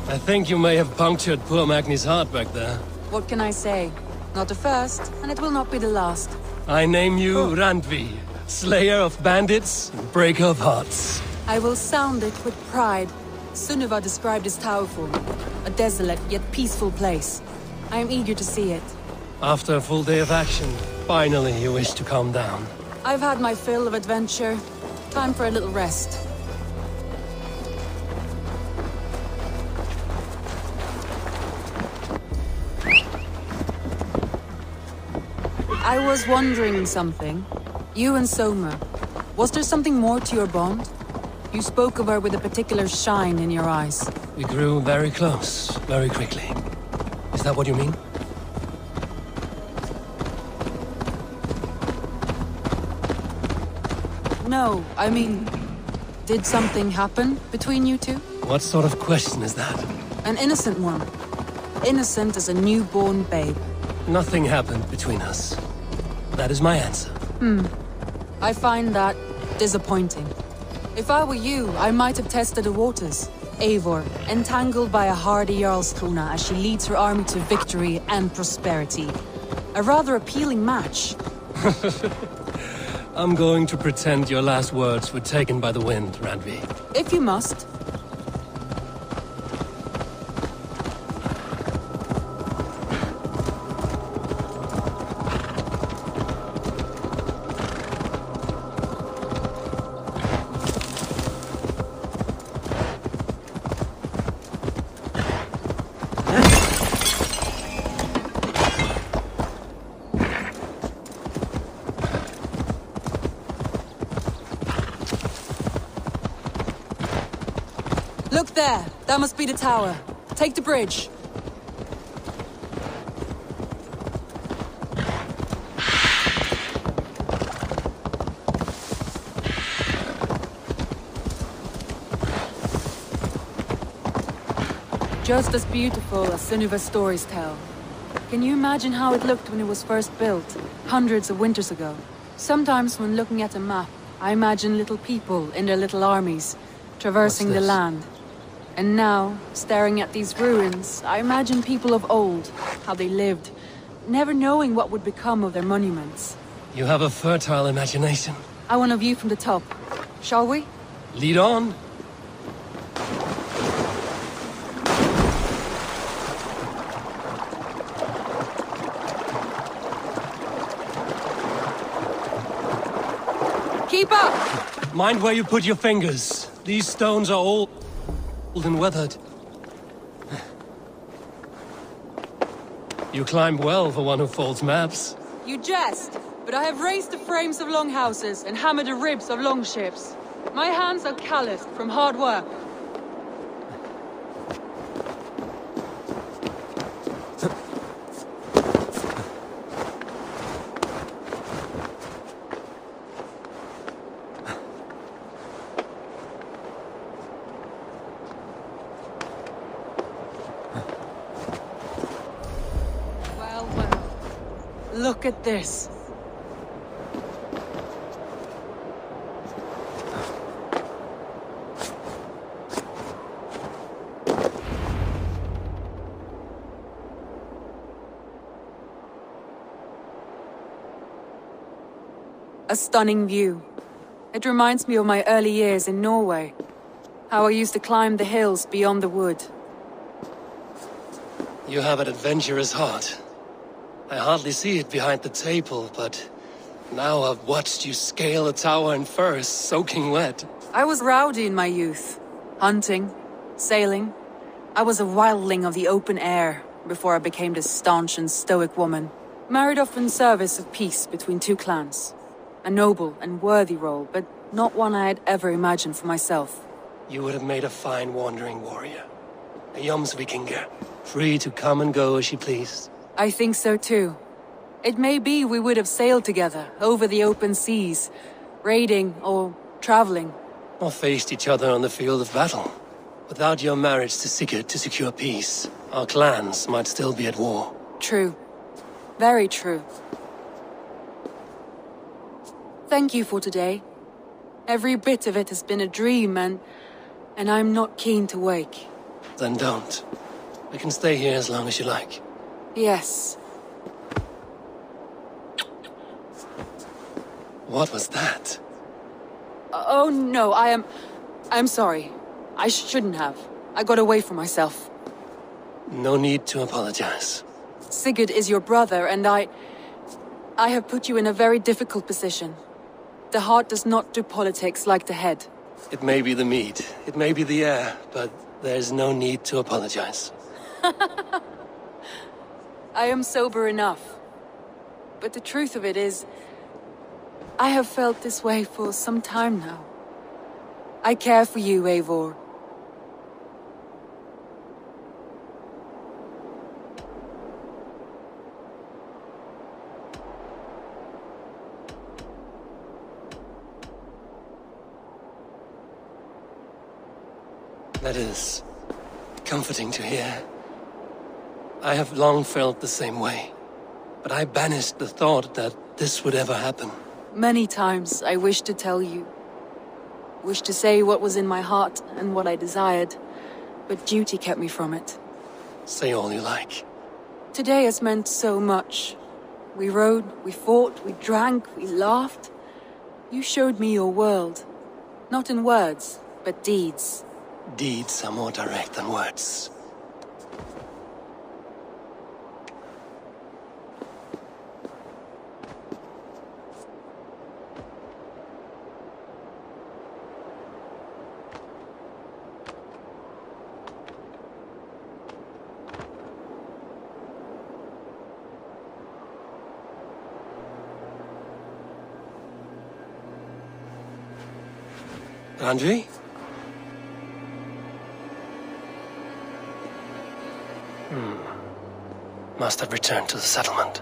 I think you may have punctured poor Magni's heart back there. What can I say? Not the first, and it will not be the last. I name you Randvi, slayer of bandits, and breaker of hearts. I will sound it with pride. Sunniva described his tower for me. A desolate yet peaceful place. I am eager to see it. After a full day of action, finally you wish to calm down. I've had my fill of adventure. Time for a little rest. I was wondering something. You and Soma. Was there something more to your bond? You spoke of her with a particular shine in your eyes. We grew very close, very quickly. Is that what you mean? No, I mean... Did something happen between you two? What sort of question is that? An innocent one. Innocent as a newborn babe. Nothing happened between us. That is my answer. I find that disappointing. If I were you, I might have tested the waters. Eivor, entangled by a hardy Jarlskona as she leads her army to victory and prosperity. A rather appealing match. I'm going to pretend your last words were taken by the wind, Randvi. If you must. Look there! That must be the tower. Take the bridge. Just as beautiful as Sunniva's stories tell. Can you imagine how it looked when it was first built, hundreds of winters ago? Sometimes when looking at a map, I imagine little people in their little armies, traversing the land. And now, staring at these ruins, I imagine people of old, how they lived, never knowing what would become of their monuments. You have a fertile imagination. I want a view from the top. Shall we? Lead on. Keep up! Mind where you put your fingers. These stones are all old and weathered. You climb well for one who folds maps. You jest, but I have raised the frames of longhouses and hammered the ribs of longships. My hands are calloused from hard work. Look at this. A stunning view. It reminds me of my early years in Norway. How I used to climb the hills beyond the wood. You have an adventurous heart. I hardly see it behind the table, but now I've watched you scale a tower in furs, soaking wet. I was rowdy in my youth. Hunting, sailing. I was a wildling of the open air before I became this staunch and stoic woman. Married off in service of peace between two clans. A noble and worthy role, but not one I had ever imagined for myself. You would have made a fine wandering warrior. A Jomsvikinger, free to come and go as you pleased. I think so too. It may be we would have sailed together, over the open seas, raiding or traveling. Or faced each other on the field of battle. Without your marriage to Sigurd to secure peace, our clans might still be at war. True. Very true. Thank you for today. Every bit of it has been a dream, and I'm not keen to wake. Then don't. We can stay here as long as you like. Yes. What was that? Oh no, I'm sorry. I shouldn't have. I got away from myself. No need to apologize. Sigurd is your brother, and I have put you in a very difficult position. The heart does not do politics like the head. It may be the meat, it may be the air, but there's no need to apologize. I am sober enough. But the truth of it is, I have felt this way for some time now. I care for you, Eivor. That is comforting to hear. I have long felt the same way, but I banished the thought that this would ever happen. Many times I wished to tell you. Wished to say what was in my heart and what I desired, but duty kept me from it. Say all you like. Today has meant so much. We rode, we fought, we drank, we laughed. You showed me your world. Not in words, but deeds. Deeds are more direct than words. Andrei? Must have returned to the settlement.